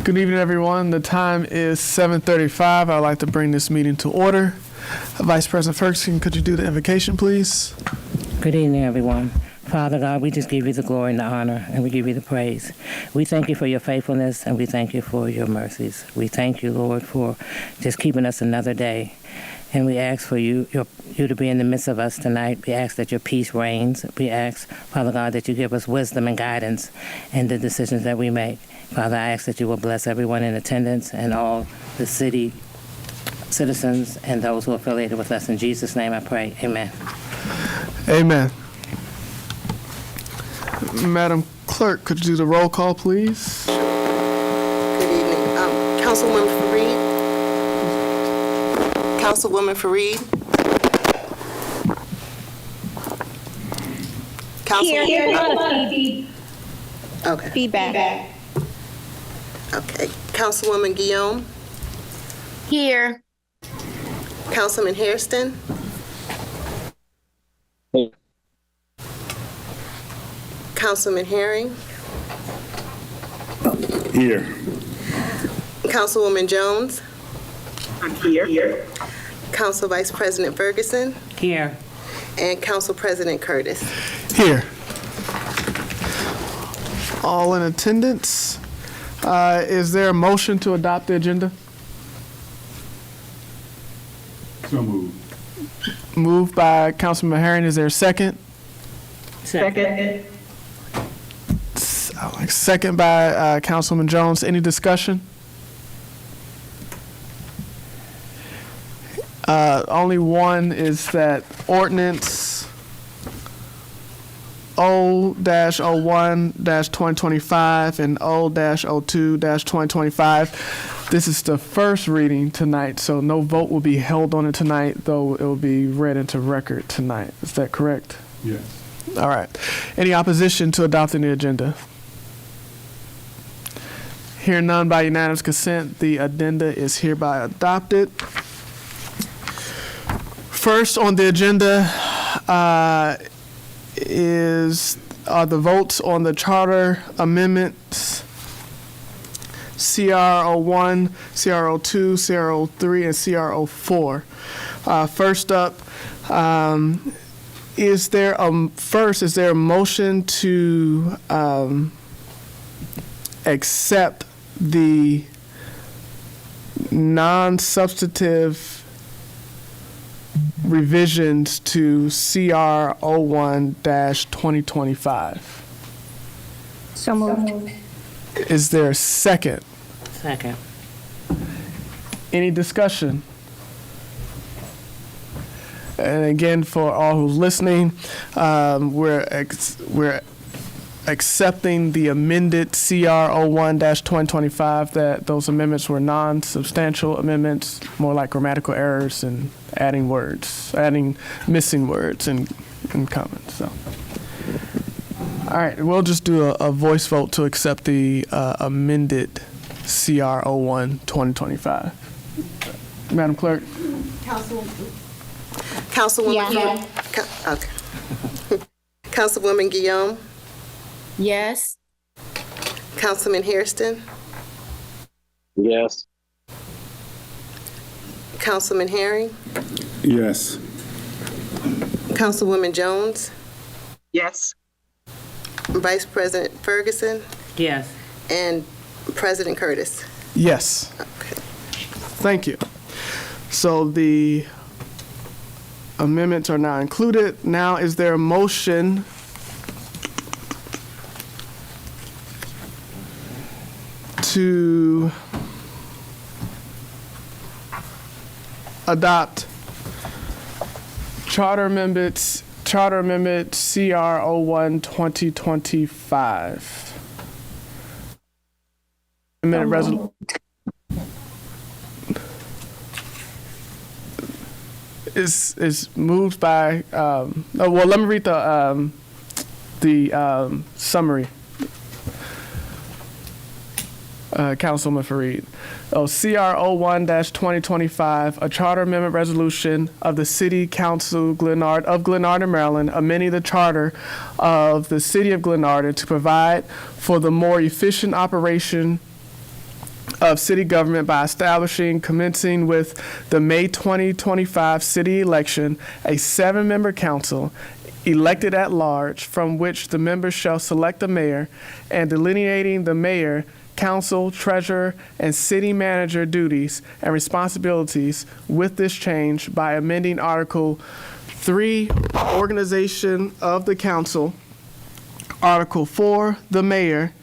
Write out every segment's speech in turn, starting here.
Good evening, everyone. The time is 7:35. I'd like to bring this meeting to order. Vice President Ferguson, could you do the invocation, please? Good evening, everyone. Father God, we just give you the glory and the honor, and we give you the praise. We thank you for your faithfulness, and we thank you for your mercies. We thank you, Lord, for just keeping us another day. And we ask for you to be in the midst of us tonight. We ask that your peace reigns. We ask, Father God, that you give us wisdom and guidance in the decisions that we make. Father, I ask that you will bless everyone in attendance and all the city citizens and those who are affiliated with us. In Jesus' name I pray. Amen. Amen. Madam Clerk, could you do the roll call, please? Good evening. Councilwoman Fareed. Councilwoman Fareed. Here. Okay. Feedback. Okay. Councilwoman Guillaume. Here. Councilman Hairston. Councilman Herring. Here. Councilwoman Jones. I'm here. Council Vice President Ferguson. Here. And Council President Curtis. Here. All in attendance. Is there a motion to adopt the agenda? So moved. Moved by Councilman Herring. Is there a second? Second. Second by Councilman Jones. Any discussion? Only one is that ordinance O-01-2025 and O-02-2025. This is the first reading tonight, so no vote will be held on it tonight, though it will be read into record tonight. Is that correct? Yes. All right. Any opposition to adopting the agenda? Hearing none, by unanimous consent, the addenda is hereby adopted. First on the agenda are the votes on the charter amendments, CR01, CR02, CR03, and CR04. First up, is there a motion to accept the non-substantive revisions to CR 01-2025? So moved. Is there a second? Second. Any discussion? And again, for all who's listening, we're accepting the amended CR 01-2025, that those amendments were non-substantial amendments, more like grammatical errors and missing words and comments. So, all right, we'll just do a voice vote to accept the amended CR 01-2025. Madam Clerk. Councilwoman. Okay. Councilwoman Guillaume. Yes. Councilman Hairston. Yes. Councilman Herring. Yes. Councilwoman Jones. Yes. Vice President Ferguson. Yes. And President Curtis. Yes. Okay. Thank you. So the amendments are now included. Now, is there a motion to adopt Charter Amendment CR 01-2025? Amendment resolution. Is moved by. Well, let me read the summary. Councilman Fareed. CR 01-2025, a charter amendment resolution of the City Council of Glenarden, Maryland, amending the charter of the City of Glenarden to provide for the more efficient operation of city government by establishing, commencing with the May 2025 city election, a 7-member council elected at large, from which the members shall select a mayor, and delineating the mayor, council, treasurer, and city manager duties and responsibilities with this change by amending Article 3, Organization of the Council, Article 4, the mayor,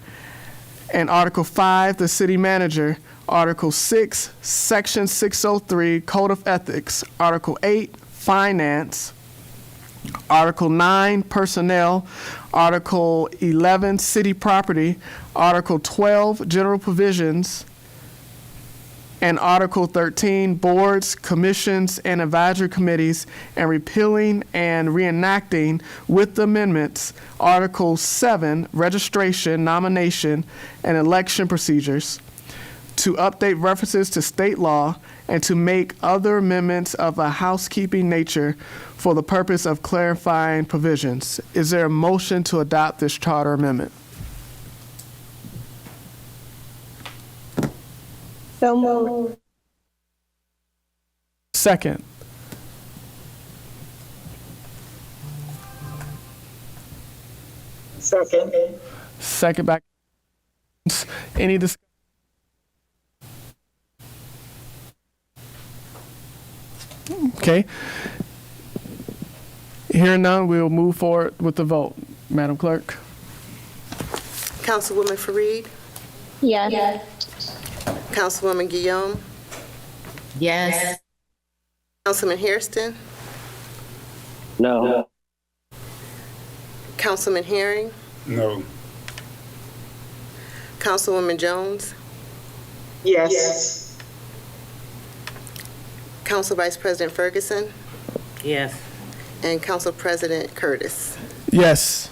and Article 5, the city manager, Article 6, Section 603, Code of Ethics, Article 8, Finance, Article 9, Personnel, Article 11, City Property, Article 12, General Provisions, and Article 13, Boards, Commissions, and Advisory Committees, and repealing and reenacting with the amendments Article 7, Registration, Nomination, and Election Procedures, to update references to state law, and to make other amendments of a housekeeping nature for the purpose of clarifying provisions. Is there a motion to adopt this charter amendment? So moved. Second. Second. Second by any discussion? Okay. Hearing none, we'll move forward with the vote. Madam Clerk? Councilwoman Fareed, Yes. Councilwoman Guillaume, Yes. Councilman Hairston, No. Councilman Herring, No. Councilwoman Jones, Yes. Council Vice President Ferguson, Yes. and Council President Curtis. Yes.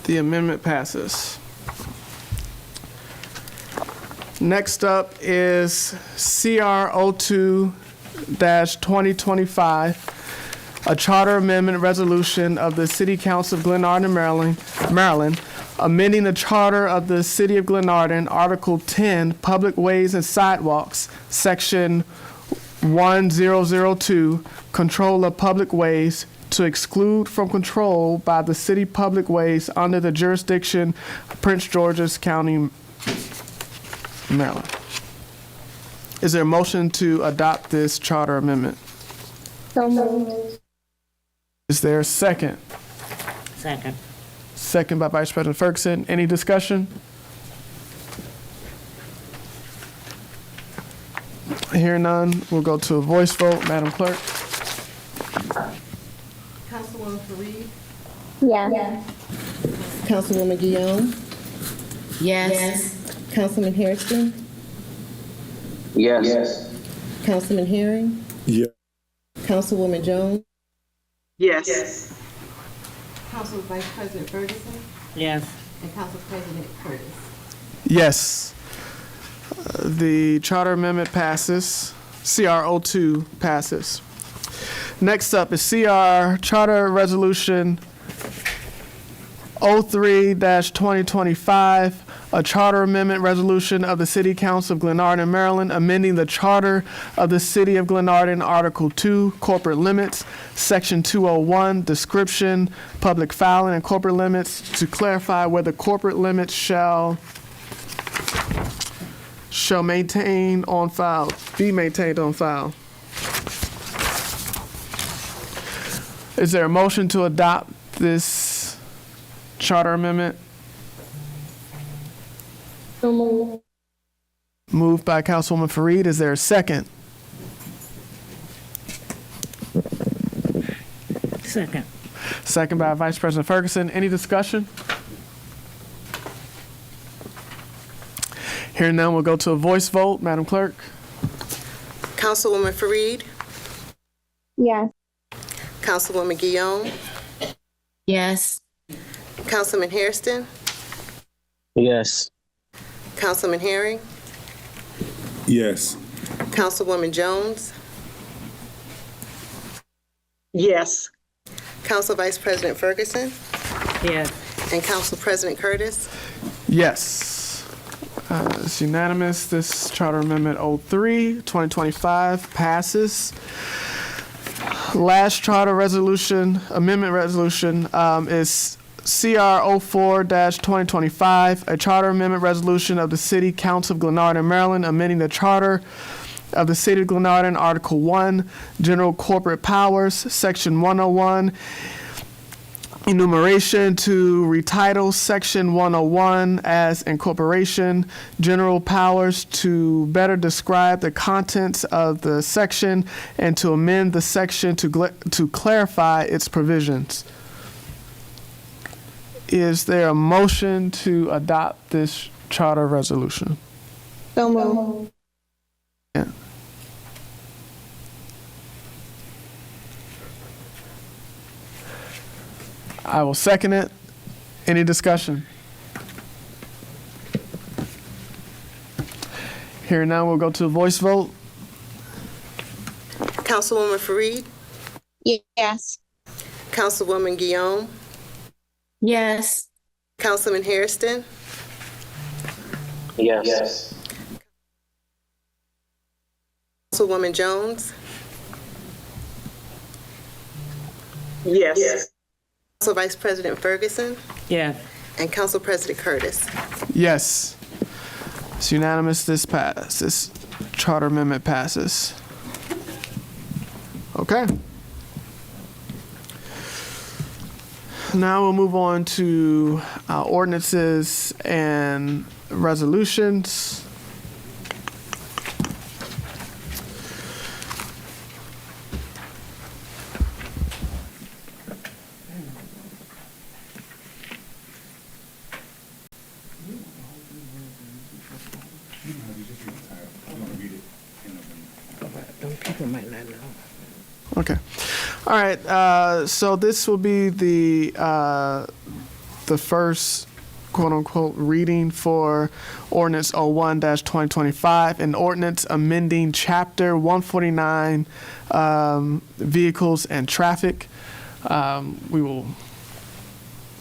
The amendment passes. Next up is CR 02-2025, a charter amendment resolution of the City Council of Glenarden, Maryland, amending the charter of the City of Glenarden, Article 10, Public Ways and Sidewalks, Section 1002, Control of Public Ways, to exclude from control by the city public ways under the jurisdiction of Prince George's County, Maryland. Is there a motion to adopt this charter amendment? So moved. Is there a second? Second. Second by Vice President Ferguson. Any discussion? Hearing none, we'll go to a voice vote. Madam Clerk? Councilwoman Fareed, Yes. Councilwoman Guillaume, Yes. Councilman Hairston, Yes. Councilman Herring, Yeah. Councilwoman Jones, Yes. Council Vice President Ferguson, Yes. and Council President Curtis. Yes. The charter amendment passes. CR 02 passes. Next up is CR Charter Resolution 03-2025, a charter amendment resolution of the City Council of Glenarden, Maryland, amending the charter of the City of Glenarden, Article 2, Corporate Limits, Section 201, Description, Public Filing, and Corporate Limits, to clarify whether corporate limits shall maintain on file, be maintained on file. Is there a motion to adopt this charter amendment? So moved. Moved by Councilwoman Fareed. Is there a second? Second. Second by Vice President Ferguson. Any discussion? Hearing none, we'll go to a voice vote. Madam Clerk? Councilwoman Fareed, Yes. Councilwoman Guillaume, Yes. Councilman Hairston, Yes. Councilman Herring, Yes. Councilwoman Jones, Yes. Council Vice President Ferguson, Yes. and Council President Curtis. Yes. It's unanimous. This Charter Amendment 03, 2025 passes. Last Charter Resolution, Amendment Resolution is CR 04-2025, a Charter Amendment Resolution of the City Council of Glenarden, Maryland, amending the Charter of the City of Glenarden, Article 1, General Corporate Powers, Section 101, enumeration to retitle Section 101 as incorporation, general powers to better describe the contents of the section and to amend the section to clarify its provisions. Is there a motion to adopt this charter resolution? So moved. Yeah. I will second it. Any discussion? Here now, we'll go to a voice vote. Councilwoman Fareed, Yes. Councilwoman Guillaume, Yes. Councilman Hairston, Yes. Councilwoman Jones, Yes. Council Vice President Ferguson, Yes. and Council President Curtis. Yes. It's unanimous. This charter amendment passes. Okay. Now we'll move on to ordinances and resolutions. People might not know. Okay. All right. So this will be the first quote unquote reading for ordinance 01-2025, an ordinance amending chapter 149 vehicles and traffic. We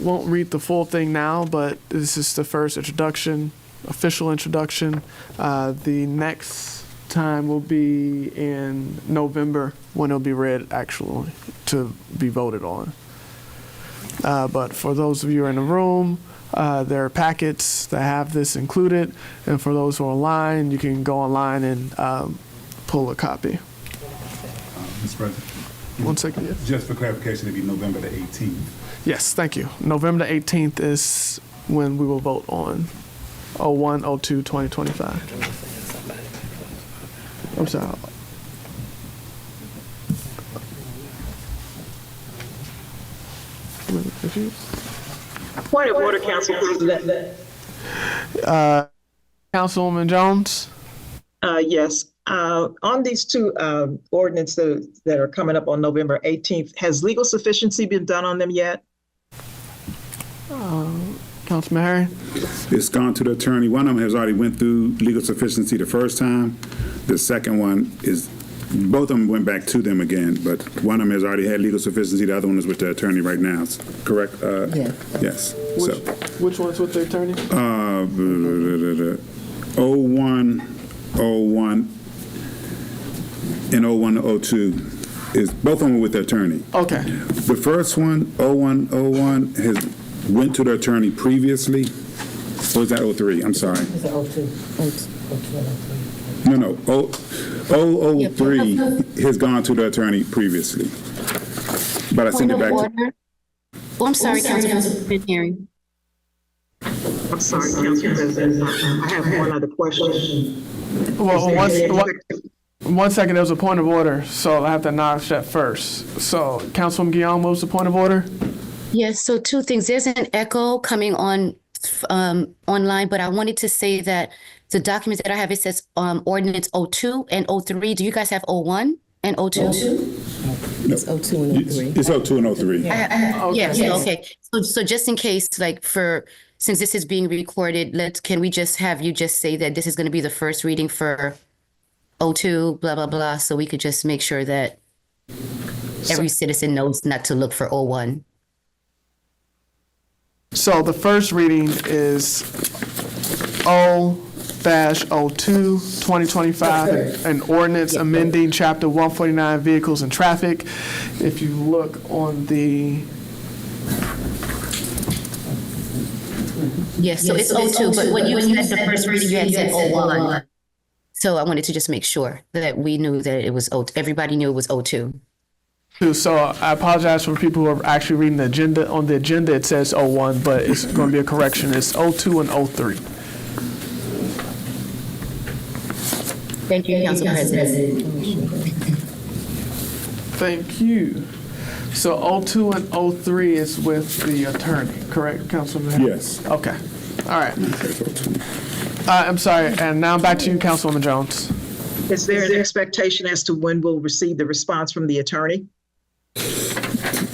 won't read the full thing now, but this is the first introduction, official introduction. The next time will be in November when it'll be read actually to be voted on. But for those of you who are in the room, there are packets that have this included, and for those who are online, you can go online and pull a copy. Mr. President, 1 second, yes. just for clarification, it'd be November the 18th. Yes, thank you. November the 18th is when we will vote on 01/02/2025. I'm sorry. I'm a little confused. Point of order, Council President. Councilwoman Jones? Yes. On these two ordinances that are coming up on November 18th, has legal sufficiency been done on them yet? Councilman Harry? It's gone to the attorney. One of them has already went through legal sufficiency the first time. The second one is, both of them went back to them again, but one of them has already had legal sufficiency. The other one is with the attorney right now. Correct? Yes. Yes. Which one's with the attorney? 0101 and 0102 is both of them with the attorney. Okay. The first one, 0101, has went to the attorney previously. Or is that 03? I'm sorry. It's an 02. No. 003 has gone to the attorney previously. But I sent it back to... Oh, I'm sorry, Councilman Hearing. I'm sorry, Council President. I have one other question. Well, one second, there was a point of order, so I have to acknowledge that first. So, Councilwoman Guillaume, what was the point of order? Yes, so two things. There's an echo coming on online, but I wanted to say that the documents that I have, it says ordinance 02 and 03. Do you guys have 01 and 02? It's 02 and 03. It's 02 and 03. Yes, okay. So just in case, since this is being recorded, can we just have you just say that this is going to be the first reading for 02, blah, blah, blah, so we could just make sure that every citizen knows not to look for 01. So the first reading is 0 12-02-2025, an ordinance amending Chapter 149 Vehicles and Traffic. If you look on the, Yes, so it's 02, but when you said the first reading, you had said 01. So I wanted to just make sure that we knew that it was 02. Everybody knew it was 02. so I apologize for people who are actually reading the agenda. On the agenda, it says 01, but it's going to be a correction. It's 02 and 03. Thank you, Council President. Thank you. So 02 and 03 is with the attorney, correct, Councilman? Yes. Okay. All right. I'm sorry. And now back to you, Councilwoman Jones. Is there an expectation as to when we'll receive the response from the attorney?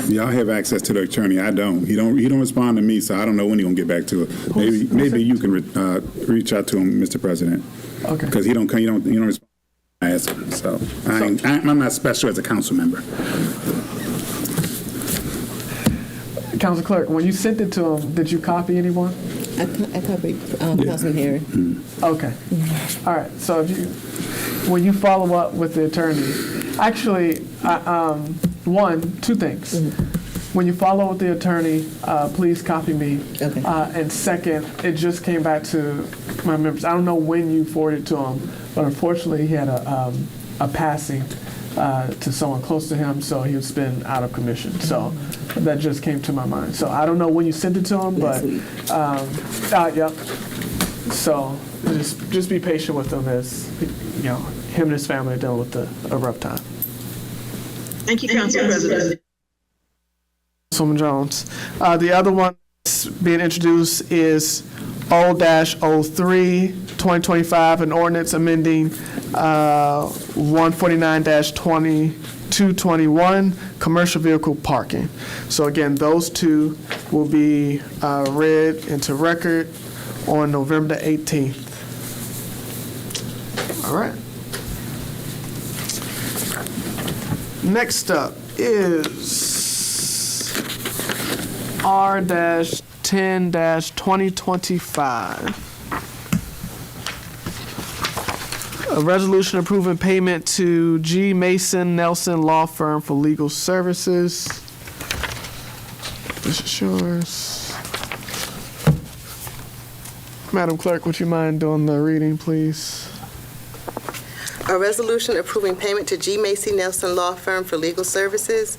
Y'all have access to the attorney. I don't. He don't respond to me, so I don't know when he's gonna get back to it. Maybe you can reach out to him, Mr. President. Okay. Because he don't respond. I ask him. So I'm not special as a council member. Council Clerk, when you sent it to him, did you copy anyone? I copied Councilman Harry. Okay. All right. So if you, when you follow up with the attorney, actually, two things. When you follow up with the attorney, please copy me. Okay. And second, it just came back to my members. I don't know when you forwarded it to him, but unfortunately, he had a passing to someone close to him, so he's been out of commission. So that just came to my mind. So I don't know when you sent it to him, but yep. So just be patient with him, as him and his family are dealing with a rough time. Thank you, Council President. Councilwoman Jones. The other one that's being introduced is O-03-2025, an ordinance amending 149-2221, commercial vehicle parking. So again, those two will be read into record on November the 18th. All right. Next up is R-10-2025. A resolution approving payment to G. Mason Nelson Law Firm for legal services. This is yours. Madam Clerk, would you mind doing the reading, please? A resolution approving payment to G. Macy Nelson Law Firm for legal services.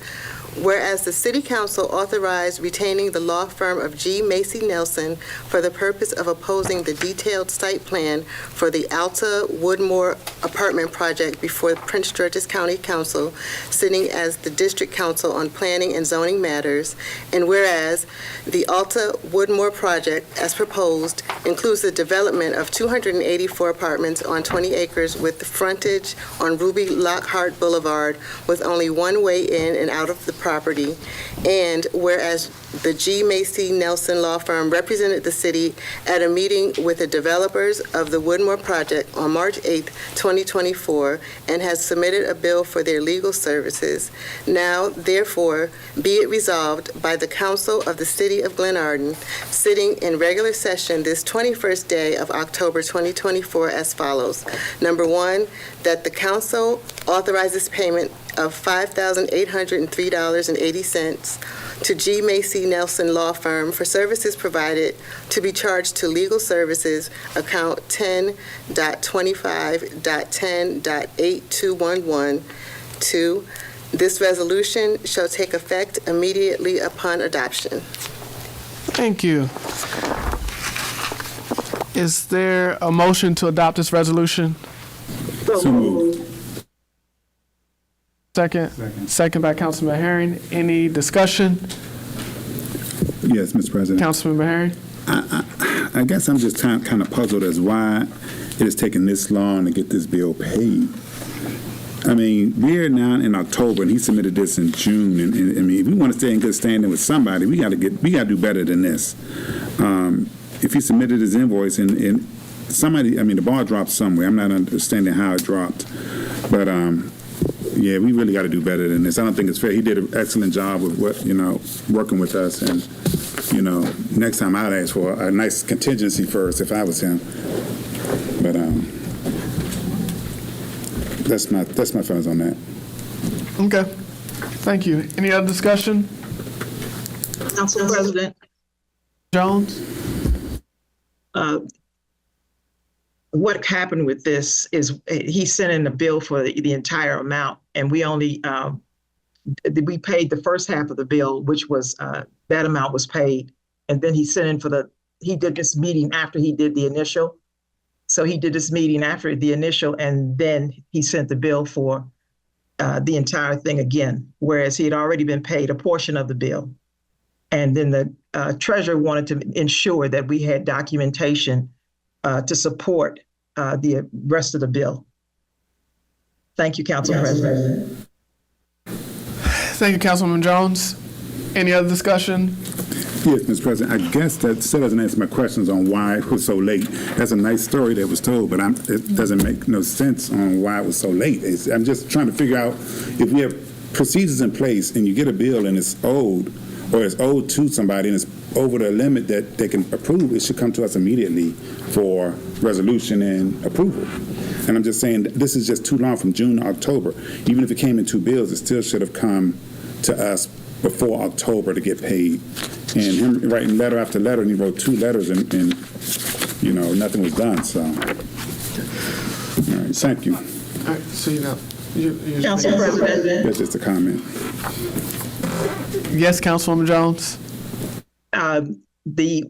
Whereas the City Council authorized retaining the law firm of G. Macy Nelson for the purpose of opposing the detailed site plan for the Alta Woodmore apartment project before Prince George's County Council, sitting as the District Council on Planning and Zoning Matters, and whereas the Alta Woodmore project, as proposed, includes the development of 284 apartments on 20 acres with the frontage on Ruby Lockhart Boulevard with only one way in and out of the property, and whereas the G. Macy Nelson Law Firm represented the city at a meeting with the developers of the Woodmore project on March 8, 2024, and has submitted a bill for their legal services. Now, therefore, be it resolved by the Council of the City of Glenarden, sitting in regular session this 21st day of October 2024 as follows. Number one, that the Council authorizes payment of $5,803.80 to G. Macy Nelson Law Firm for services provided to be charged to legal services, account 10.25.10.8211. 2. This resolution shall take effect immediately upon adoption. Thank you. Is there a motion to adopt this resolution? So moved. Second. Second by Councilman Herring. Any discussion? Yes, Mr. President. Councilman Herring? I guess I'm just kind of puzzled as why it has taken this long to get this bill paid. I mean, we're now in October, and he submitted this in June. And I mean, if we want to stay in good standing with somebody, we got to do better than this. If he submitted his invoice and somebody, I mean, the ball dropped somewhere. I'm not understanding how it dropped, but yeah, we really got to do better than this. I don't think it's fair. He did an excellent job with working with us, and next time I'd ask for a nice contingency first if I was him. But that's my feelings on that. Okay. Thank you. Any other discussion? Council President, Jones? what happened with this is he sent in a bill for the entire amount, and we only we paid the first half of the bill, which was that amount was paid, and then he sent in he did this meeting after he did the initial. So he did this meeting after the initial, and then he sent the bill for the entire thing again, whereas he had already been paid a portion of the bill. And then the treasurer wanted to ensure that we had documentation to support the rest of the bill. Thank you, Council President. Thank you, Councilwoman Jones. Any other discussion? Yes, Mr. President, I guess that still doesn't answer my questions on why it was so late. That's a nice story that was told, but it doesn't make no sense on why it was so late. I'm just trying to figure out if we have procedures in place and you get a bill and it's owed, or it's owed to somebody and it's over the limit that they can approve, it should come to us immediately for resolution and approval. And I'm just saying this is just too long from June to October. Even if it came in two bills, it still should have come to us before October to get paid. And him writing letter after letter, and he wrote 2 letters and nothing was done. So, all right, thank you. All right, so Council President. That's just a comment. Yes, Councilwoman Jones. The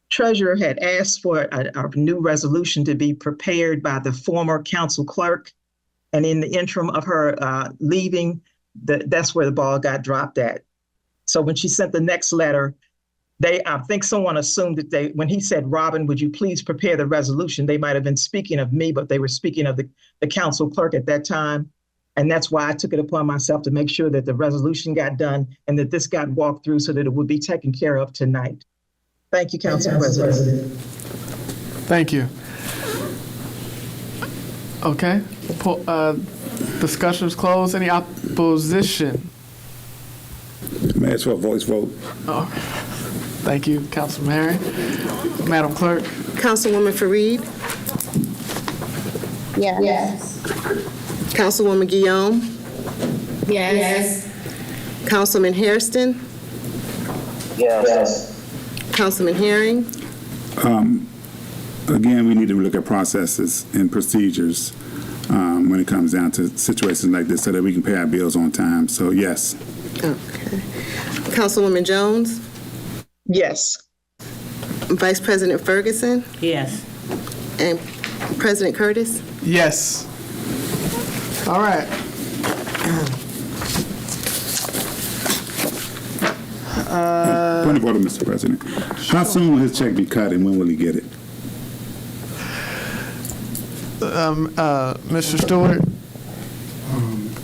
treasurer had asked for a new resolution to be prepared by the former council clerk. And in the interim of her leaving, that's where the ball got dropped at. So when she sent the next letter, I think someone assumed that when he said, Robin, would you please prepare the resolution? They might have been speaking of me, but they were speaking of the council clerk at that time. And that's why I took it upon myself to make sure that the resolution got done and that this got walked through so that it would be taken care of tonight. Thank you, Council President. Thank you. Okay. Discussion is closed. Any opposition? May I ask for a voice vote? Oh, thank you, Councilman Herring. Madam Clerk. Councilwoman Fareed? Yes. Councilwoman Guillaume? Yes. Councilman Hairston? Yes. Councilman Herring? Again, we need to look at processes and procedures when it comes down to situations like this so that we can pay our bills on time. So, yes. Okay. Councilwoman Jones? Yes. Vice President Ferguson? Yes. And President Curtis? Yes. All right. Point of order, Mr. President. How soon will his check be cut and when will he get it? Mr. Stewart?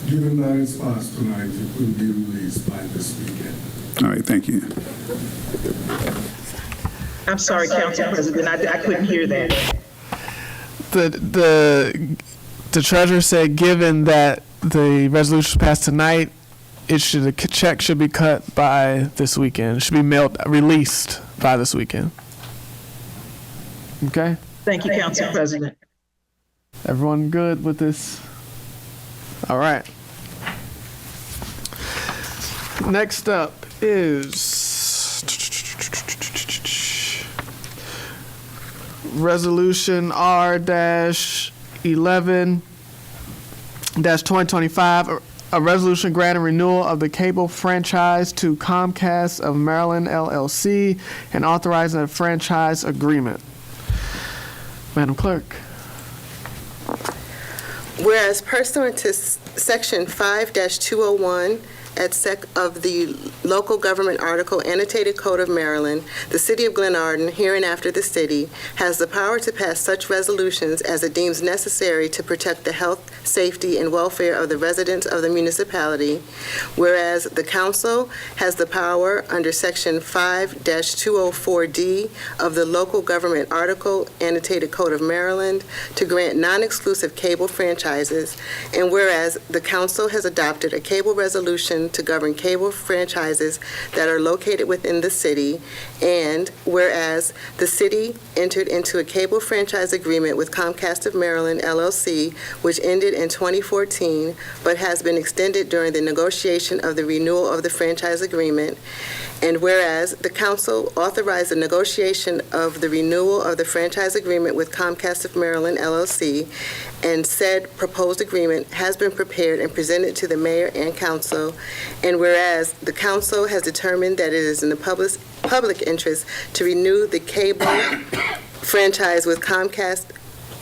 Given that it's passed tonight, it will be released by this weekend. All right, thank you. I'm sorry, Council President. I couldn't hear that. The treasurer said, given that the resolution passed tonight, the check should be cut by this weekend. It should be released by this weekend. Okay? Thank you, Council President. Everyone good with this? All right. Next up is Resolution R-11-2025, a resolution granting renewal of the cable franchise to Comcast of Maryland, LLC, and authorizing a franchise agreement. Madam Clerk. Whereas pursuant to Section 5-201 at sec of the Local Government Article Annotated Code of Maryland, the City of Glenarden, hereinafter the city, has the power to pass such resolutions as it deems necessary to protect the health, safety, and welfare of the residents of the municipality. Whereas the council has the power under Section 5-204D of the Local Government Article Annotated Code of Maryland to grant non-exclusive cable franchises, and whereas the council has adopted a cable resolution resolution to govern cable franchises that are located within the city, and whereas the city entered into a cable franchise agreement with Comcast of Maryland, LLC, which ended in 2014, but has been extended during the negotiation of the renewal of the franchise agreement, and whereas the council authorized the negotiation of the renewal of the franchise agreement with Comcast of Maryland, LLC, and said proposed agreement has been prepared and presented to the mayor and council, and whereas the council has determined that it is in the public interest to renew the cable franchise with Comcast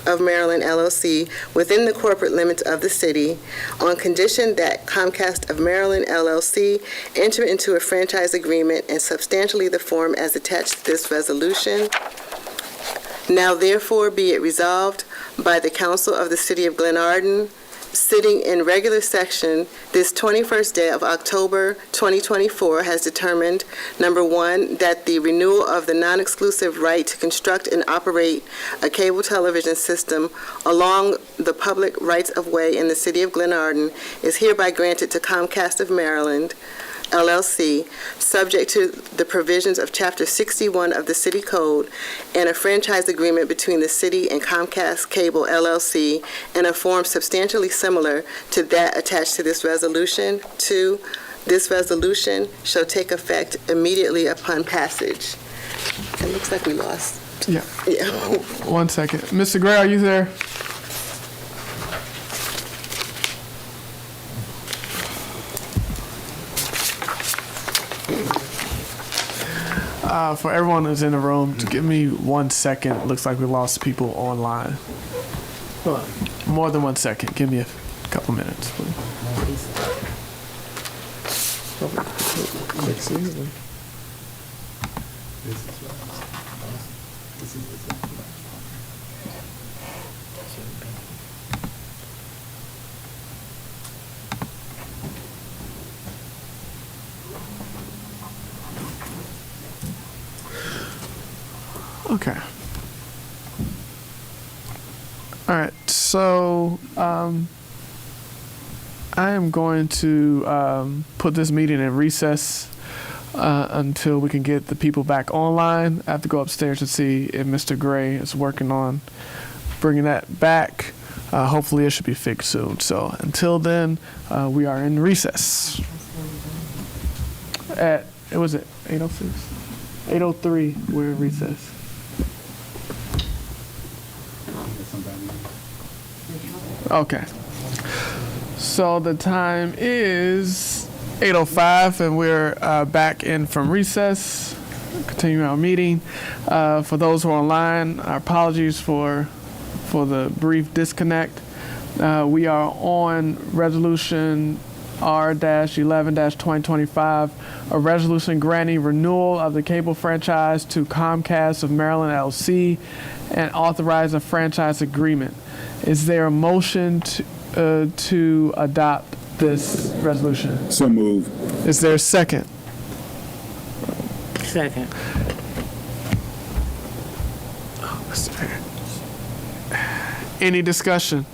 of Maryland, LLC, within the corporate limits of the city, on condition that Comcast of Maryland, LLC, enter into a franchise agreement in substantially the form as attached to this resolution. Now therefore be it resolved by the Council of the City of Glenarden, sitting in regular session this 21st day of October 2024, has determined, number one, that the renewal of the non-exclusive right to construct and operate a cable television system along the public rights-of-way in the City of Glenarden is hereby granted to Comcast of Maryland, LLC, subject to the provisions of Chapter 61 of the City Code, and a franchise agreement between the city and Comcast Cable, LLC, in a form substantially similar to that attached to this resolution. Two, this resolution shall take effect immediately upon passage. It looks like we lost. Yeah. Yeah. 1 second. Mr. Gray, are you there? For everyone who's in the room, to give me 1 second. Looks like we lost people online. Hold on. More than 1 second. Give me a couple minutes, please. Okay. All right. So I am going to put this meeting in recess until we can get the people back online. I have to go upstairs to see if Mr. Gray is working on bringing that back. Hopefully it should be fixed soon. So until then, we are in recess. It was at 8:06? 8:03, we're in recess. Okay. So the time is 8:05, and we're back in from recess, continuing our meeting. For those who are online, our apologies for the brief disconnect. We are on resolution R-11-2025, a resolution granting renewal of the cable franchise to Comcast of Maryland, LLC, and authorize a franchise agreement. Is there a motion to adopt this resolution? So move. Is there a second? Second. Any discussion?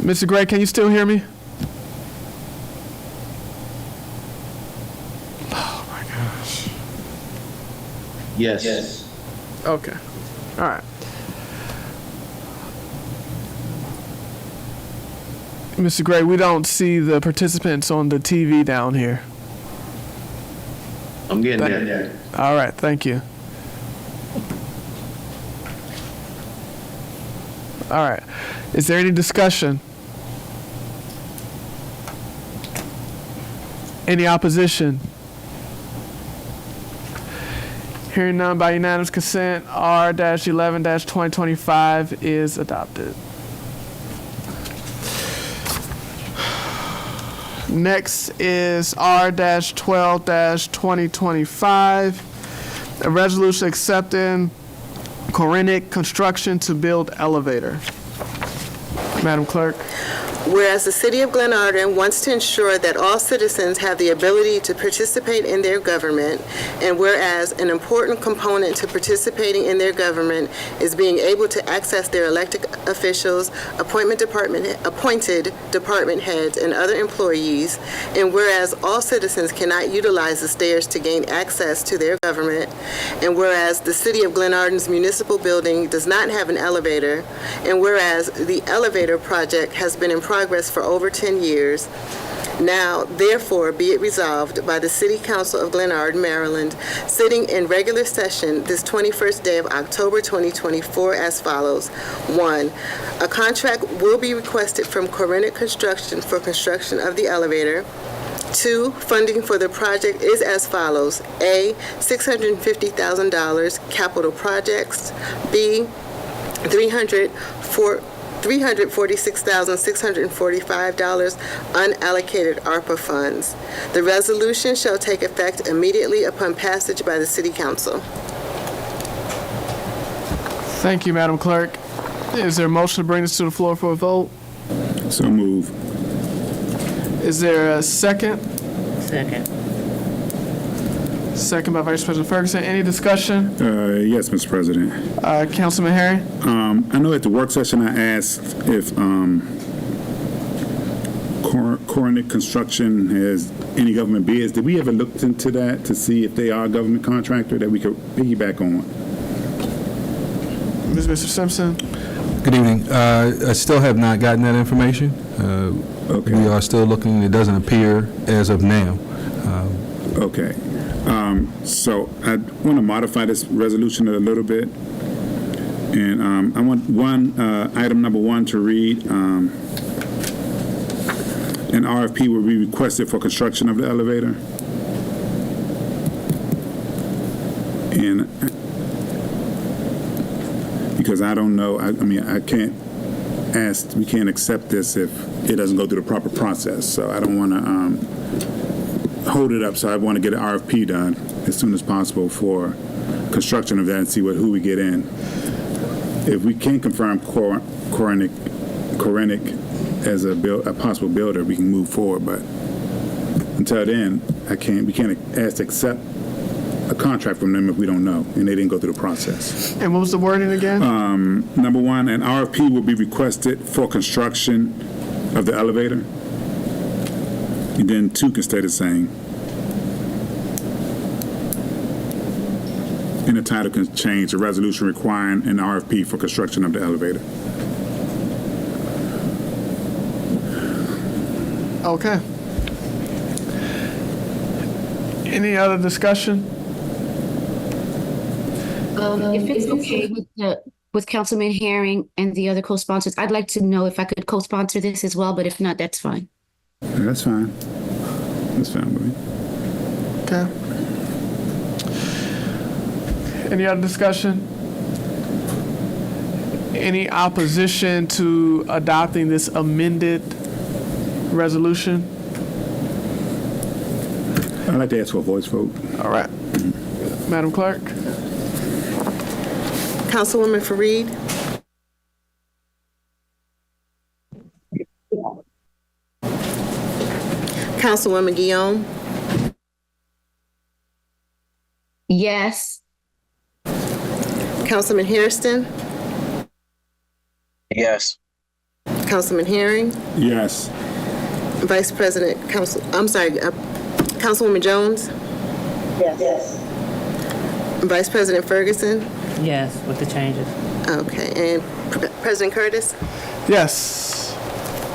Mr. Gray, can you still hear me? Oh my gosh. Yes. Okay. All right. Mr. Gray, we don't see the participants on the TV down here. I'm getting there. All right, thank you. All right. Is there any discussion? Any opposition? Hearing none, by unanimous consent, R-11-2025 is adopted. Next is R-12-2025, a resolution accepting Korenic Construction to build elevator. Madam Clerk. Whereas the City of Glenarden wants to ensure that all citizens have the ability to participate in their government, and whereas an important component to participating in their government is being able to access their elected officials, appointed department heads, and other employees, and whereas all citizens cannot utilize the stairs to gain access to their government, and whereas the City of Glenarden's municipal building does not have an elevator, and whereas the elevator project has been in progress for over 10 years. Now, therefore, be it resolved by the City Council of Glenarden, Maryland, sitting in regular session this 21st day of October 2024 as follows. 1, a contract will be requested from Corinne Construction for construction of the elevator. 2, funding for the project is as follows. A, $650,000 capital projects. B, $346,645 unallocated ARPA funds. The resolution shall take effect immediately upon passage by the City Council. Thank you, Madam Clerk. Is there a motion to bring this to the floor for a vote? So move. Is there a second? Second. Second by Vice President Ferguson. Any discussion? Yes, Mr. President. Councilman Harry? I know at the work session I asked if Coronet Construction has any government bids. Did we ever look into that to see if they are a government contractor that we could piggyback on? Mr. Simpson? Good evening. I still have not gotten that information. Okay. We are still looking. It doesn't appear as of now. Okay. So I want to modify this resolution a little bit. And I want item number 1 to read, an RFP will be requested for construction of the elevator. And because I don't know, I can't ask, we can't accept this if it doesn't go through the proper process. So I don't want to hold it up. So I want to get an RFP done as soon as possible for construction of that and see who we get in. If we can confirm Korenic as a possible builder, we can move forward. But until then, we can't ask to accept a contract from them if we don't know and they didn't go through the process. And what was the wording again? Number 1, an RFP will be requested for construction of the elevator. And then 2 can stay the same. And the title can change, a resolution requiring an RFP for construction of the elevator. Okay. Any other discussion? If it's okay with Councilman Herring and the other co-sponsors, I'd like to know if I could co-sponsor this as well, but if not, that's fine. That's fine. That's fine with me. Okay. Any other discussion? Any opposition to adopting this amended resolution? I'd like to ask for a voice vote. All right. Madam Clerk? Councilwoman Fareed? Councilwoman Guillaume? Yes. Councilman Hairston? Yes. Councilman Herring? Yes. Councilwoman Jones? Yes. Vice President Ferguson? Yes, with the changes. Okay, and President Curtis? Yes.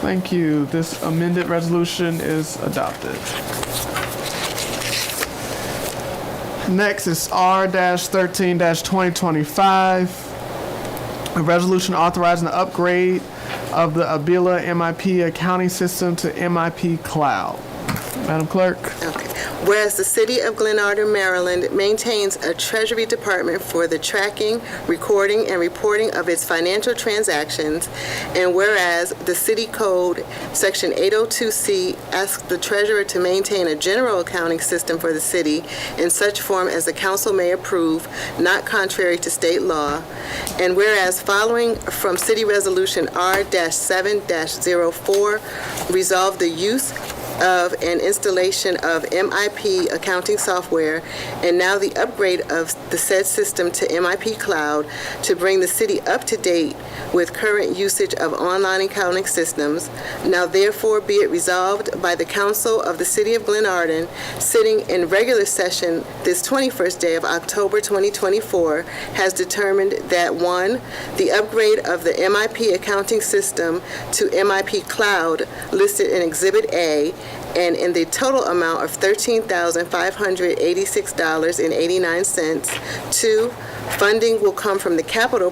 Thank you. This amended resolution is adopted. Next is R-13-2025, a resolution authorizing the upgrade of the Abila MIP accounting system to MIP Cloud. Madam Clerk. Okay. Whereas the City of Glenarden, Maryland maintains a Treasury Department for the tracking, recording, and reporting of its financial transactions, and whereas the City Code, Section 802C, asks the Treasurer to maintain a general accounting system for the city in such form as the council may approve, not contrary to state law, and whereas following from City Resolution R-7-04, resolve the use of an installation of MIP accounting software, and now the upgrade of the said system to MIP Cloud to bring the city up to date with current usage of online accounting systems. Now therefore be it resolved by the Council of the City of Glenarden, sitting in regular session this 21st day of October 2024, has determined that 1, the upgrade of the MIP accounting system to MIP Cloud listed in Exhibit A and in the total amount of $13,586.89. 2, funding will come from the Capital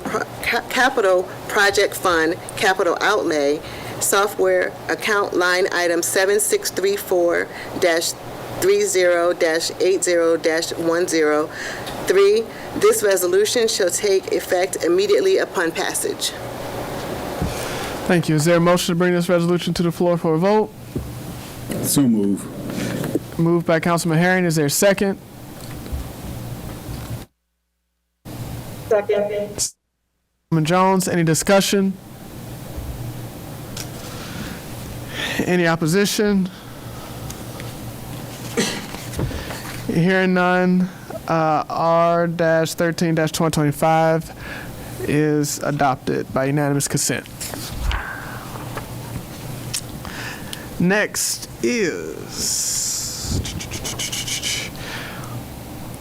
Project Fund, Capital Outlay, Software Account Line Item 7634-30-80-10. 3, this resolution shall take effect immediately upon passage. Thank you. Is there a motion to bring this resolution to the floor for a vote? So move. Moved by Councilman Herring. Is there a second? Second. Councilman Jones, any discussion? Any opposition? Hearing none, R-13-2025 is adopted by unanimous consent. Next is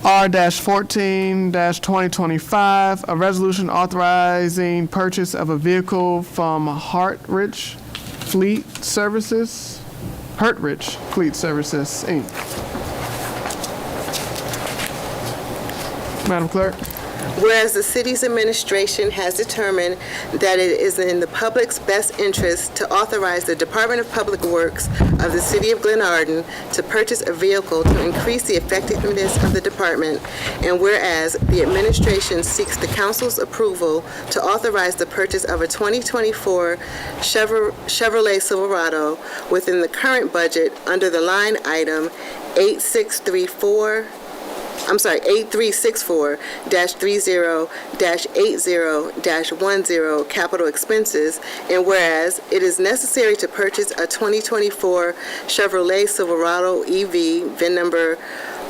R-14-2025, a resolution authorizing purchase of a vehicle from Hartrich Fleet Services, Inc. Madam Clerk. Whereas the city's administration has determined that it is in the public's best interest to authorize the Department of Public Works of the City of Glenarden to purchase a vehicle to increase the effectiveness of the department, and whereas the administration seeks the council's approval to authorize the purchase of a 2024 Chevrolet Silverado within the current budget under the line item 8364-30-80-10 capital expenses, and whereas it is necessary to purchase a 2024 Chevrolet Silverado EV, VIN number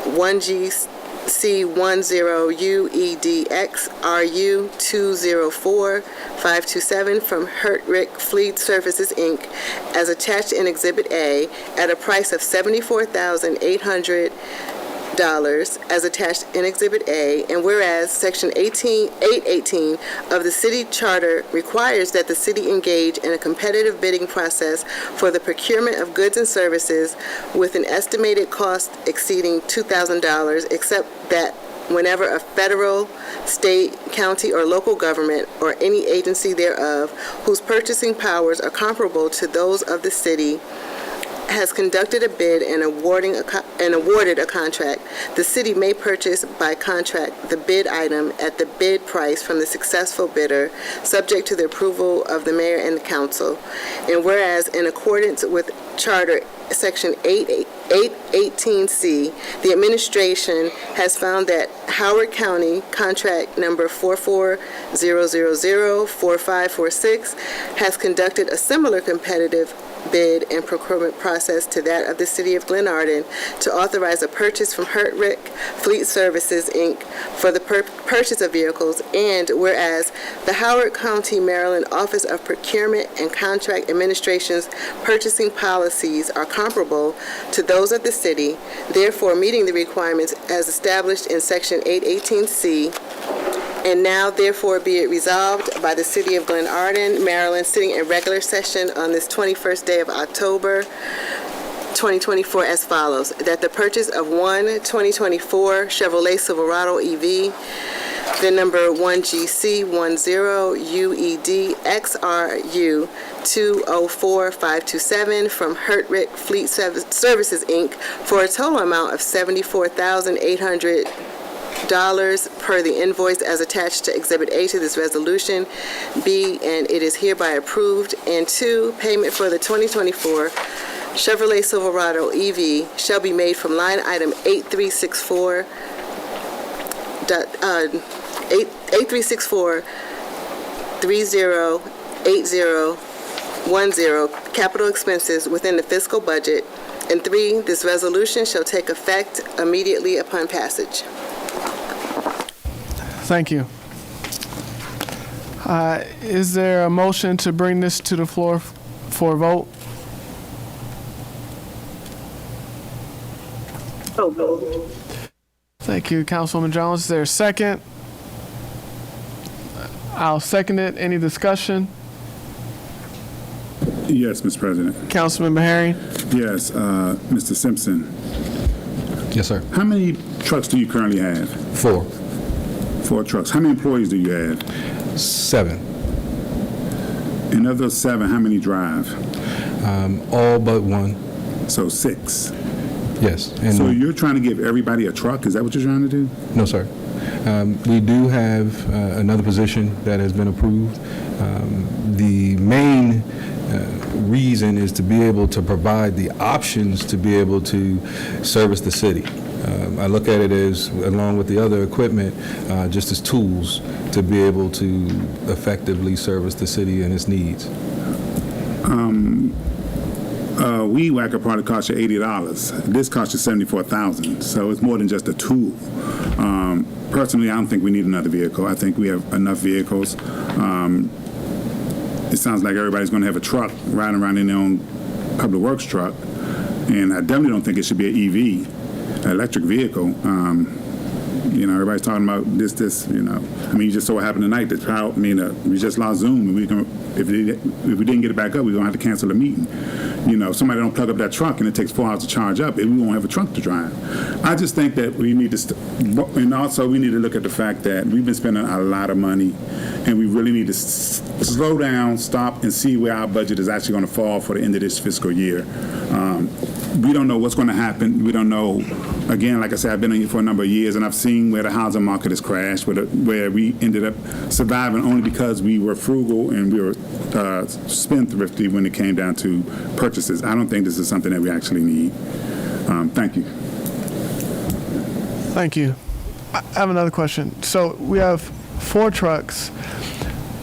1GC10UEDXRU204527 from Hartrich Fleet Services, Inc., as attached in Exhibit A, at a price of $74,800 as attached in Exhibit A, and whereas Section 818 of the City Charter requires that the city engage in a competitive bidding process for the procurement of goods and services with an estimated cost exceeding $2,000, except that whenever a federal, state, county, or local government, or any agency thereof, whose purchasing powers are comparable to those of the city, has conducted a bid and awarded a contract, the city may purchase by contract the bid item at the bid price from the successful bidder, subject to the approval of the mayor and the council. And whereas, in accordance with Charter Section 818C, the administration has found that Howard County Contract Number 4400004546 has conducted a similar competitive bid and procurement process to that of the City of Glenarden to authorize a purchase from Hartrich Fleet Services, Inc. for the purchase of vehicles, and whereas the Howard County, Maryland Office of Procurement and Contract Administration's purchasing policies are comparable to those of the city, therefore meeting the requirements as established in Section 818C. And now, therefore, be it resolved by the City of Glenarden, Maryland, sitting in regular session on this 21st day of October, 2024 as follows: that the purchase of one 2024 Chevrolet Silverado EV, the number 1GC10UEDXRU 204527 from Hertrick Fleet Services, Inc. for a total amount of $74,800 per the invoice as attached to Exhibit A to this resolution. B, and it is hereby approved. And 2, payment for the 2024 Chevrolet Silverado EV shall be made from line item 8364 308010 capital expenses within the fiscal budget. And 3, this resolution shall take effect immediately upon passage. Thank you. Is there a motion to bring this to the floor for a vote? Thank you, Councilwoman Jones. Is there a second? I'll second it. Any discussion? Yes, Mr. President. Councilman Bahari? Yes, Mr. Simpson. Yes, sir. How many trucks do you currently have? 4. 4 trucks. How many employees do you have? 7. And of those 7, how many drive? All but 1. So 6. Yes. And So you're trying to give everybody a truck? Is that what you're trying to do? no, sir. We do have another position that has been approved. The main reason is to be able to provide the options to be able to service the city. I look at it as, along with the other equipment, just as tools to be able to effectively service the city and its needs. Weed whacker probably costs you $80. This costs you $74,000. So it's more than just a tool. Personally, I don't think we need another vehicle. I think we have enough vehicles. It sounds like everybody's going to have a truck riding around in their own public works truck, and I definitely don't think it should be an EV, an electric vehicle. Everybody's talking about this. You just saw what happened tonight. We just lost Zoom, and if we didn't get it back up, we're going to have to cancel the meeting. Somebody don't plug up that truck, and it takes 4 hours to charge up, and we won't have a truck to drive. I just think that we need to, and also we need to look at the fact that we've been spending a lot of money, and we really need to slow down, stop, and see where our budget is actually going to fall for the end of this fiscal year. We don't know what's going to happen. We don't know. Again, like I said, I've been in here for a number of years, and I've seen where the housing market has crashed, where we ended up surviving only because we were frugal and we were spendthrifty when it came down to purchases. I don't think this is something that we actually need. Thank you. Thank you. I have another question. So we have 4 trucks.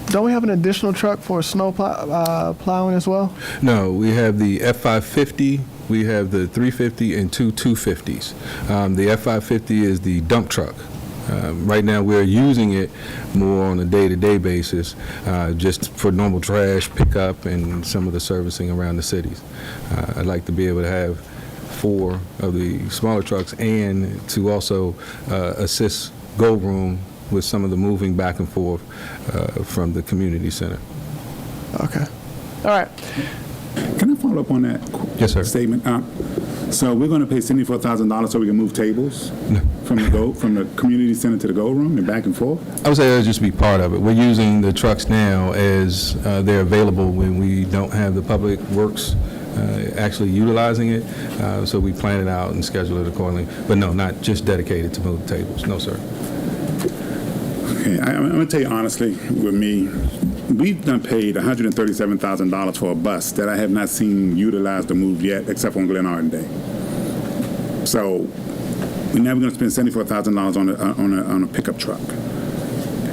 Don't we have an additional truck for snow plowing as well? No, we have the F-550, we have the 350, and 2 250s. The F-550 is the dump truck. Right now, we're using it more on a day-to-day basis, just for normal trash pickup and some of the servicing around the cities. I'd like to be able to have 4 of the smaller trucks and to also assist Go Room with some of the moving back and forth from the community center. Okay. All right. Can I follow up on that Yes, sir. statement? So we're going to pay $74,000 so we can move tables from the community center to the Go Room and back and forth? I would say that would just be part of it. We're using the trucks now as they're available when we don't have the public works actually utilizing it. So we plan it out and schedule it accordingly. But no, not just dedicated to move tables. No, sir. Okay, I'm going to tell you honestly, with me, we've done paid $137,000 for a bus that I have not seen utilized or moved yet, except on Glenarden Day. So we're never going to spend $74,000 on a pickup truck,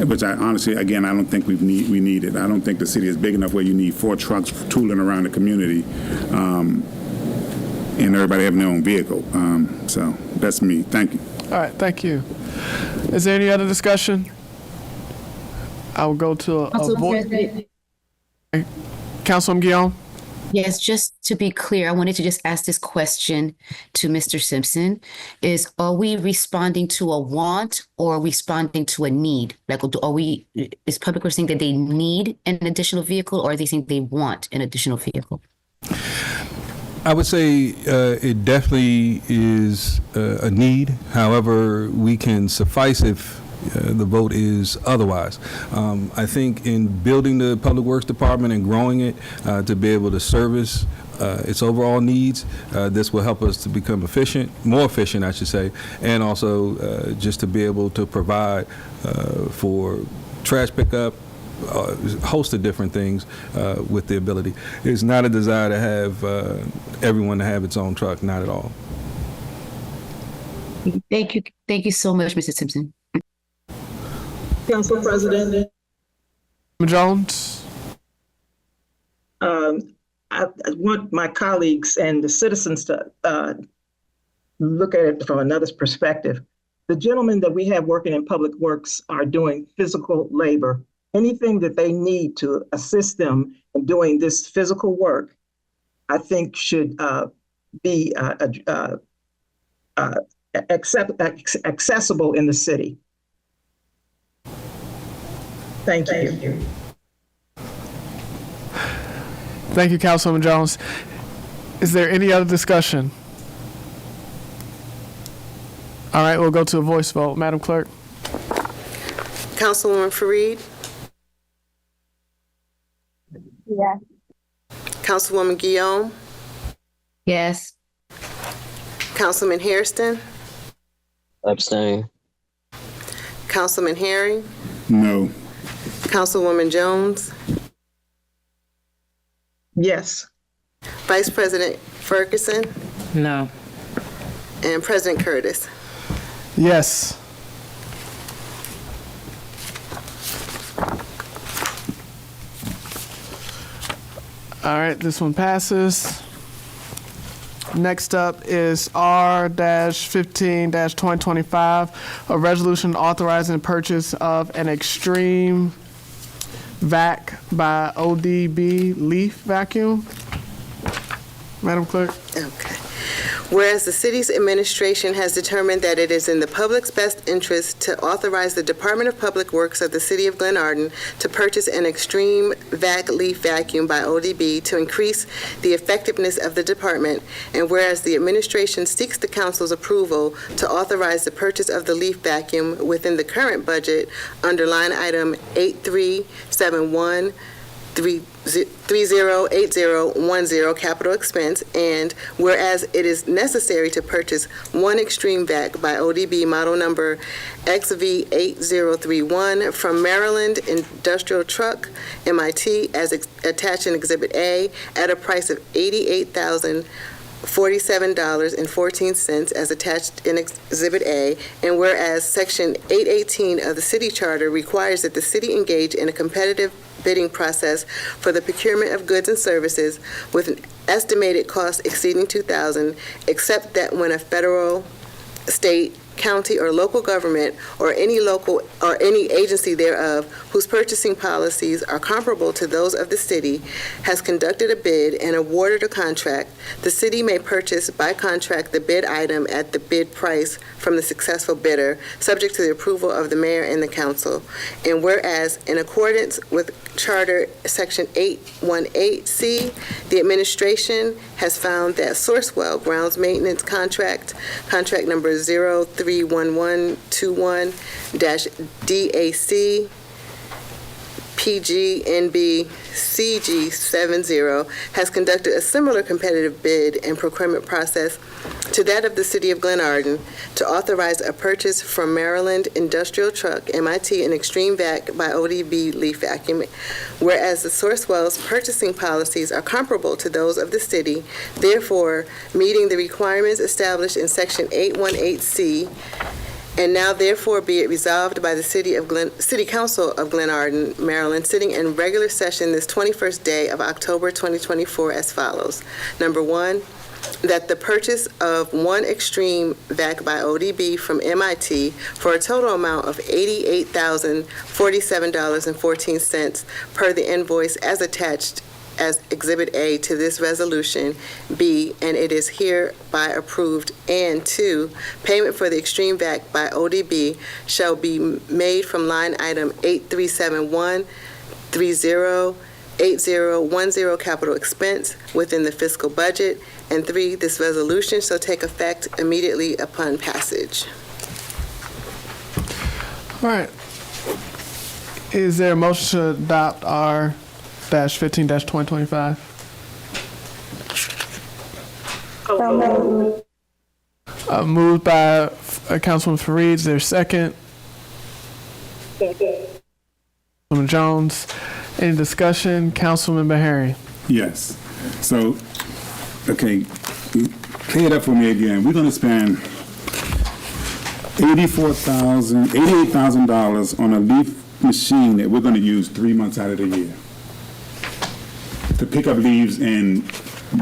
which I honestly, again, I don't think we need it. I don't think the city is big enough where you need 4 trucks tooling around the community, and everybody having their own vehicle. So that's me. Thank you. All right. Thank you. Is there any other discussion? I will go to a vote. Councilwoman Guillaume? Yes, just to be clear, I wanted to just ask this question to Mr. Simpson. Are we responding to a want or responding to a need? Like, is Public Works saying that they need an additional vehicle, or are they saying they want an additional vehicle? I would say it definitely is a need. However, we can suffice if the vote is otherwise. I think in building the Public Works Department and growing it to be able to service its overall needs, this will help us to become more efficient, I should say, and also just to be able to provide for trash pickup, a host of different things with the ability. It's not a desire to have everyone to have its own truck, not at all. Thank you. Thank you so much, Mr. Simpson. Council President, Jones? I want my colleagues and the citizens to look at it from another perspective. The gentlemen that we have working in Public Works are doing physical labor. Anything that they need to assist them in doing this physical work, I think should be accessible in the city. Thank you. Thank you, Councilwoman Jones. Is there any other discussion? All right, we'll go to a voice vote. Madam Clerk? Councilwoman Fareed? Yes. Councilwoman Guillaume? Yes. Councilman Hairston? Abstain. Councilman Herring? No. Councilwoman Jones? Yes. Vice President Ferguson? No. And President Curtis? Yes. All right, this one passes. Next up is R-15-2025, a resolution authorizing the purchase of an extreme vac by ODB leaf vacuum. Madam Clerk? Okay. Whereas the city's administration has determined that it is in the public's best interest to authorize the Department of Public Works of the City of Glenarden to purchase an extreme vac leaf vacuum by ODB to increase the effectiveness of the department, and whereas the administration seeks the council's approval to authorize the purchase of the leaf vacuum within the current budget under line item 8371 308010 capital expense, and whereas it is necessary to purchase one extreme vac by ODB model number XV8031 from Maryland Industrial Truck, MIT, as attached in Exhibit A at a price of $88,047.14 as attached in Exhibit A, and whereas Section 818 of the City Charter requires that the city engage in a competitive bidding process for the procurement of goods and services with an estimated cost exceeding $2,000, except that when a federal, state, county, or local government or any agency thereof whose purchasing policies are comparable to those of the city has conducted a bid and awarded a contract, the city may purchase by contract the bid item at the bid price from the successful bidder, subject to the approval of the mayor and the council. And whereas, in accordance with Charter Section 818C, the administration has found that Sourcewell Grounds Maintenance Contract number 031121-DAC PGNB CG70 has conducted a similar competitive bid and procurement process to that of the City of Glenarden to authorize a purchase from Maryland Industrial Truck, MIT, an extreme vac by ODB leaf vacuum, whereas the Sourcewell's purchasing policies are comparable to those of the city, therefore meeting the requirements established in Section 818C. And now, therefore, be it resolved by the City Council of Glenarden, Maryland, sitting in regular session this 21st day of October 2024 as follows. Number one, that the purchase of one extreme vac by ODB from MIT for a total amount of $88,047.14 per the invoice as attached as Exhibit A to this resolution be, and it is hereby approved, and two, payment for the extreme vac by ODB shall be made from line item 8371-308010 capital expense within the fiscal budget, and three, this resolution shall take effect immediately upon passage. All right. Is there a motion to adopt R-15-2025? Moved by Councilwoman Fareed. Is there a second? Councilwoman Jones. Any discussion? Councilman Bahari. Yes. So, okay, clear it up for me again. We're going to spend $88,000 on a leaf machine that we're going to use 3 months out of the year to pick up leaves in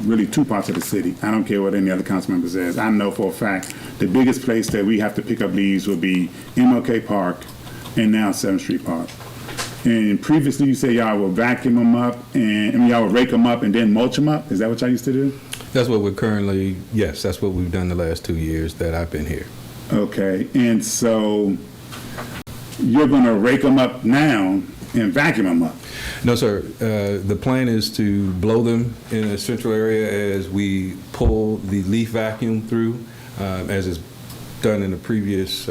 really 2 parts of the city. I don't care what any other council member says. I know for a fact the biggest place that we have to pick up leaves will be MLK Park and now 7th Street Park. And previously you say y'all will vacuum them up and y'all will rake them up and then mulch them up. Is that what y'all used to do? That's what we're currently, yes, that's what we've done the last 2 years that I've been here. Okay, and so you're going to rake them up now and vacuum them up? No, sir. The plan is to blow them in a central area as we pull the leaf vacuum through, as is done in the previous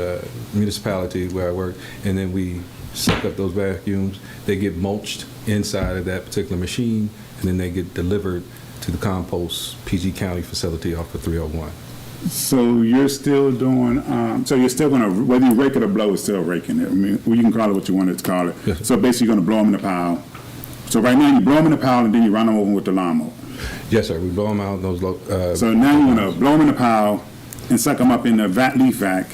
municipality where I worked, and then we suck up those vacuums. They get mulched inside of that particular machine, and then they get delivered to the compost PG County facility off of 301. So you're still doing, so you're still going to, whether you rake it or blow, it's still raking it. I mean, well, you can call it what you want to call it. Yes. So basically you're going to blow them in the pile. So right now you blow them in the pile and then you run them over with the lawnmower. Yes, sir. We blow them out. Those. So now you're going to blow them in the pile and suck them up in the leaf vac,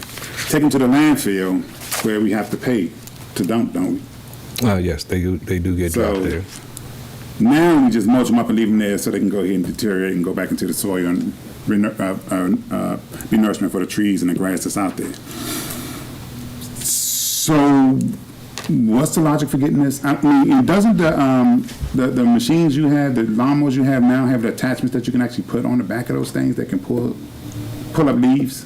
take them to the landfill where we have to pay to dump, don't we? Yes, they do get dropped there. Now we just mulch them up and leave them there so they can go ahead and deteriorate and go back into the soil and be nourishment for the trees and the grass that's out there. So what's the logic for getting this? I mean, doesn't the machines you have, the lawnmowers you have now have the attachments that you can actually put on the back of those things that can pull up leaves?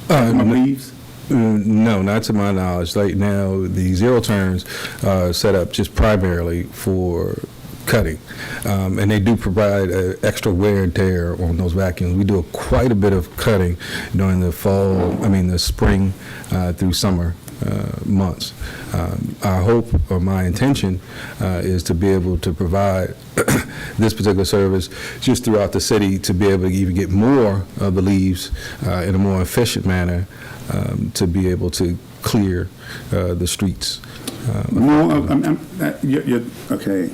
Leaves? No, not to my knowledge. Right now, the zero turns are set up just primarily for cutting, and they do provide extra wear and tear on those vacuums. We do quite a bit of cutting during the the spring through summer months. Our hope or my intention is to be able to provide this particular service just throughout the city to be able to even get more of the leaves in a more efficient manner to be able to clear the streets. Okay.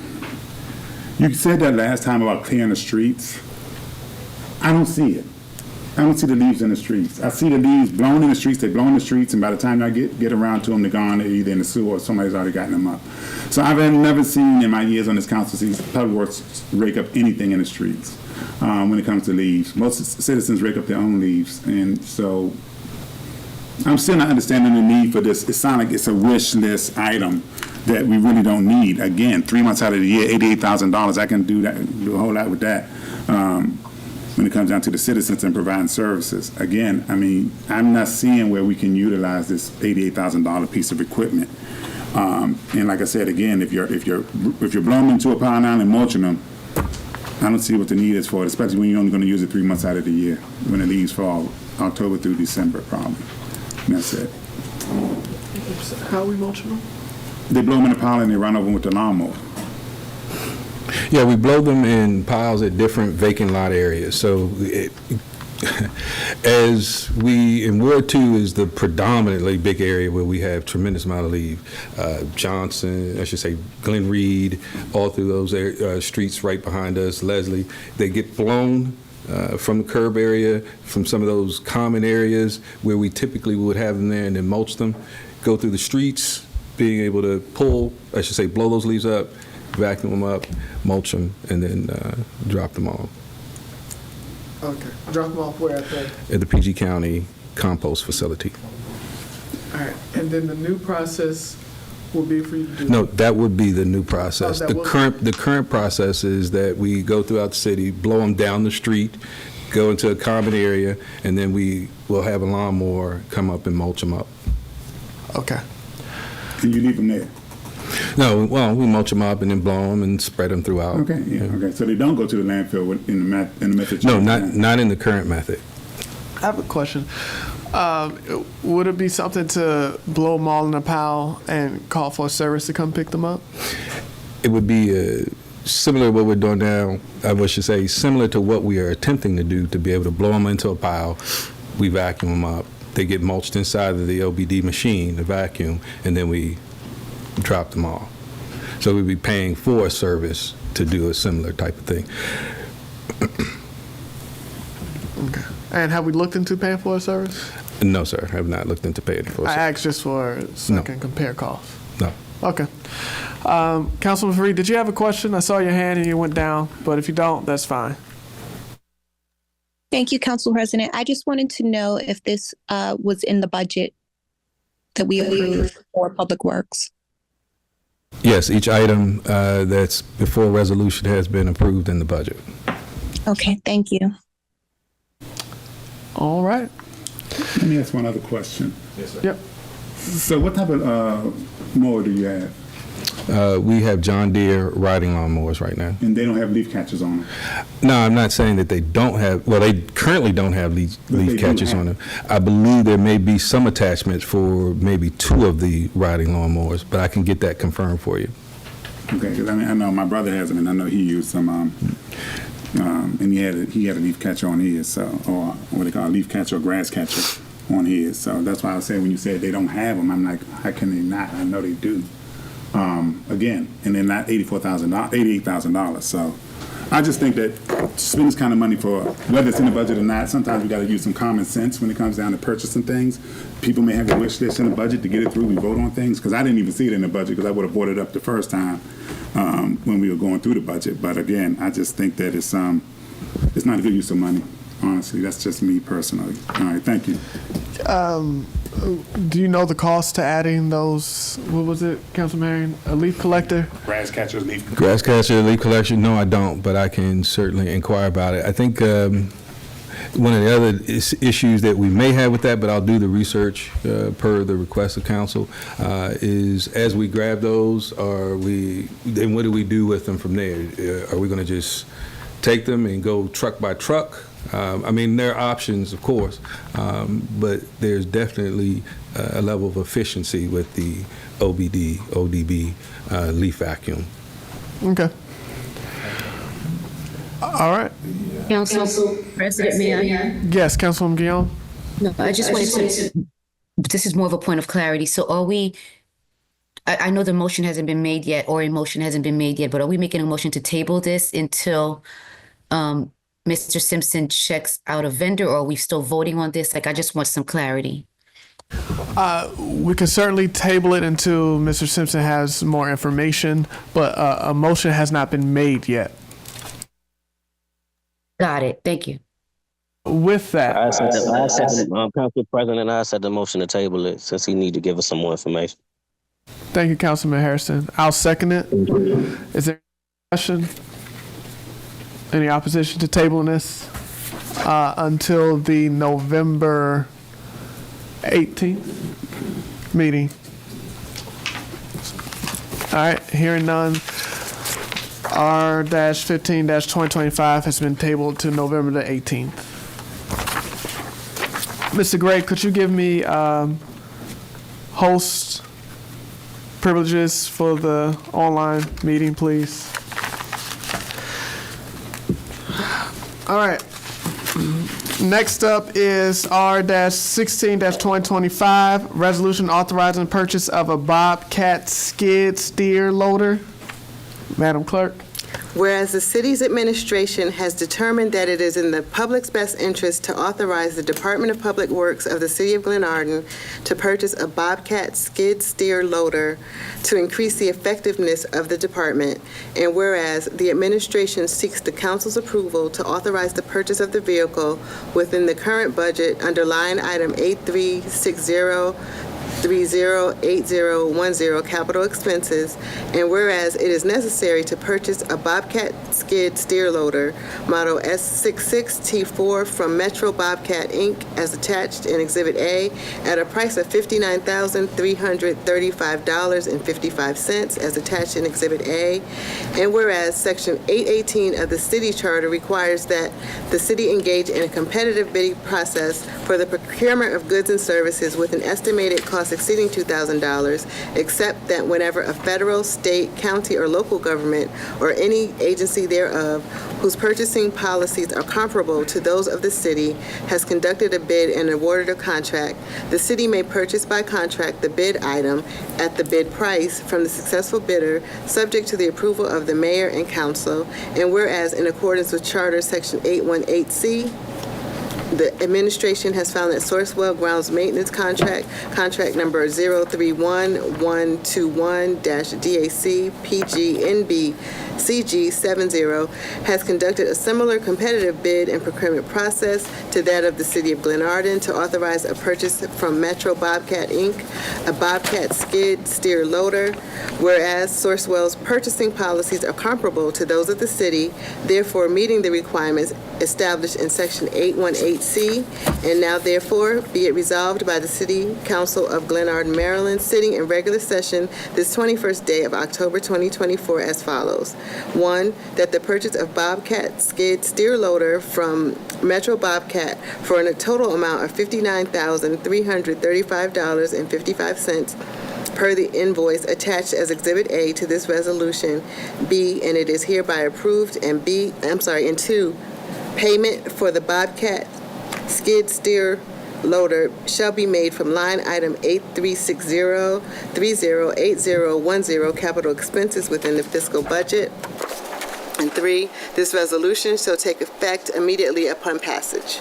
You said that last time about clearing the streets. I don't see it. I don't see the leaves in the streets. I see the leaves blown in the streets. They blow in the streets, and by the time I get around to them, they're gone. They're either in the sewer or somebody's already gotten them up. So I've never seen in my years on this council see public works rake up anything in the streets when it comes to leaves. Most citizens rake up their own leaves, and so I'm still not understanding the need for this. It sounds like it's a wish list item that we really don't need. Again, 3 months out of the year, $88,000. I can do a whole lot with that. When it comes down to the citizens and providing services. Again, I mean, I'm not seeing where we can utilize this $88,000 piece of equipment. And like I said, again, if you're blowing them into a pile now and mulching them, I don't see what the need is for it, especially when you're only going to use it 3 months out of the year, when the leaves fall, October through December, probably. And that's it. How are we mulching them? They blow them in a pile and they run over them with the lawnmower. Yeah, we blow them in piles at different vacant lot areas. So Ward 2 is the predominantly big area where we have tremendous amount of leave. Johnson, I should say Glenarden, all through those streets right behind us, Leslie, they get blown from the curb area, from some of those common areas where we typically would have them there and then mulch them, go through the streets, being able to blow those leaves up, vacuum them up, mulch them, and then drop them off. Okay. Drop them off where at the PG County compost facility. All right. And then the new process will be for you to do? No, that would be the new process. Oh, the current process is that we go throughout the city, blow them down the street, go into a common area, and then we will have a lawnmower come up and mulch them up. Okay. And you leave them there? No, well, we mulch them up and then blow them and spread them throughout. Okay, yeah, okay. So they don't go to the landfill in the method? No, not in the current method. I have a question. Would it be something to blow them all in a pile and call for a service to come pick them up? It would be similar to what we're doing now. I should say similar to what we are attempting to do, to be able to blow them into a pile. We vacuum them up. They get mulched inside of the OBD machine, the vacuum, and then we drop them off. So we'd be paying for a service to do a similar type of thing. Okay. And have we looked into paying for a service? No, sir. I have not looked into paying for a I service. asked just so I can compare costs. No. Okay. Councilman Fareed, did you have a question? I saw your hand and you went down, but if you don't, that's fine. Thank you, Council President. I just wanted to know if this was in the budget that we approved for Public Works. Yes, each item that's before resolution has been approved in the budget. Okay, thank you. All right. Let me ask one other question. Yes, sir. Yep. So what type of mower do you have? We have John Deere riding lawnmowers right now. And they don't have leaf catchers on them? No, I'm not saying that they don't have, well, they currently don't have leaf do catchers have. on them. I believe there may be some attachments for maybe 2 of the riding lawnmowers, but I can get that confirmed for you. Okay, because I mean, I know my brother has them, and I know he used some, and he had a leaf catcher on his, so, or what they call a leaf catcher or grass catcher on his. So that's why I said when you said they don't have them, I'm like, how can they not? I know they do. Again, and they're not $88,000. So I just think that spending this kind of money for, whether it's in the budget or not, sometimes we got to use some common sense when it comes down to purchasing things. People may have a wish list in the budget to get it through. We vote on things, because I didn't even see it in the budget, because I would have brought it up the first time when we were going through the budget. But again, I just think that it's not a good use of money. Honestly, that's just me personally. All right, thank you. Do you know the cost to adding those, what was it, Councilman Marion? A leaf collector? Grass catchers, leaf. Grass catcher, leaf collection, no, I don't, but I can certainly inquire about it. I think one of the other issues that we may have with that, but I'll do the research per the request of council, is as we grab those, then what do we do with them from there? Are we going to just take them and go truck by truck? I mean, there are options, of course, but there's definitely a level of efficiency with the ODB leaf vacuum. Okay. All right. Council President, may I? Yes, Councilwoman Guillaume? No, I just wanted to, this is more of a point of clarity. So are we, I know the motion hasn't been made yet, or a motion hasn't been made yet, but are we making a motion to table this until Mr. Simpson checks out a vendor, or are we still voting on this? Like, I just want some clarity. We can certainly table it until Mr. Simpson has more information, but a motion has not been made yet. Got it. Thank you. With that, Council President, I said the motion to table it since he need to give us some more information. thank you, Councilman Harrison. I'll second it. Is there any discussion? Any opposition to tabling this until the November 18th meeting? All right, hearing none. R-15-2025 has been tabled to November the 18th. Mr. Gray, could you give me host privileges for the online meeting, please? All right. Next up is R-16-2025, resolution authorizing purchase of a Bobcat skid steer loader. Madam Clerk. Whereas the city's administration has determined that it is in the public's best interest to authorize the Department of Public Works of the City of Glenarden to purchase a Bobcat skid steer loader to increase the effectiveness of the department, and whereas the administration seeks the council's approval to authorize the purchase of the vehicle within the current budget under line item 8360 308010 capital expenses, and whereas it is necessary to purchase a Bobcat skid steer loader model S66T4 from Metro Bobcat Inc. as attached in Exhibit A at a price of $59,335.55 as attached in Exhibit A, and whereas Section 818 of the City Charter requires that the city engage in a competitive bidding process for the procurement of goods and services with an estimated cost exceeding $2,000, except that whenever a federal, state, county, or local government or any agency thereof whose purchasing policies are comparable to those of the city has conducted a bid and awarded a contract, the city may purchase by contract the bid item at the bid price from the successful bidder, subject to the approval of the mayor and council, and whereas in accordance with Charter Section 818C, the administration has found that Sourcewell Grounds Maintenance Contract number 031121-DAC PGNB CG70, has conducted a similar competitive bid and procurement process to that of the City of Glenarden to authorize a purchase from Metro Bobcat Inc., a Bobcat skid steer loader, whereas Sourcewell's purchasing policies are comparable to those of the city, therefore meeting the requirements established in Section 818C, and now therefore be it resolved by the City Council of Glenarden, Maryland, sitting in regular session this 21st day of October 2024 as follows. 1, that the purchase of Bobcat skid steer loader from Metro Bobcat for a total amount of $59,335.55 per the invoice attached as Exhibit A to this resolution be, and it is hereby approved, and and 2, payment for the Bobcat skid steer loader shall be made from line item 8360308010 capital expenses within the fiscal budget. And 3, this resolution shall take effect immediately upon passage.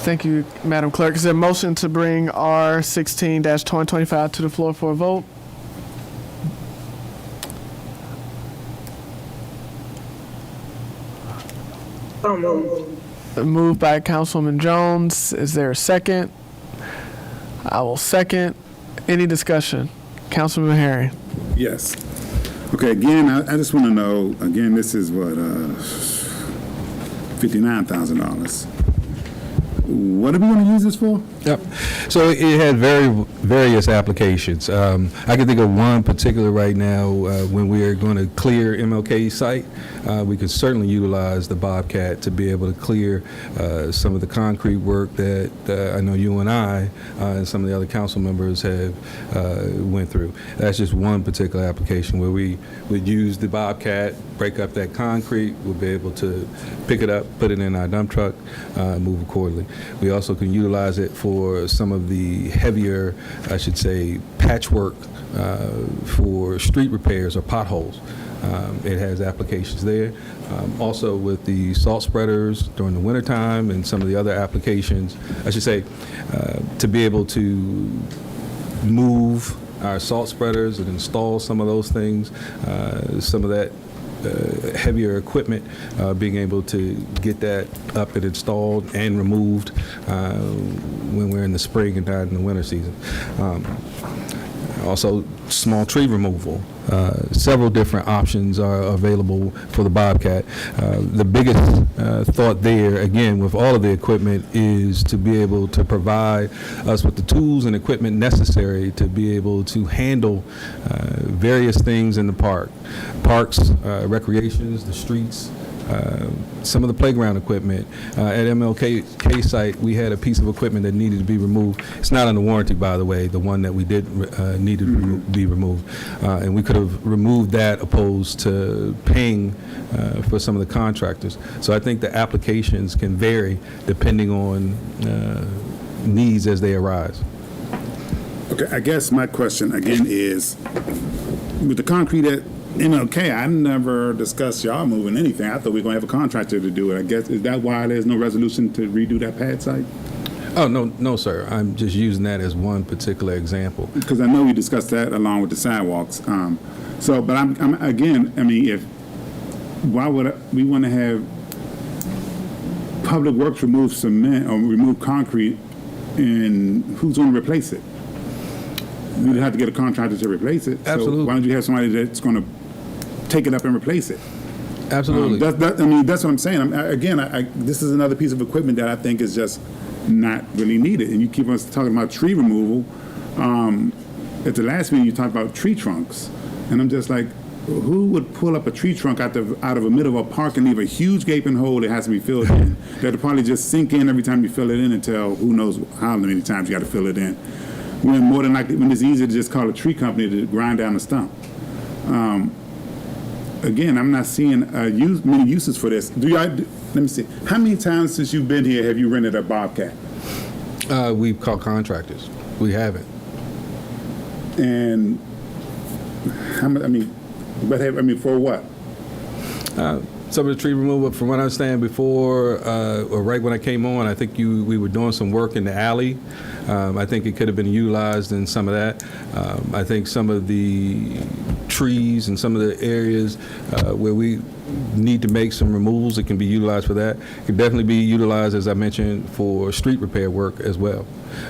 Thank you, Madam Clerk. Is there a motion to bring R16-2025 to the floor for a vote? Moved by Councilwoman Jones. Is there a second? I will second. Any discussion? Councilman Herring. Yes. Okay, again, I just want to know, again, this is what, $59,000. What are we going to use this for? Yep. So it had various applications. I can think of one particular right now when we are going to clear MLK site. We could certainly utilize the Bobcat to be able to clear some of the concrete work that I know you and I and some of the other council members have went through. That's just one particular application where we would use the Bobcat, break up that concrete, we'll be able to pick it up, put it in our dump truck, move accordingly. We also can utilize it for some of the heavier, I should say, patchwork for street repairs or potholes. It has applications there. Also with the salt spreaders during the wintertime and some of the other applications, I should say, to be able to move our salt spreaders and install some of those things, some of that heavier equipment, being able to get that up and installed and removed when we're in the spring and not in the winter season. Also, small tree removal. Several different options are available for the Bobcat. The biggest thought there, again, with all of the equipment, is to be able to provide us with the tools and equipment necessary to be able to handle various things in the parks, recreations, the streets, some of the playground equipment. At MLK site, we had a piece of equipment that needed to be removed. It's not under warranty, by the way, the one that we did need to be removed. And we could have removed that opposed to paying for some of the contractors. So I think the applications can vary depending on needs as they arise. Okay, I guess my question again is, with the concrete at MLK, I never discussed y'all moving anything. I thought we were going to have a contractor to do it. I guess, is that why there's no resolution to redo that pad site? Oh, no, sir. I'm just using that as one particular example. Because I know we discussed that along with the sidewalks. But I'm again, I mean, why would we want to have Public Works remove cement or remove concrete, and who's going to replace it? You'd have to get a contractor to replace it. Absolutely. So why don't you have somebody that's going to take it up and replace it? Absolutely. That's what I'm saying. This is another piece of equipment that I think is just not really needed. And you keep us talking about tree removal. At the last meeting, you talked about tree trunks, and I'm just like, who would pull up a tree trunk out of the middle of a park and leave a huge gaping hole that has to be filled in? That'll probably just sink in every time you fill it in until who knows how many times you got to fill it in. When more than likely, when it's easier to just call a tree company to grind down a stump. Again, I'm not seeing many uses for this. Let me see. How many times since you've been here have you rented a Bobcat? We've called contractors. We haven't. And how much? For what? Some of the tree removal, from what I understand, before or right when I came on, I think we were doing some work in the alley. I think it could have been utilized in some of that. I think some of the trees and some of the areas where we need to make some removals, it can be utilized for that. It can definitely be utilized, as I mentioned, for street repair work as well.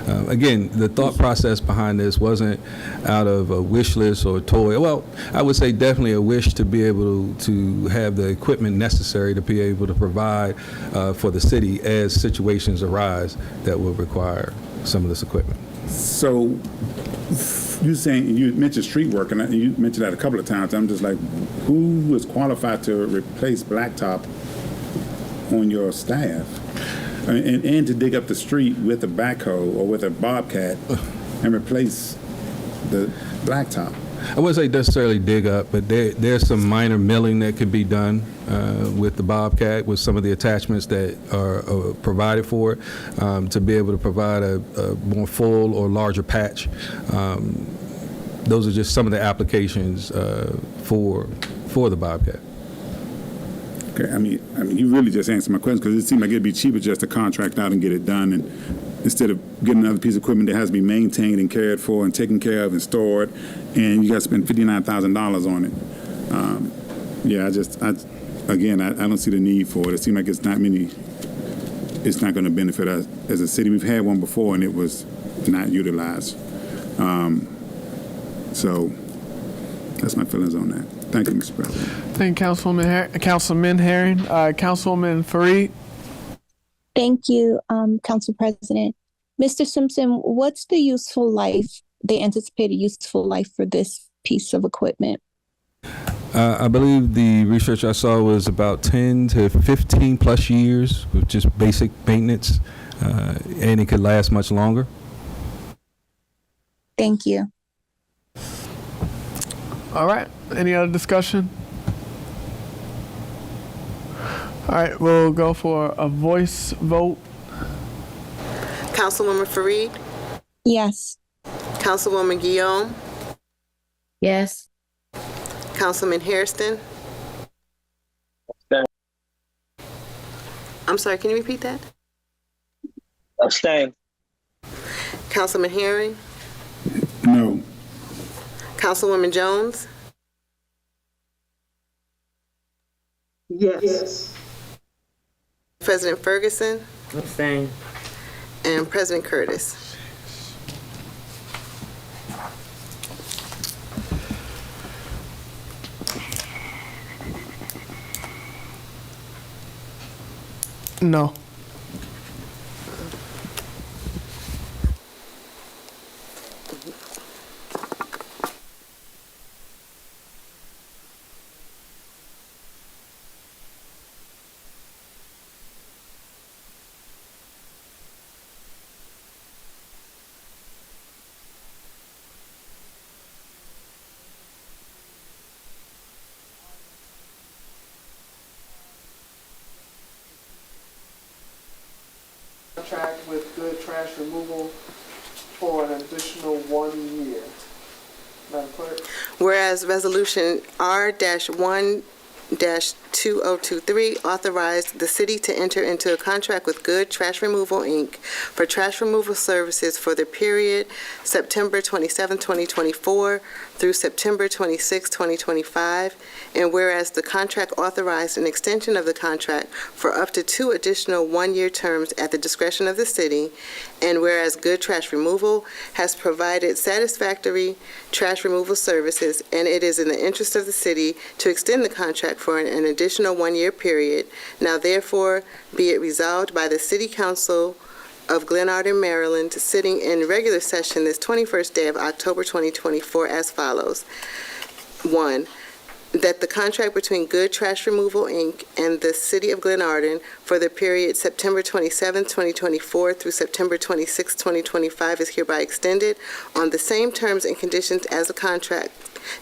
Again, the thought process behind this wasn't out of a wish list or a toy. Well, I would say definitely a wish to be able to have the equipment necessary to be able to provide for the city as situations arise that will require some of this equipment. So you mentioned street work, and you mentioned that a couple of times. I'm just like, who is qualified to replace blacktop on your staff? And to dig up the street with a backhoe or with a bobcat and replace the blacktop. I wouldn't say necessarily dig up, but there's some minor milling that could be done with the Bobcat, with some of the attachments that are provided for it, to be able to provide a more full or larger patch. Those are just some of the applications for the Bobcat. Okay, I mean, you really just answered my question, because it seemed like it'd be cheaper just to contract out and get it done, and instead of getting another piece of equipment that has to be maintained and cared for and taken care of and stored, and you got to spend $59,000 on it. I don't see the need for it. It seems like it's not going to benefit us as a city. We've had one before, and it was not utilized. So that's my feelings on that. Thank you, Mr. President. Thank you, Councilman Herring. Councilwoman Fareed. Thank you, Council President. Mr. Simpson, what's the anticipated useful life for this piece of equipment? I believe the research I saw was about 10 to 15 plus years with just basic maintenance, and it could last much longer. Thank you. All right. Any other discussion? All right. We'll go for a voice vote. Councilwoman Fareed? Yes. Councilwoman Guillaume? Yes. Councilman Hairston? Abstain. I'm sorry, can you repeat that? Abstain. Councilman Herring? No. Councilwoman Jones? Yes. President Ferguson? Abstain. And President Curtis? No. Contract with Good Trash Removal for an additional 1 year. Madam Clerk. Whereas Resolution R-1-2023 authorized the city to enter into a contract with Good Trash Removal, Inc. for trash removal services for the period September 27, 2024 through September 26, 2025, and whereas the contract authorized an extension of the contract for up to 2 additional one-year terms at the discretion of the city, and whereas Good Trash Removal has provided satisfactory trash removal services, and it is in the interest of the city to extend the contract for an additional one-year period, now therefore be it resolved by the City Council of Glenarden, Maryland, sitting in regular session this 21st day of October 2024 as follows. 1, that the contract between Good Trash Removal, Inc. and the City of Glenarden for the period September 27, 2024 through September 26, 2025 is hereby extended on the same terms and conditions as the contract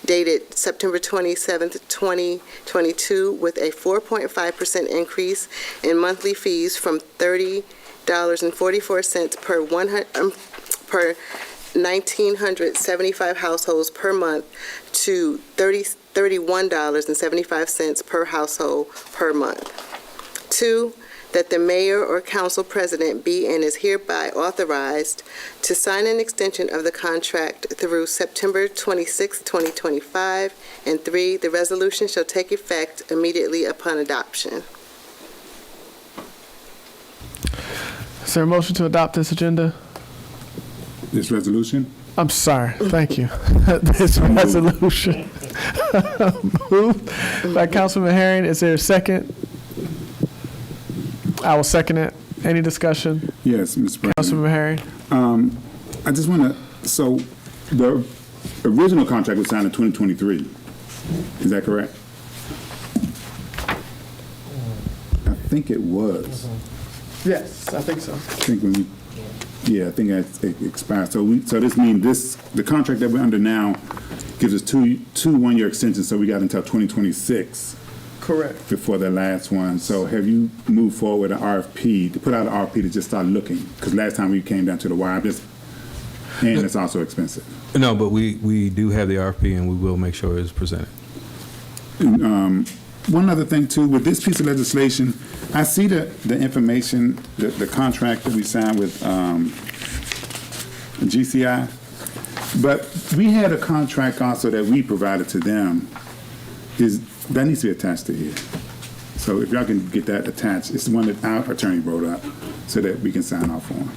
dated September 27, 2022, with a 4.5% increase in monthly fees from $30.44 per 1,975 households per month to $31.75 per household per month. 2, that the mayor or council president be and is hereby authorized to sign an extension of the contract through September 26, 2025. And 3, the resolution shall take effect immediately upon adoption. Is there a motion to adopt this agenda? This resolution? I'm sorry. Thank you. This resolution. Moved by Councilman Herring. Is there a second? I will second it. Any discussion? Yes, Mr. President. Councilman Herring. I just want to, so the original contract was signed in 2023. Is that correct? I think it was. Yes, I think so. I think when we, yeah, I think it expired. So this means the contract that we're under now gives us two one-year extensions, so we got until 2026 Correct. before the last one. So have you moved forward with an RFP, to put out an RFP to just start looking? Because last time we came down to the wire, and it's also expensive. No, but we do have the RFP, and we will make sure it's presented. One other thing too, with this piece of legislation, I see the information, the contract that we signed with GCI, but we had a contract also that we provided to them. That needs to be attached to here. So if y'all can get that attached, it's the one that our attorney wrote up so that we can sign off on.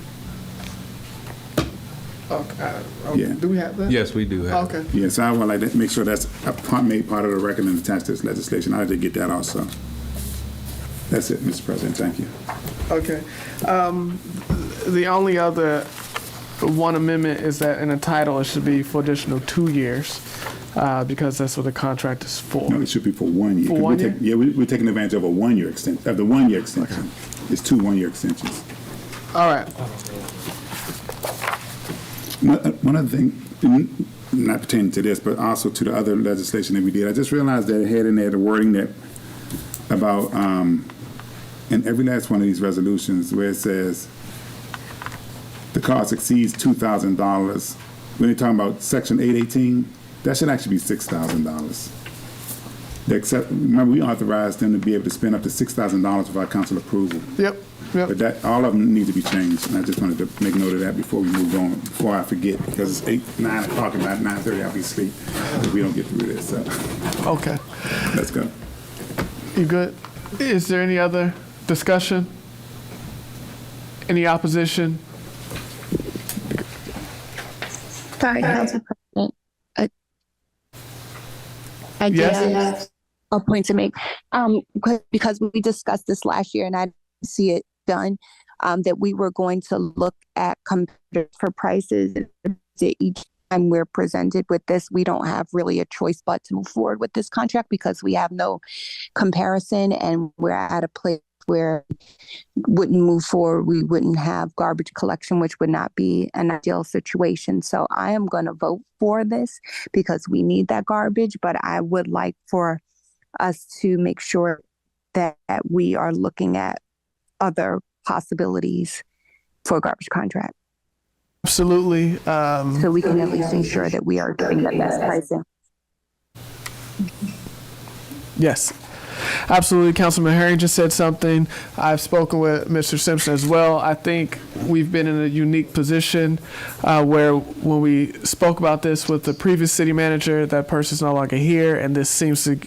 Okay. Yeah. Do we have that? Yes, we do have. Okay. Yeah, so I would like to make sure that's made part of the record and attached to this legislation. I'd like to get that also. That's it, Mr. President. Thank you. Okay. The only other one amendment is that in the title it should be for additional 2 years, because that's what the contract is for. No, it should be for 1 year. For 1 year? We're taking advantage of a 1 year extension, of the 1 year extension. Okay. It's 2 1-year extensions. All right. One other thing, not pertaining to this, but also to the other legislation that we did, I just realized that it had in there the wording that about, in every last one of these resolutions where it says the cost exceeds $2,000, when you're talking about Section 818, that should actually be $6,000. Remember, we authorized them to be able to spend up to $6,000 without council approval. Yep. But that, all of them need to be changed, and I just wanted to make note of that before we move on, before I forget, because it's 9 o'clock, about 9:30 I'll be asleep if we don't get through this, so. Okay. Let's go. You good? Is there any other discussion? Any opposition? Sorry, Council President. I just Yes. have a point to make. Because we discussed this last year and I didn't see it done, that we were going to look at competitors for prices. Each time we're presented with this, we don't have really a choice but to move forward with this contract because we have no comparison and we're at a place where we wouldn't move forward. We wouldn't have garbage collection, which would not be an ideal situation. So I am going to vote for this because we need that garbage, but I would like for us to make sure that we are looking at other possibilities for a garbage contract. Absolutely. So we can at least ensure that we are getting the best pricing. Yes. Absolutely. Councilman Herring just said something. I've spoken with Mr. Simpson as well. I think we've been in a unique position where when we spoke about this with the previous city manager, that person's no longer here, and this seems to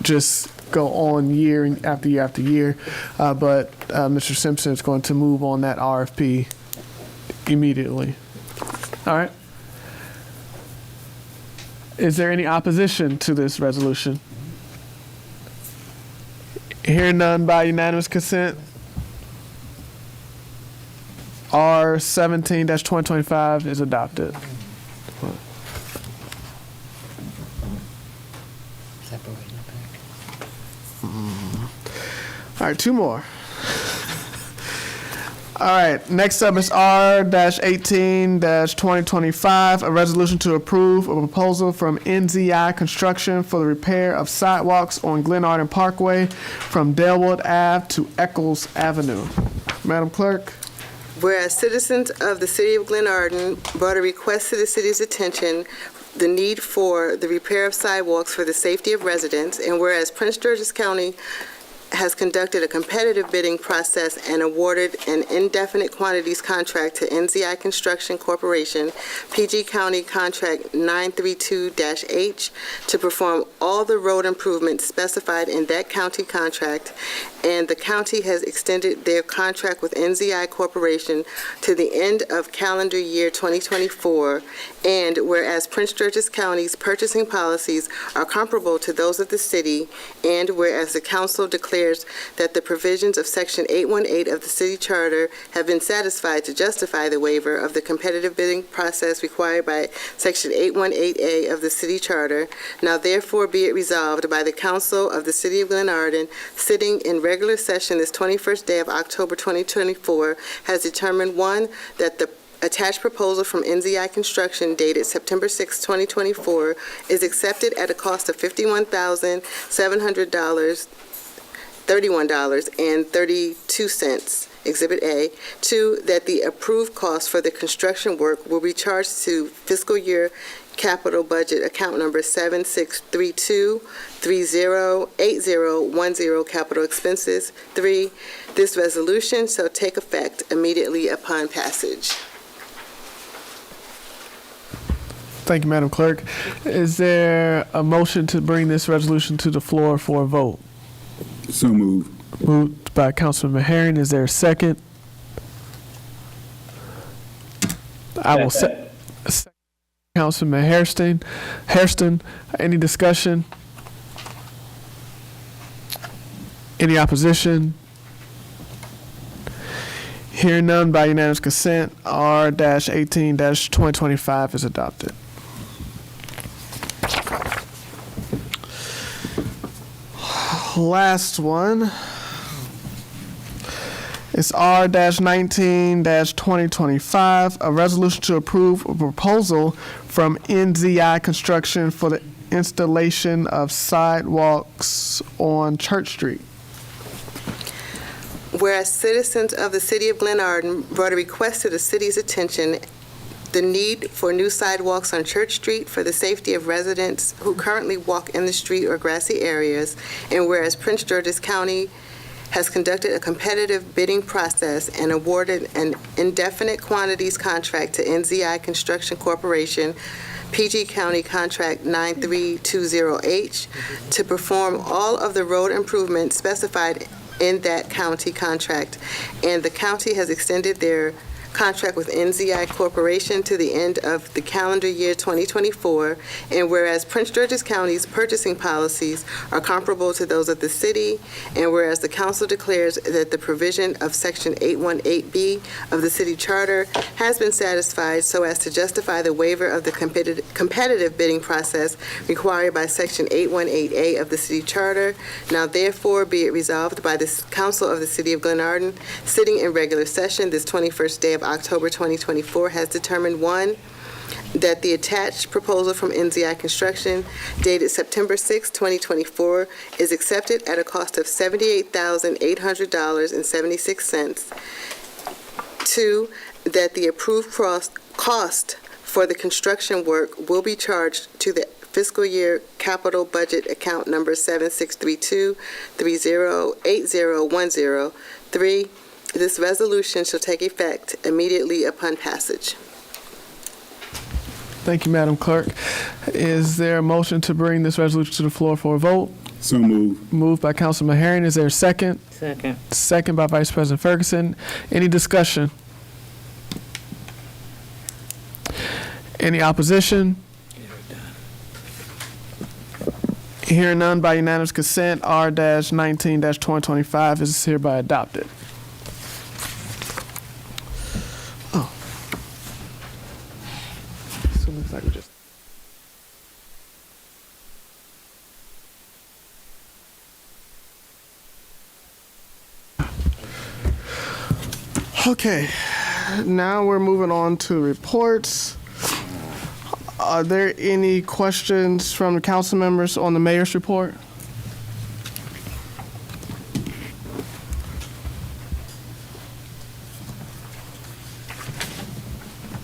just go on year after year after year. But Mr. Simpson is going to move on that RFP immediately. All right. Is there any opposition to this resolution? Hearing none by unanimous consent, R 17-2025 is adopted. All right, two more. All right, next up is R-18-2025, a resolution to approve a proposal from NZI Construction for the repair of sidewalks on Glenarden Parkway from Dalewood Ave to Eccles Avenue. Madam Clerk. Whereas citizens of the city of Glenarden brought a request to the city's attention the need for the repair of sidewalks for the safety of residents, and whereas Prince George's County has conducted a competitive bidding process and awarded an indefinite quantities contract to NZI Construction Corporation, PG County Contract 932-H, to perform all the road improvements specified in that county contract, and the county has extended their contract with NZI Corporation to the end of calendar year 2024, and whereas Prince George's County's purchasing policies are comparable to those of the city, and whereas the council declares that the provisions of Section 818 of the City Charter have been satisfied to justify the waiver of the competitive bidding process required by Section 818A of the City Charter, now therefore be it resolved by the Council of the City of Glenarden, sitting in regular session this 21st day of October 2024, has determined, 1, that the attached proposal from NZI Construction dated September 6, 2024 is accepted at a cost of $51,731.32, Exhibit A. 2, that the approved cost for the construction work will be charged to fiscal year capital budget account number 7632308010 capital expenses. 3, this resolution shall take effect immediately upon passage. Thank you, Madam Clerk. Is there a motion to bring this resolution to the floor for a vote? So moved. Moved by Councilman Herring. Is there a second? I will second. Councilman Hairston, any discussion? Any opposition? Hearing none by unanimous consent, R-18-2025 is adopted. Last one is R-19-2025, a resolution to approve a proposal from NZI Construction for the installation of sidewalks on Church Street. Whereas citizens of the city of Glenarden brought a request to the city's attention, the need for new sidewalks on Church Street for the safety of residents who currently walk in the street or grassy areas, and whereas Prince George's County has conducted a competitive bidding process and awarded an indefinite quantities contract to NZI Construction Corporation, PG County Contract 9320H, to perform all of the road improvements specified in that county contract, and the county has extended their contract with NZI Corporation to the end of the calendar year 2024, and whereas Prince George's County's purchasing policies are comparable to those of the city, and whereas the council declares that the provision of Section 818B of the City Charter has been satisfied so as to justify the waiver of the competitive bidding process required by Section 818A of the City Charter, now therefore be it resolved by the Council of the City of Glenarden, sitting in regular session this 21st day of October 2024, has determined, 1, that the attached proposal from NZI Construction dated September 6, 2024 is accepted at a cost of $78,800.76. 2, that the approved cost for the construction work will be charged to the fiscal year capital budget account number 7632308010. 3, this resolution shall take effect immediately upon passage. Thank you, Madam Clerk. Is there a motion to bring this resolution to the floor for a vote? So moved. Moved by Councilman Herring. Is there a second? Second. Second by Vice President Ferguson. Any discussion? Any opposition? Hearing none, by unanimous consent, R-19-2025 is hereby adopted. Oh. So it looks like we just. Okay, now we're moving on to reports. Are there any questions from the council members on the mayor's report?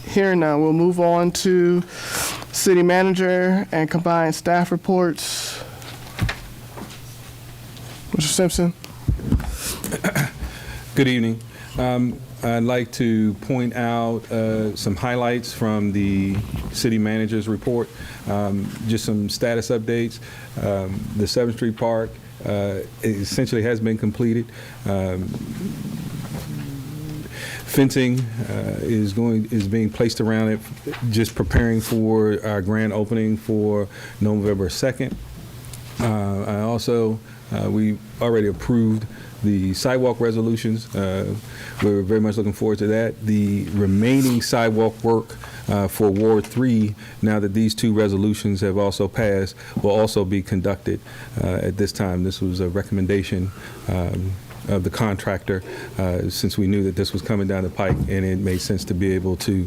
Hearing none, we'll move on to city manager and combined staff reports. Mr. Simpson. Good evening. I'd like to point out some highlights from the city manager's report, just some status updates. The 7th Street Park essentially has been completed. Fencing is being placed around it, just preparing for our grand opening for November 2nd. We already approved the sidewalk resolutions. We're very much looking forward to that. The remaining sidewalk work for Ward 3, now that these 2 resolutions have also passed, will also be conducted at this time. This was a recommendation of the contractor, since we knew that this was coming down the pike, and it made sense to be able to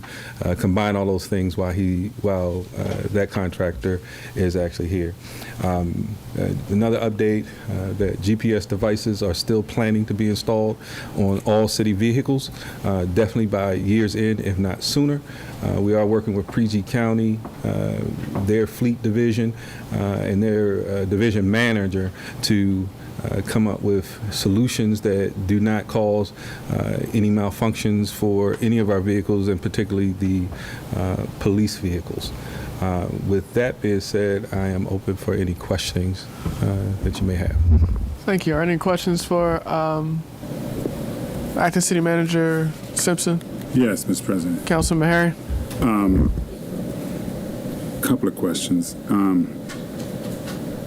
combine all those things while that contractor is actually here. Another update, that GPS devices are still planning to be installed on all city vehicles, definitely by year's end, if not sooner. We are working with PG County, their fleet division, and their division manager to come up with solutions that do not cause any malfunctions for any of our vehicles, and particularly the police vehicles. With that being said, I am open for any questions that you may have. Thank you. Are any questions for Acting City Manager Simpson? Yes, Mr. President. Councilman Herring? Couple of questions.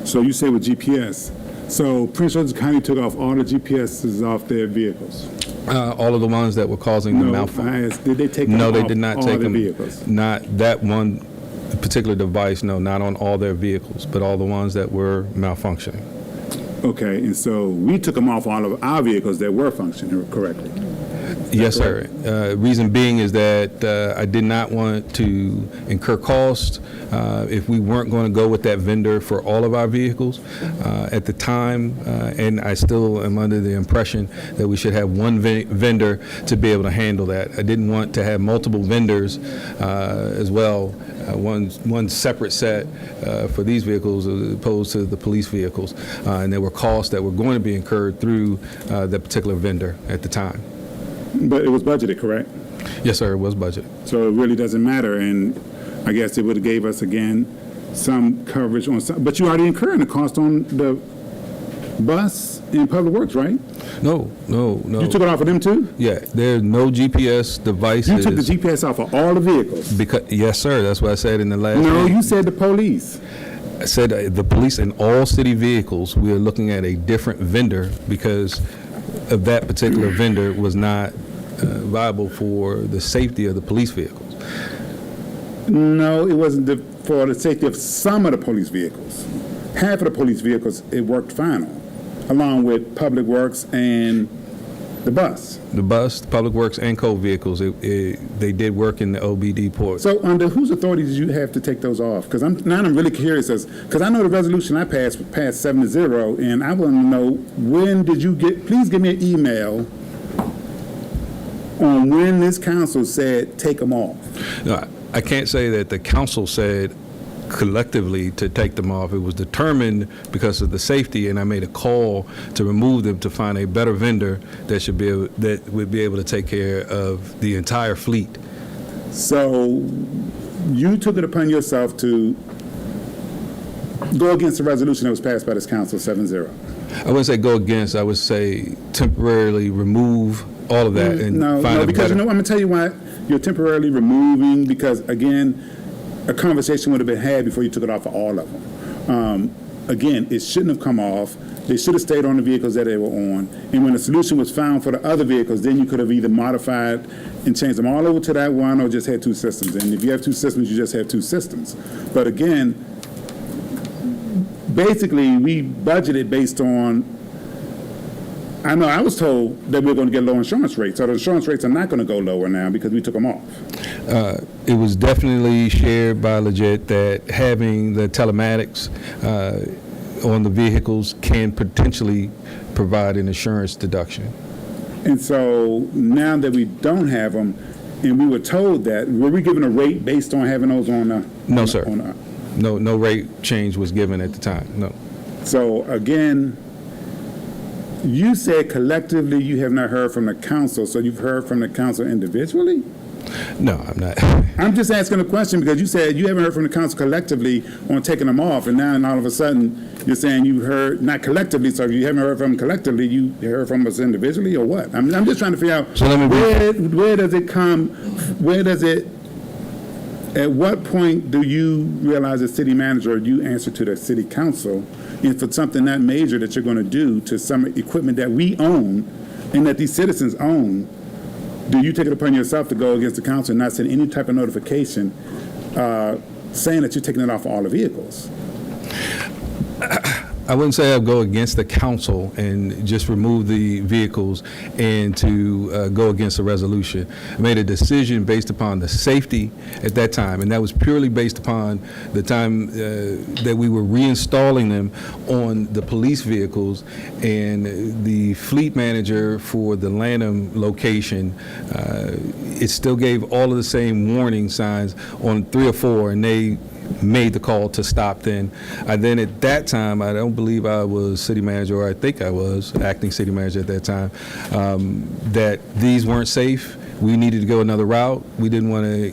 So you say with GPS, so Prince George's County took off all the GPSs off their vehicles? All of the ones that were causing the malfunction. Did they take No, off they did not all take the them. vehicles? Not that one particular device, no, not on all their vehicles, but all the ones that were malfunctioning. Okay, and so we took them off all of our vehicles that were functioning correctly? Yes, sir. Reason being is that I did not want to incur costs if we weren't going to go with that vendor for all of our vehicles at the time, and I still am under the impression that we should have one vendor to be able to handle that. I didn't want to have multiple vendors as well, one separate set for these vehicles as opposed to the police vehicles, and there were costs that were going to be incurred through that particular vendor at the time. But it was budgeted, correct? Yes, sir, it was budgeted. So it really doesn't matter, and I guess it would have gave us, again, some coverage on some, but you already incurred the cost on the bus and Public Works, right? No. You took it off of them too? Yeah, there are no GPS devices. You took the GPS off of all the vehicles? Because, yes, sir, that's what I said in the last No, meeting. you said the police. I said the police and all city vehicles, we are looking at a different vendor because of that particular vendor was not viable for the safety of the police vehicles. No, it wasn't for the safety of some of the police vehicles. Half of the police vehicles, it worked fine on, along with Public Works and the bus. The bus, Public Works, and code vehicles, they did work in the OBD port. So under whose authority did you have to take those off? Because I'm really curious, because I know the resolution I passed 7-0, and I want to know, when did you please give me an email on when this council said take them off. No, I can't say that the council said collectively to take them off. It was determined because of the safety, and I made a call to remove them to find a better vendor that would be able to take care of the entire fleet. So you took it upon yourself to go against the resolution that was passed by this council 7-0. I wouldn't say go against, I would say temporarily remove all of that and find a because better. I'm going to tell you why you're temporarily removing, because again, a conversation would have been had before you took it off for all of them. Again, it shouldn't have come off. They should have stayed on the vehicles that they were on. And when a solution was found for the other vehicles, then you could have either modified and changed them all over to that one, or just had two systems. And if you have two systems, you just have two systems. But again, basically, we budgeted based on, I know I was told that we were going to get low insurance rates. So the insurance rates are not going to go lower now because we took them off. It was definitely shared by Legit that having the telematics on the vehicles can potentially provide an insurance deduction. And so now that we don't have them, and we were told that, were we given a rate based on having those on? No, sir. No rate change was given at the time. No. So again, you said collectively you have not heard from the council. So you've heard from the council individually? No, I'm not. I'm just asking a question because you said you haven't heard from the council collectively on taking them off, and now all of a sudden you're saying you heard not collectively. So if you haven't heard from them collectively, you heard from us individually, or what? I'm just trying to figure out where does it come? Where does it? At what point do you realize as city manager, or you answer to the city council, and for something that major that you're going to do to some equipment that we own and that these citizens own? Do you take it upon yourself to go against the council and not send any type of notification saying that you're taking it off of all the vehicles? I wouldn't say I'd go against the council and just remove the vehicles and to go against the resolution. I made a decision based upon the safety at that time, and that was purely based upon the time that we were reinstalling them on the police vehicles, and the fleet manager for the Lanham location, it still gave all of the same warning signs on 3 or 4, and they made the call to stop then. Then at that time, I don't believe I was city manager, or I think I was acting city manager at that time, that these weren't safe. We needed to go another route. We didn't want to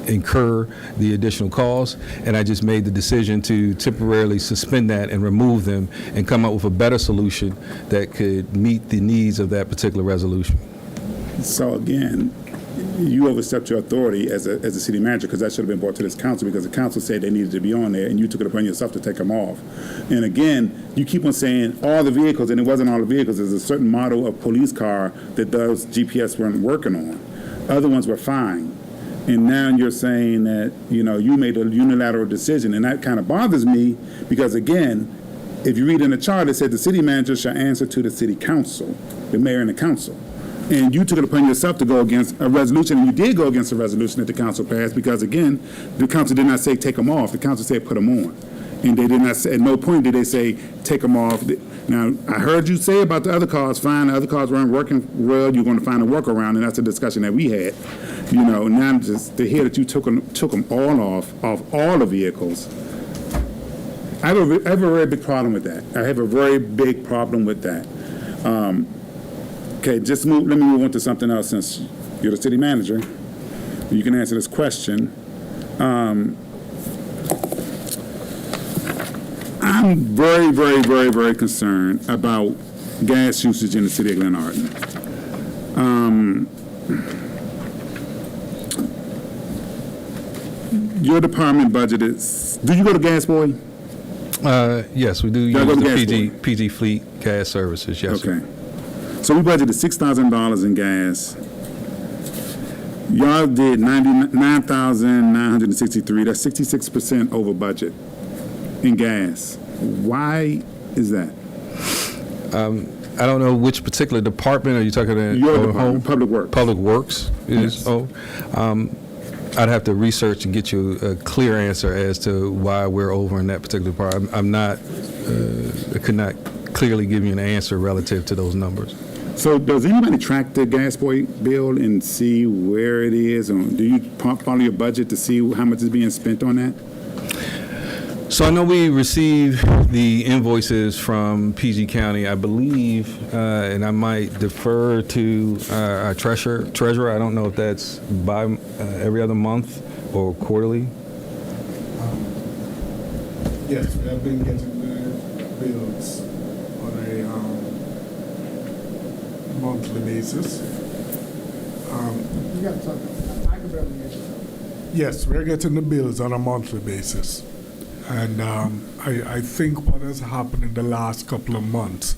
incur the additional costs, and I just made the decision to temporarily suspend that and remove them and come up with a better solution that could meet the needs of that particular resolution. So again, you overstepped your authority as a city manager, because that should have been brought to this council, because the council said they needed to be on there, and you took it upon yourself to take them off. And again, you keep on saying all the vehicles, and it wasn't all the vehicles. There's a certain model of police car that those GPS weren't working on. Other ones were fine. And now you're saying that, you made a unilateral decision, and that kind of bothers me, because again, if you read in the chart, it said the city manager shall answer to the city council, the mayor and the council. And you took it upon yourself to go against a resolution, and you did go against a resolution that the council passed, because again, the council did not say take them off. The council said put them on. And they did not say, at no point did they say take them off. Now, I heard you say about the other cars, fine, the other cars weren't working well, you're going to find a workaround, and that's a discussion that we had. Now just to hear that you took them all off all the vehicles, I have a very big problem with that. I have a very big problem with that. Okay, let me move on to something else, since you're the city manager. You can answer this question. I'm very, very, very, very concerned about gas usage in the city of Glenarden. Your department budget is, do you go to Gas Boy? Yes, we do use the PG Fleet gas services, yes, okay. sir. So we budgeted $6,000 in gas. Y'all did $99,963. That's 66% over budget in gas. Why is that? I don't know which particular department are you talking about? Your department, Public Works. Public Works is. Yes. I'd have to research and get you a clear answer as to why we're over in that particular part. I'm not. I could not clearly give you an answer relative to those numbers. So does anybody track the gas boy bill and see where it is? Or do you follow your budget to see how much is being spent on that? So I know we received the invoices from PG County, I believe, and I might defer to our treasurer. I don't know if that's by every other month or quarterly. Yes, we have been getting the bills on a monthly basis. Yes, we're getting the bills on a monthly basis. And I think what has happened in the last couple of months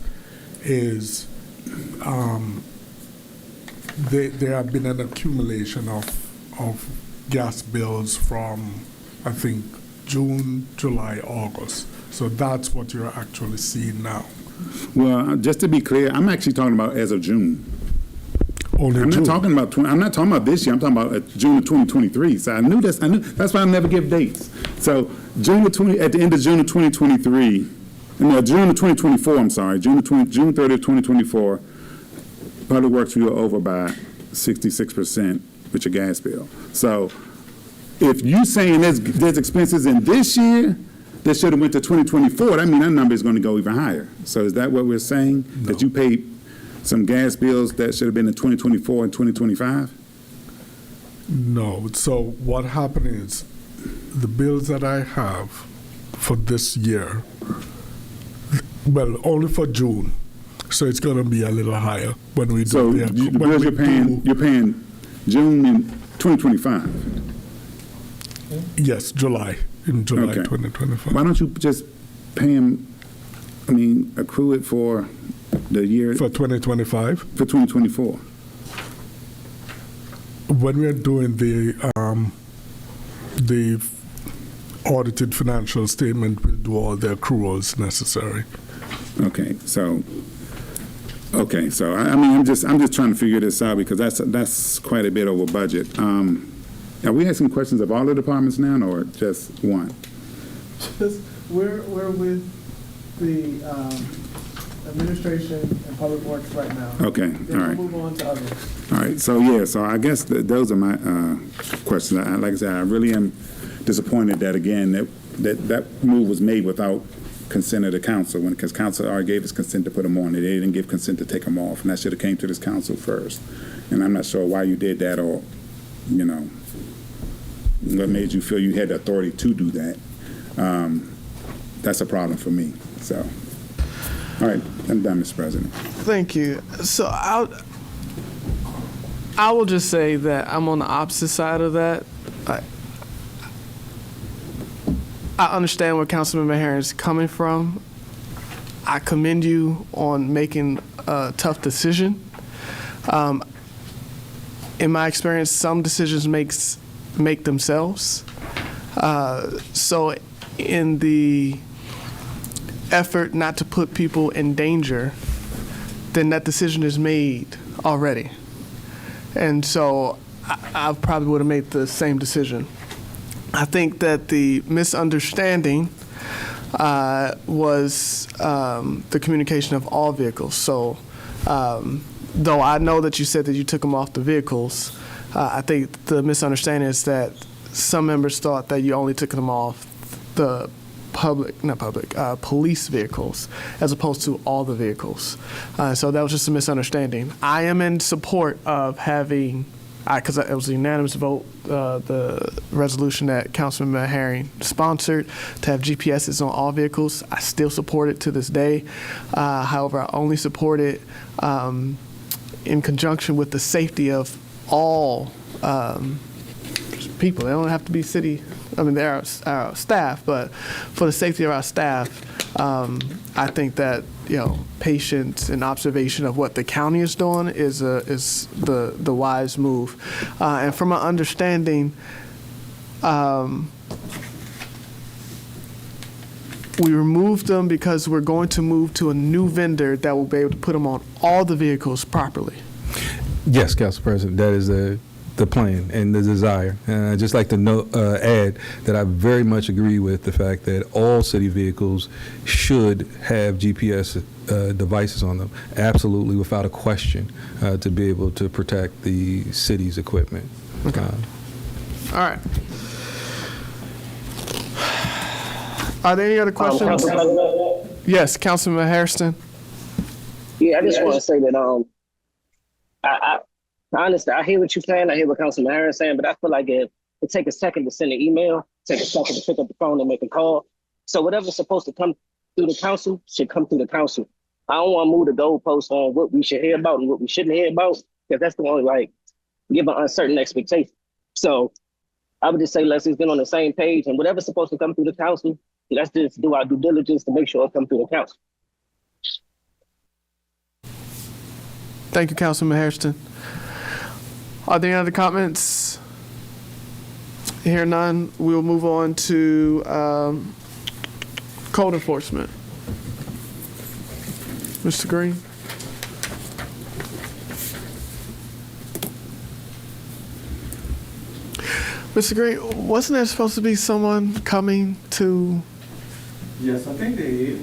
is there have been an accumulation of gas bills from, I think, June, July, August. So that's what you're actually seeing now. Well, just to be clear, I'm actually talking about as of June. Only I'm June. not talking about I'm not talking about this year. I'm talking about June of 2023. So I knew that's why I never give dates. So at the end of June of 2023, no, June of 2024. I'm sorry, June 30th, 2024. Public Works, we were over by 66% with your gas bill. So if you saying there's expenses in this year that should have went to 2024, that means that number is going to go even higher. So is that what we're saying? No. That you paid some gas bills that should have been in 2024 and 2025? No. So what happened is the bills that I have for this year, well, only for June, so it's going to be a little higher when we do. So the bills you're paying June in 2025. Yes, July, in July Okay. 2025. Why don't you just pay them? Accrue it for the year For 2025, for 2024. when we're doing the audited financial statement, we'll do all the accruals necessary. Okay, so I'm just trying to figure this out because that's quite a bit over budget. Are we asking questions of all the departments now, or just one? We're with the administration and public works right now. Okay, Then all right. we'll move on to others. All right, so I guess those are my questions. Like I said, I really am disappointed that, again, that move was made without consent of the council, because council already gave us consent to put them on. They didn't give consent to take them off, and that should have came to this council first. And I'm not sure why you did that, or, what made you feel you had the authority to do that. That's a problem for me, so. All right, I'm done, Mr. President. Thank you. So I will just say that I'm on the opposite side of that. I understand where Councilman Maharan is coming from. I commend you on making a tough decision. In my experience, some decisions make themselves. So in the effort not to put people in danger, then that decision is made already. And so I probably would have made the same decision. I think that the misunderstanding was the communication of all vehicles. So though I know that you said that you took them off the vehicles, I think the misunderstanding is that some members thought that you only took them off the police vehicles, as opposed to all the vehicles. So that was just a misunderstanding. I am in support of having, because it was a unanimous vote, the resolution that Councilman Maharan sponsored to have GPSs on all vehicles. I still support it to this day. However, I only support it in conjunction with the safety of all people. They don't have to be city. They're our staff, but for the safety of our staff, I think that patience and observation of what the county is doing is the wise move. And from my understanding, we removed them because we're going to move to a new vendor that will be able to put them on all the vehicles properly. Yes, Council President, that is the plan and the desire. And I'd just like to add that I very much agree with the fact that all city vehicles should have GPS devices on them, absolutely, without a question, to be able to protect the city's equipment. Okay. All right. Are there any other questions? Council President? Yes, Councilman Hairston. Yeah, I just want to say that I honestly, I hear what you're saying. I hear what Councilman Harris is saying, but I feel like it take a second to send an email, take a second to pick up the phone and make a call. So whatever's supposed to come through the council should come through the council. I don't want to move the goalposts on what we should hear about and what we shouldn't hear about, because that's the only like give an uncertain expectation. So I would just say let's just get on the same page, and whatever's supposed to come through the council, let's just do our due diligence to make sure it comes through the council. Thank you, Councilman Hairston. Are there any other comments? Hear none, we'll move on to code enforcement. Mr. Green. Mr. Green, wasn't there supposed to be someone coming to? Yes, I think they did.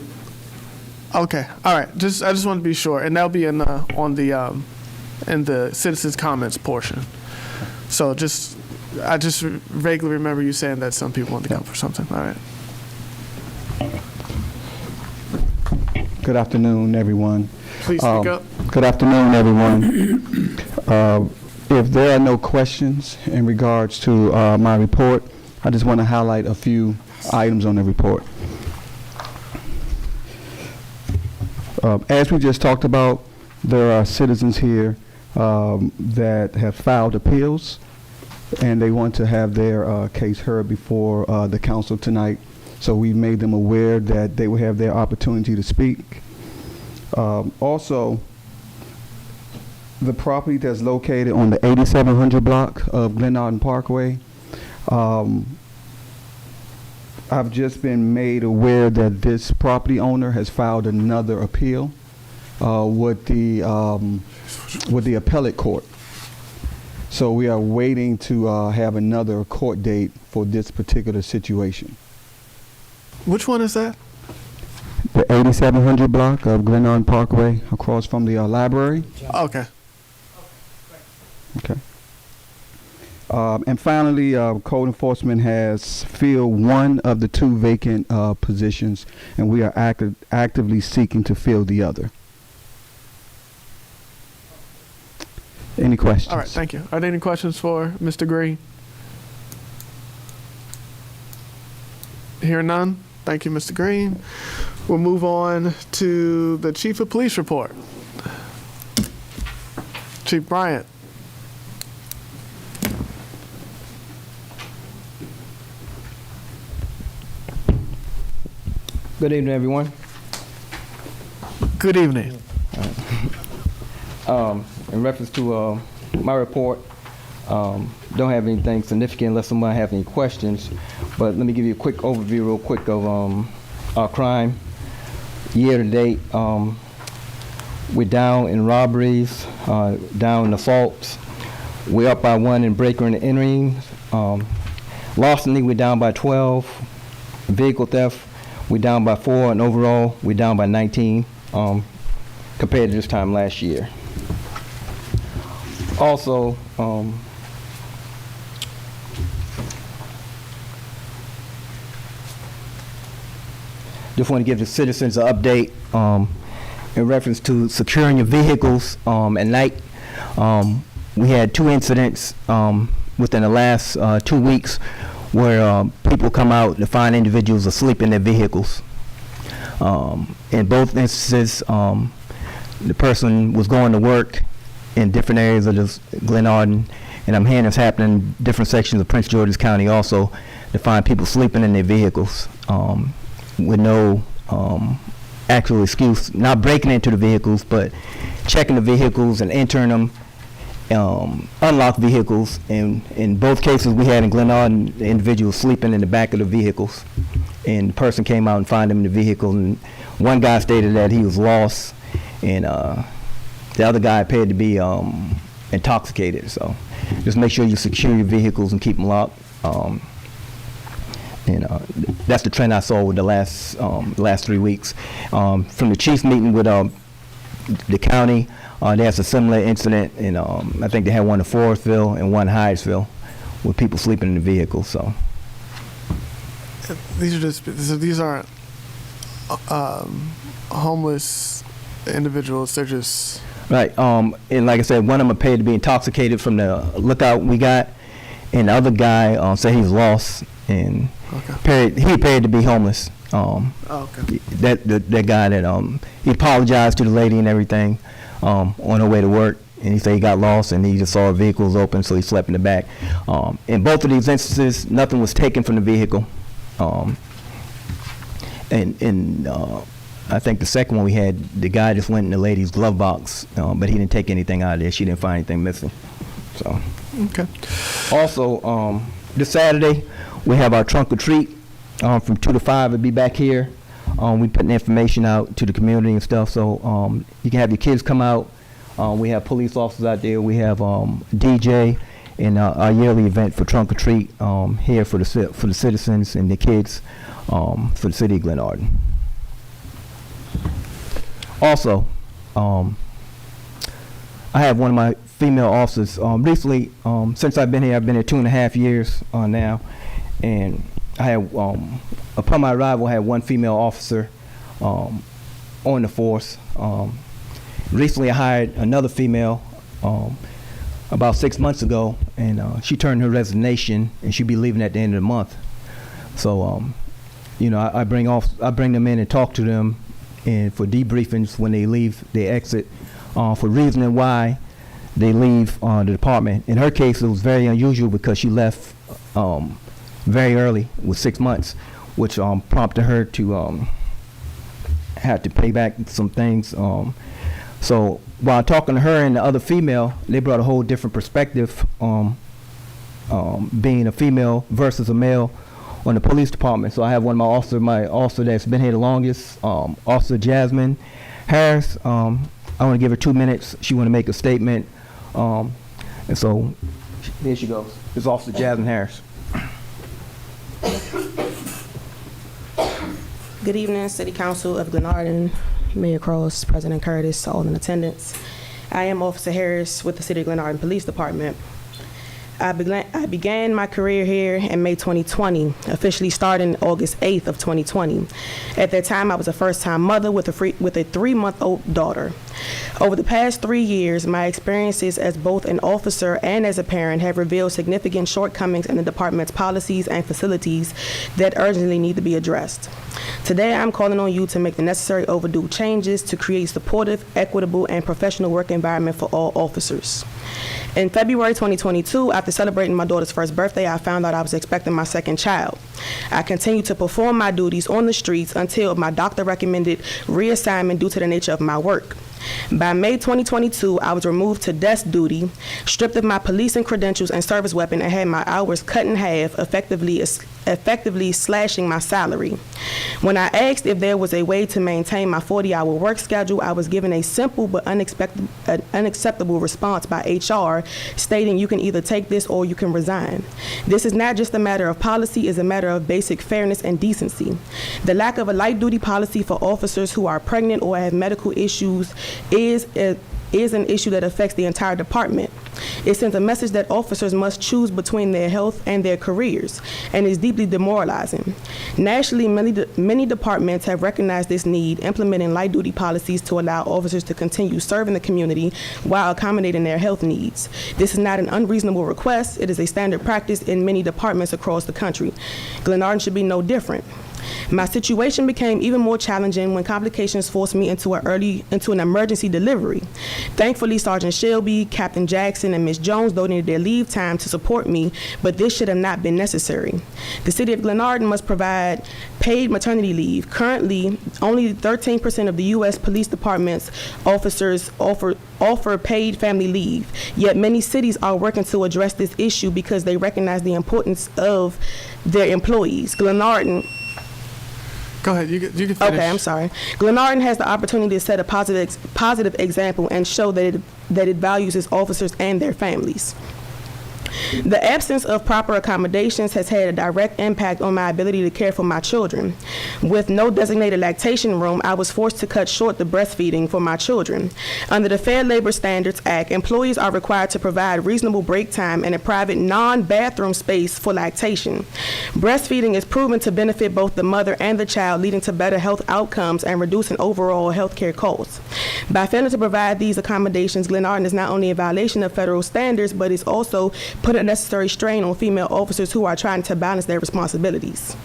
Okay, all right. I just want to be sure, and that'll be in the citizens' comments portion. So I just vaguely remember you saying that some people want to come for something. All right. Good afternoon, everyone. Please speak up. Good afternoon, everyone. If there are no questions in regards to my report, I just want to highlight a few items on the report. As we just talked about, there are citizens here that have filed appeals, and they want to have their case heard before the council tonight. So we made them aware that they will have their opportunity to speak. Also, the property that's located on the 8700 block of Glenarden Parkway, I've just been made aware that this property owner has filed another appeal with the appellate court. So we are waiting to have another court date for this particular situation. Which one is that? The 8700 block of Glenarden Parkway, across from the library. Okay. Okay. And finally, code enforcement has filled one of the two vacant positions, and we are actively seeking to fill the other. Any questions? All right, thank you. Are there any questions for Mr. Green? Hear none. Thank you, Mr. Green. We'll move on to the Chief of Police report. Chief Bryant. Good evening, everyone. Good evening. In reference to my report, don't have anything significant unless someone have any questions, but let me give you a quick overview real quick of our crime. Year to date, we're down in robberies, down in assaults. We're up by 1 in breaker and entering. Larceny, we're down by 12. Vehicle theft, we're down by 4, and overall, we're down by 19 compared to this time last year. Also, just want to give the citizens an update in reference to securing your vehicles at night. We had 2 incidents within the last 2 weeks where people come out to find individuals asleep in their vehicles. In both instances, the person was going to work in different areas of Glenarden, and I'm hearing this happen in different sections of Prince George's County also, to find people sleeping in their vehicles with no actual excuse, not breaking into the vehicles, but checking the vehicles and entering them, unlocked vehicles. And in both cases we had in Glenarden, the individual sleeping in the back of the vehicles, and the person came out and found him in the vehicle, and one guy stated that he was lost, and the other guy appeared to be intoxicated. So just make sure you secure your vehicles and keep them locked. That's the trend I saw with the last 3 weeks. From the chief's meeting with the county, there's a similar incident, and I think they had one in Forestville and one in Hyattsville with people sleeping in the vehicle. So these are just so these aren't homeless individuals. They're just Right. And like I said, one of them appeared to be intoxicated from the lookout we got, and the other guy said he was lost and he appeared to be homeless. okay. That guy that he apologized to the lady and everything on her way to work, and he said he got lost and he just saw vehicles open, so he slept in the back. In both of these instances, nothing was taken from the vehicle. And I think the second one we had, the guy just went in the lady's glove box, but he didn't take anything out of there. She didn't find anything missing. So, Okay. also, this Saturday, we have our trunk or treat from 2 to 5. It'll be back here. We putting information out to the community and stuff, so you can have your kids come out. We have police officers out there. We have DJ and our yearly event for trunk or treat here for the citizens and the kids for the city of Glenarden. Also, I have one of my female officers. Recently, since I've been here 2.5 years now, and I had, upon my arrival, I had one female officer on the force. Recently, I hired another female about 6 months ago, and she turned her resignation, and she'll be leaving at the end of the month. So, I bring them in and talk to them, and for debriefings when they leave, they exit, for reasoning why they leave the department. In her case, it was very unusual because she left very early, with 6 months, which prompted her to have to pay back some things. So while talking to her and the other female, they brought a whole different perspective being a female versus a male on the police department. So I have one of my officer that's been here the longest, Officer Jasmine Harris. I want to give her 2 minutes. She want to make a statement. And so here she goes. This is Officer Jasmine Harris. Good evening, City Council of Glenarden, Mayor Cross, President Curtis, all in attendance. I am Officer Harris with the City of Glenarden Police Department. I began my career here in May 2020, officially starting August 8th of 2020. At that time, I was a first-time mother with a 3-month-old daughter. Over the past 3 years, my experiences as both an officer and as a parent have revealed significant shortcomings in the department's policies and facilities that urgently need to be addressed. Today, I'm calling on you to make the necessary overdue changes to create supportive, equitable, and professional work environment for all officers. In February 2022, after celebrating my daughter's first birthday, I found out I was expecting my second child. I continued to perform my duties on the streets until my doctor recommended reassignment due to the nature of my work. By May 2022, I was removed to desk duty, stripped of my policing credentials and service weapon, and had my hours cut in half, effectively slashing my salary. When I asked if there was a way to maintain my 40-hour work schedule, I was given a simple but unacceptable response by HR stating you can either take this or you can resign. This is not just a matter of policy, it's a matter of basic fairness and decency. The lack of a light duty policy for officers who are pregnant or have medical issues is an issue that affects the entire department. It sends a message that officers must choose between their health and their careers, and is deeply demoralizing. Nationally, many departments have recognized this need, implementing light duty policies to allow officers to continue serving the community while accommodating their health needs. This is not an unreasonable request. It is a standard practice in many departments across the country. Glenarden should be no different. My situation became even more challenging when complications forced me into an emergency delivery. Thankfully, Sergeant Shelby, Captain Jackson, and Ms. Jones donated their leave time to support me, but this should have not been necessary. The City of Glenarden must provide paid maternity leave. Currently, only 13% of the U.S. Police Department's officers offer paid family leave, yet many cities are working to address this issue because they recognize the importance of their employees. Glenarden Go ahead. You can finish. Okay, I'm sorry. Glenarden has the opportunity to set a positive example and show that it values its officers and their families. The absence of proper accommodations has had a direct impact on my ability to care for my children. With no designated lactation room, I was forced to cut short the breastfeeding for my children. Under the Fair Labor Standards Act, employees are required to provide reasonable break time and a private non-bathroom space for lactation. Breastfeeding is proven to benefit both the mother and the child, leading to better health outcomes and reducing overall health care costs. By failing to provide these accommodations, Glenarden is not only in violation of federal standards, but is also put a necessary strain on female officers who are trying to balance their responsibilities.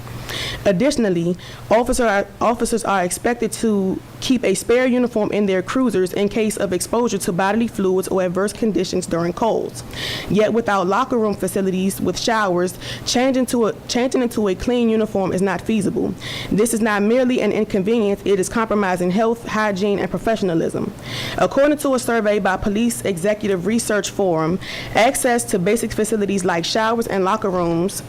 Additionally, officers are expected to keep a spare uniform in their cruisers in case of exposure to bodily fluids or adverse conditions during colds. Yet without locker room facilities with showers, changing into a clean uniform is not feasible. This is not merely an inconvenience, it is compromising health, hygiene, and professionalism. According to a survey by Police Executive Research Forum, access to basic facilities like showers and locker rooms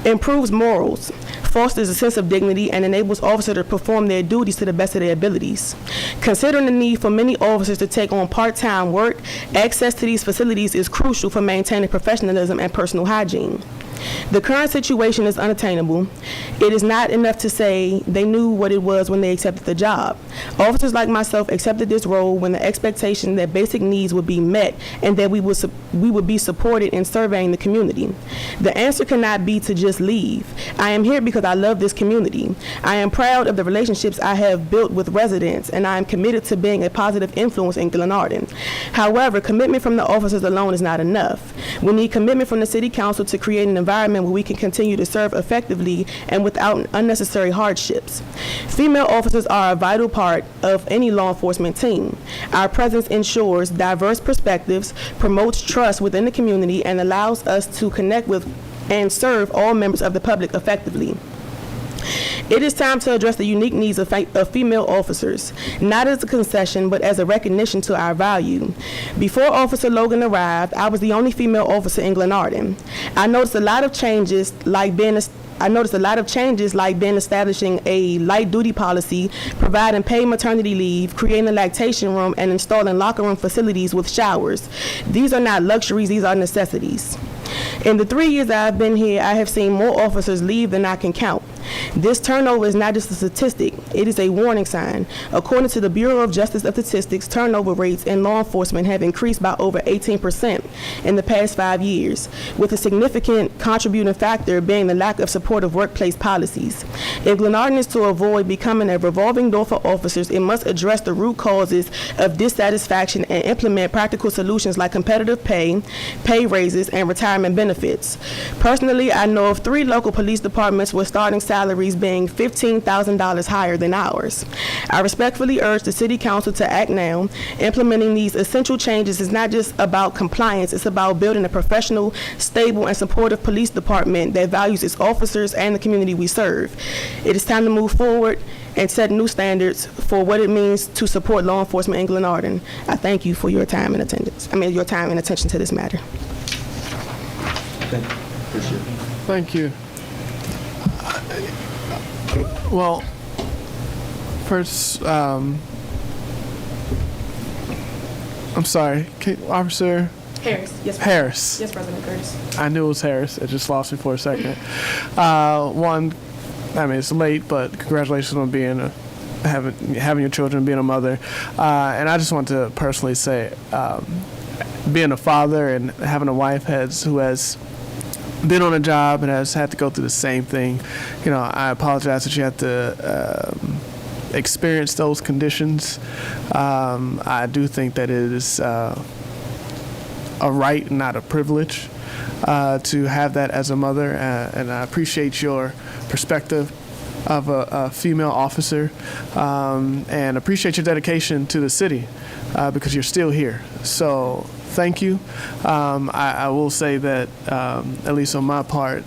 improves morals, fosters a sense of dignity, and enables officers to perform their duties to the best of their abilities. Considering the need for many officers to take on part-time work, access to these facilities is crucial for maintaining professionalism and personal hygiene. The current situation is unattainable. It is not enough to say they knew what it was when they accepted the job. Officers like myself accepted this role when the expectation that basic needs would be met and that we would be supported in surveying the community. The answer cannot be to just leave. I am here because I love this community. I am proud of the relationships I have built with residents, and I am committed to being a positive influence in Glenarden. However, commitment from the officers alone is not enough. We need commitment from the City Council to create an environment where we can continue to serve effectively and without unnecessary hardships. Female officers are a vital part of any law enforcement team. Our presence ensures diverse perspectives, promotes trust within the community, and allows us to connect with and serve all members of the public effectively. It is time to address the unique needs of female officers, not as a concession, but as a recognition to our value. Before Officer Logan arrived, I was the only female officer in Glenarden. I noticed a lot of changes, like establishing a light duty policy, providing paid maternity leave, creating a lactation room, and installing locker room facilities with showers. These are not luxuries, these are necessities. In the 3 years I've been here, I have seen more officers leave than I can count. This turnover is not just a statistic, it is a warning sign. According to the Bureau of Justice Statistics, turnover rates in law enforcement have increased by over 18% in the past 5 years, with a significant contributing factor being the lack of supportive workplace policies. If Glenarden is to avoid becoming a revolving door for officers, it must address the root causes of dissatisfaction and implement practical solutions like competitive pay, pay raises, and retirement benefits. Personally, I know of 3 local police departments with starting salaries being $15,000 higher than ours. I respectfully urge the City Council to act now. Implementing these essential changes is not just about compliance, it's about building a professional, stable, and supportive police department that values its officers and the community we serve. It is time to move forward and set new standards for what it means to support law enforcement in Glenarden. I thank you for your time and attention to this matter. Thank you. Well, first, I'm sorry, Officer Harris. Yes, Harris. Yes, President Curtis. I knew it was Harris. It just lost me for a second. It's late, but congratulations on being having your children, being a mother. And I just want to personally say, being a father and having a wife who has been on a job and has had to go through the same thing. I apologize that you had to experience those conditions. I do think that it is a right, not a privilege, to have that as a mother, and I appreciate your perspective of a female officer, and appreciate your dedication to the city, because you're still here. So thank you. I will say that, at least on my part,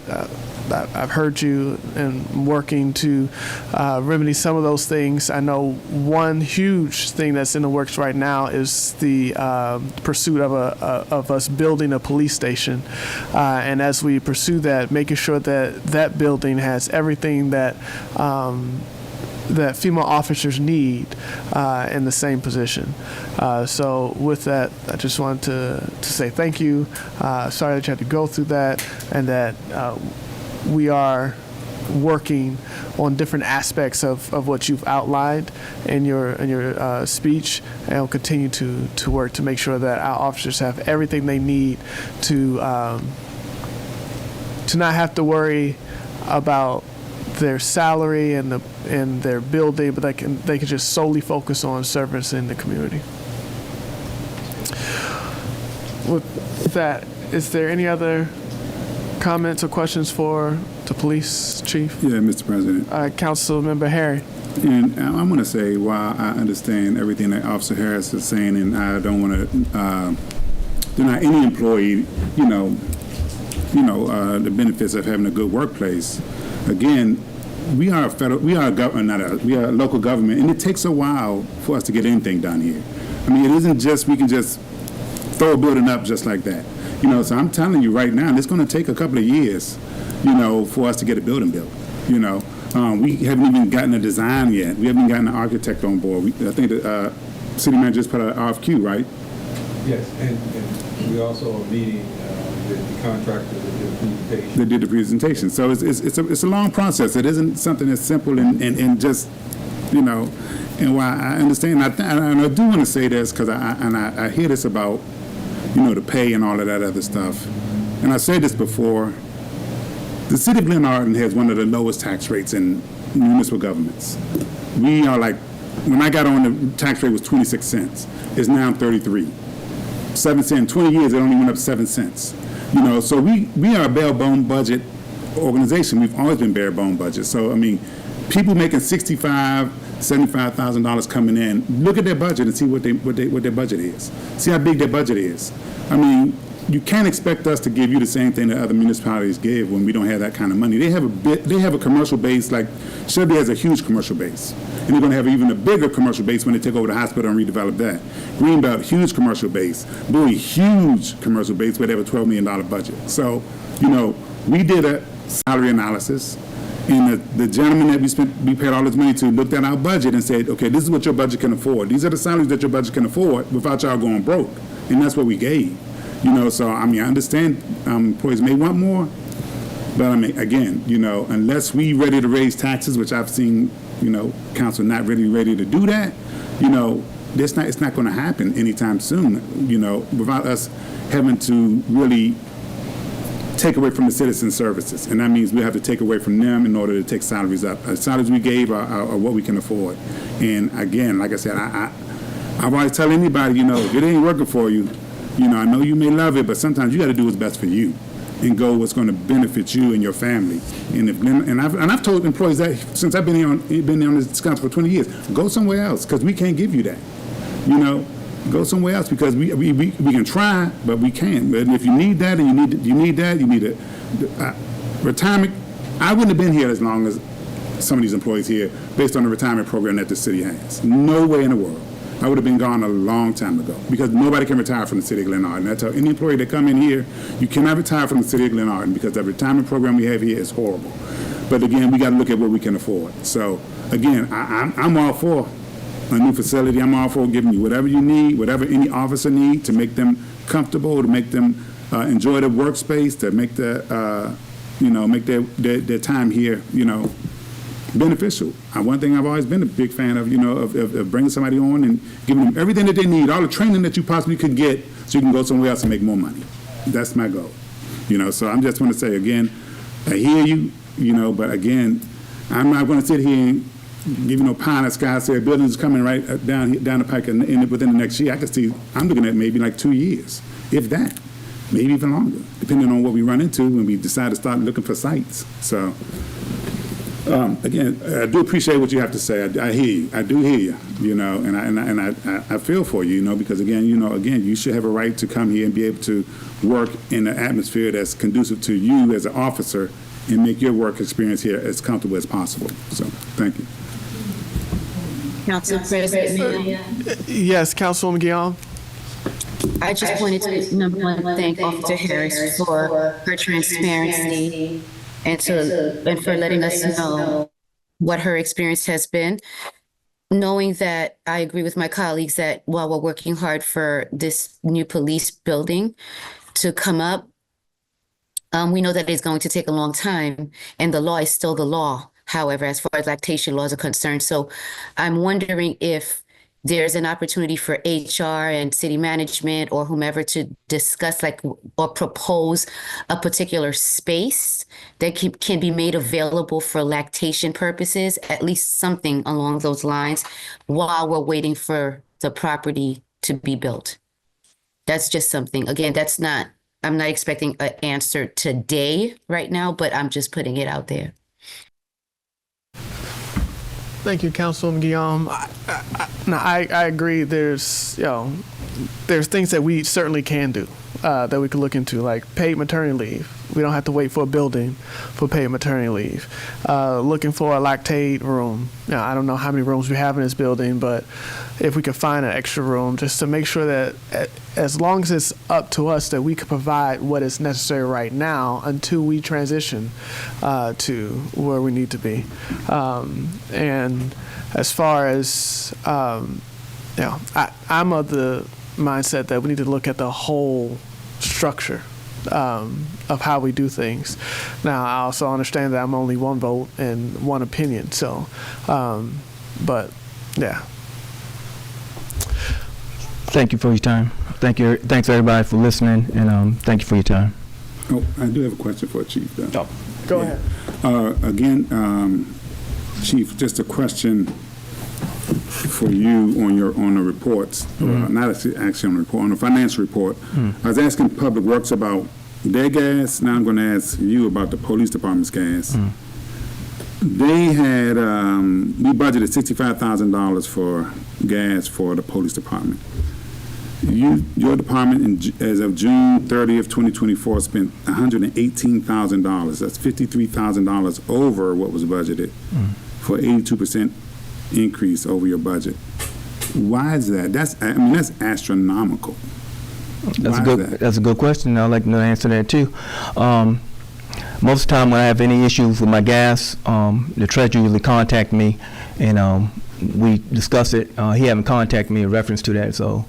I've heard you and working to remedy some of those things. I know one huge thing that's in the works right now is the pursuit of us building a police station. And as we pursue that, making sure that that building has everything that that female officers need in the same position. So with that, I just wanted to say thank you. Sorry that you had to go through that, and that we are working on different aspects of what you've outlined in your speech, and we'll continue to work to make sure that our officers have everything they need to not have to worry about their salary and their building, but they can just solely focus on service in the community. With that, is there any other comments or questions for the police chief? Yeah, Mr. President. Councilmember Harry. And I want to say, while I understand everything that Officer Harris is saying, and I don't want to deny any employee, the benefits of having a good workplace. Again, we are a local government, and it takes a while for us to get anything done here. I mean, it isn't just we can just throw a building up just like that. So I'm telling you right now, it's going to take a couple of years, for us to get a building built. We haven't even gotten a design yet. We haven't gotten an architect on board. I think the city manager just put out an RFQ, right? Yes, and we also are meeting with the contractor that did the presentation. That did the presentation. So it's a long process. It isn't something that's simple and just, and while I understand, and I do want to say this because I hear this about, the pay and all of that other stuff. And I said this before, the city of Glenarden has one of the lowest tax rates in municipal governments. We are like, when I got on, the tax rate was 26 cents. It's now 33. 7 cents. 20 years, it only went up 7 cents. So we are a bare bone budget organization. We've always been bare bone budget. So, I mean, people making $65,000, $75,000 coming in, look at their budget and see what their budget is. See how big their budget is. I mean, you can't expect us to give you the same thing that other municipalities give when we don't have that kind of money. They have a commercial base, like Shelby has a huge commercial base. And they're going to have even a bigger commercial base when they take over the hospital and redevelop that. Greenbelt, huge commercial base. Bowie, huge commercial base where they have a $12 million budget. So, we did a salary analysis, and the gentleman that we paid all this money to looked at our budget and said, okay, this is what your budget can afford. These are the salaries that your budget can afford without y'all going broke. And that's what we gave. So, I mean, I understand employees may want more, but I mean, again, unless we ready to raise taxes, which I've seen, council not really ready to do that, it's not going to happen anytime soon, without us having to really take away from the citizen services. And that means we have to take away from them in order to take salaries up. The salaries we gave are what we can afford. And again, like I said, I've always tell anybody, if it ain't working for you, I know you may love it, but sometimes you got to do what's best for you and go what's going to benefit you and your family. And I've told employees that since I've been on this council for 20 years, go somewhere else because we can't give you that. Go somewhere else because we can try, but we can't. But if you need that and you need a retirement. I wouldn't have been here as long as some of these employees here based on the retirement program that the city has. No way in the world. I would have been gone a long time ago because nobody can retire from the city of Glenarden. I tell any employee that come in here, you cannot retire from the city of Glenarden because the retirement program we have here is horrible. But again, we got to look at what we can afford. So again, I'm all for a new facility. I'm all for giving you whatever you need, whatever any officer needs to make them comfortable, to make them enjoy the workspace, to make their time here, beneficial. One thing I've always been a big fan of, of bringing somebody on and giving them everything that they need, all the training that you possibly could get so you can go somewhere else and make more money. That's my goal. So I'm just want to say again, I hear you, but again, I'm not going to sit here and give you no pie in the sky, say a building's coming right down the pike and within the next year. I can see, I'm looking at maybe like 2 years, if that, maybe even longer, depending on what we run into when we decide to start looking for sites. So, again, I do appreciate what you have to say. I hear you. I do hear you, and I feel for you, because again, you should have a right to come here and be able to work in an atmosphere that's conducive to you as an officer and make your work experience here as comfortable as possible. So, thank you. Council President. Yes, Councilwoman Guillaume. I just wanted to, number one, thank Officer Harris for her transparency and for letting us know what her experience has been, knowing that I agree with my colleagues that while we're working hard for this new police building to come up, we know that it's going to take a long time, and the law is still the law. However, as far as lactation laws are concerned, so I'm wondering if there's an opportunity for HR and city management or whomever to discuss or propose a particular space that can be made available for lactation purposes, at least something along those lines, while we're waiting for the property to be built. That's just something. Again, I'm not expecting an answer today right now, but I'm just putting it out there. Thank you, Councilwoman Guillaume. I agree. There's things that we certainly can do that we could look into, like paid maternity leave. We don't have to wait for a building for paid maternity leave. Looking for a lactate room. Now, I don't know how many rooms we have in this building, but if we could find an extra room, just to make sure that as long as it's up to us, that we could provide what is necessary right now until we transition to where we need to be. And as far as, I'm of the mindset that we need to look at the whole structure of how we do things. Now, I also understand that I'm only one vote and one opinion. So, but yeah. Thank you for your time. Thanks everybody for listening, and thank you for your time. Oh, I do have a question for Chief, though. Oh, go ahead. Again, Chief, just a question for you on the reports, not actually on the report, on the financial report. I was asking Public Works about their gas. Now I'm going to ask you about the police department's gas. They had, we budgeted $65,000 for gas for the police department. Your department, as of June 30th, 2024, spent $118,000. That's $53,000 over what was budgeted for 82% increase over your budget. Why is that? That's astronomical. That's a good question. I'd like to know the answer to that too. Most of the time when I have any issues with my gas, the treasurer usually contact me, and we discuss it. He haven't contacted me in reference to that, so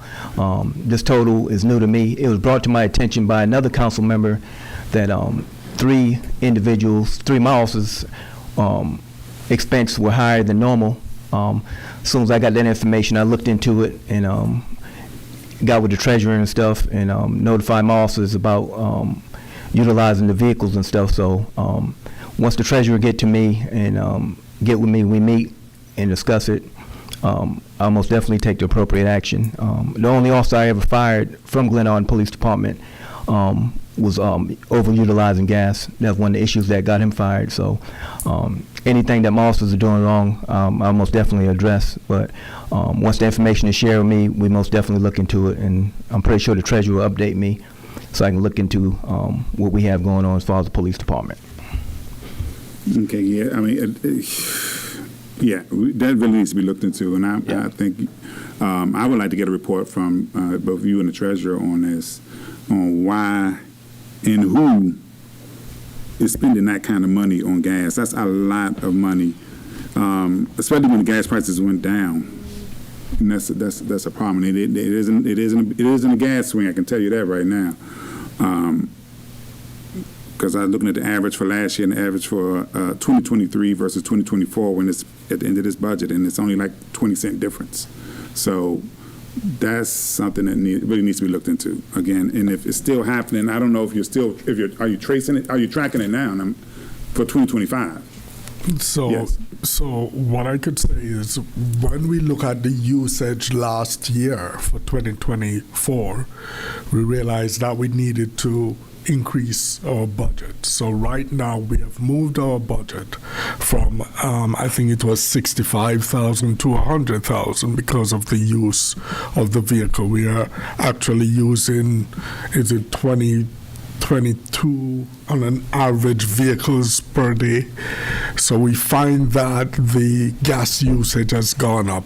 this total is new to me. It was brought to my attention by another council member that three of my officers' expenses were higher than normal. As soon as I got that information, I looked into it and got with the treasurer and stuff, and notified my officers about utilizing the vehicles and stuff. So once the treasurer get to me and get with me, we meet and discuss it. I'll most definitely take the appropriate action. The only officer I ever fired from Glenarden Police Department was overutilizing gas. That's one of the issues that got him fired. So anything that my officers are doing wrong, I'll most definitely address. But once the information is shared with me, we most definitely look into it, and I'm pretty sure the treasurer will update me so I can look into what we have going on as far as the police department. Okay, yeah, I mean, yeah, that really needs to be looked into, and I think I would like to get a report from both you and the treasurer on this, on why and who is spending that kind of money on gas. That's a lot of money, especially when the gas prices went down. And that's a problem. It isn't a gas swing. I can tell you that right now. Because I was looking at the average for last year and the average for 2023 versus 2024 when it's at the end of this budget, and it's only like 20-cent difference. So that's something that really needs to be looked into again. And if it's still happening, I don't know if are you tracing it? Are you tracking it now for 2025? So, yes. So what I could say is when we look at the usage last year for 2024, we realized that we needed to increase our budget. So right now we have moved our budget from I think it was 65,000 to 100,000 because of the use of the vehicle. We are actually using 22 on an average vehicles per day. So we find that the gas usage has gone up.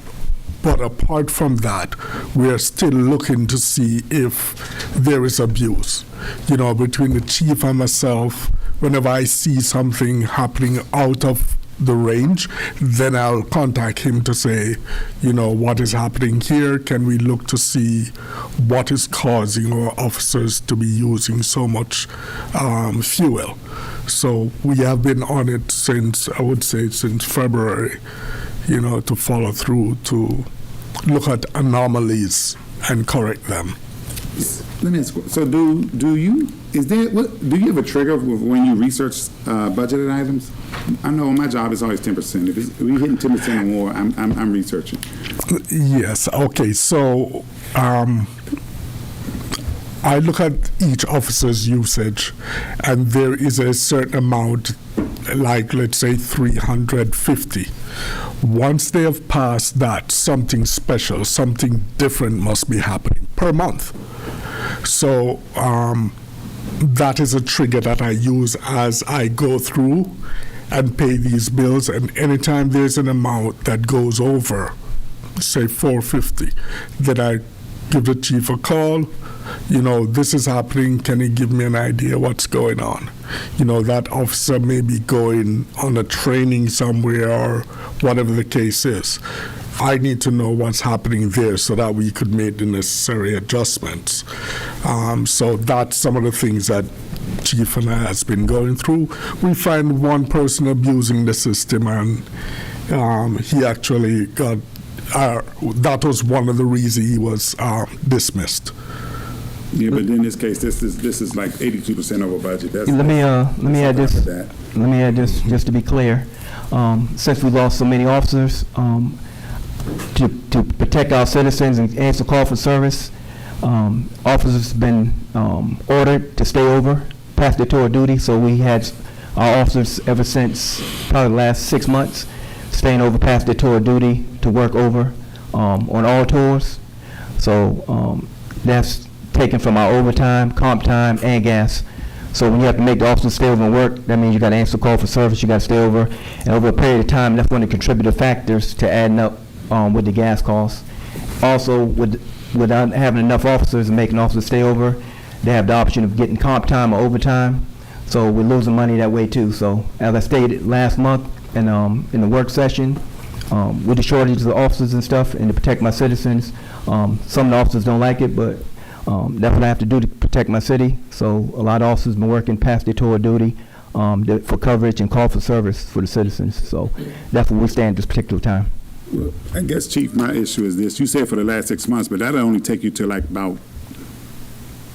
But apart from that, we are still looking to see if there is abuse. You know, between the chief and myself, whenever I see something happening out of the range, then I'll contact him to say, what is happening here? Can we look to see what is causing our officers to be using so much fuel? So we have been on it since February, to follow through, to look at anomalies and correct them. Let me ask you, so do you have a trigger when you research budgeted items? I know my job is always 10%. If we're hitting 10% or more, I'm researching. Yes. Okay. So I look at each officer's usage, and there is a certain amount, like let's say 350. Once they have passed that, something special, something different must be happening per month. So that is a trigger that I use as I go through and pay these bills. And anytime there's an amount that goes over, say 450, then I give the chief a call. This is happening. Can you give me an idea what's going on? That officer may be going on a training somewhere or whatever the case is. I need to know what's happening there so that we could make the necessary adjustments. So that's some of the things that Chief and I has been going through. We find one person abusing the system, and he actually got, that was one of the reasons he was dismissed. Yeah, but in this case, this is like 82% over budget. Let me add this. Let me add this just to be clear. Since we lost so many officers, to protect our citizens and answer call for service, officers have been ordered to stay over past their tour of duty. So we had our officers ever since probably the last 6 months staying over past their tour of duty to work over on all tours. So that's taken from our overtime, comp time, and gas. So when you have to make the officers stay over and work, that means you got to answer call for service, you got to stay over. And over a period of time, that's one of the contributing factors to adding up with the gas costs. Also, without having enough officers and making officers stay over, they have the option of getting comp time or overtime. So we're losing money that way too. So as I stated last month in the work session, with the shortages of officers and stuff, and to protect my citizens, some of the officers don't like it, but that's what I have to do to protect my city. So a lot of officers have been working past their tour of duty for coverage and call for service for the citizens. So that's where we stand at this particular time. Well, I guess, Chief, my issue is this. You said for the last 6 months, but that'll only take you to like about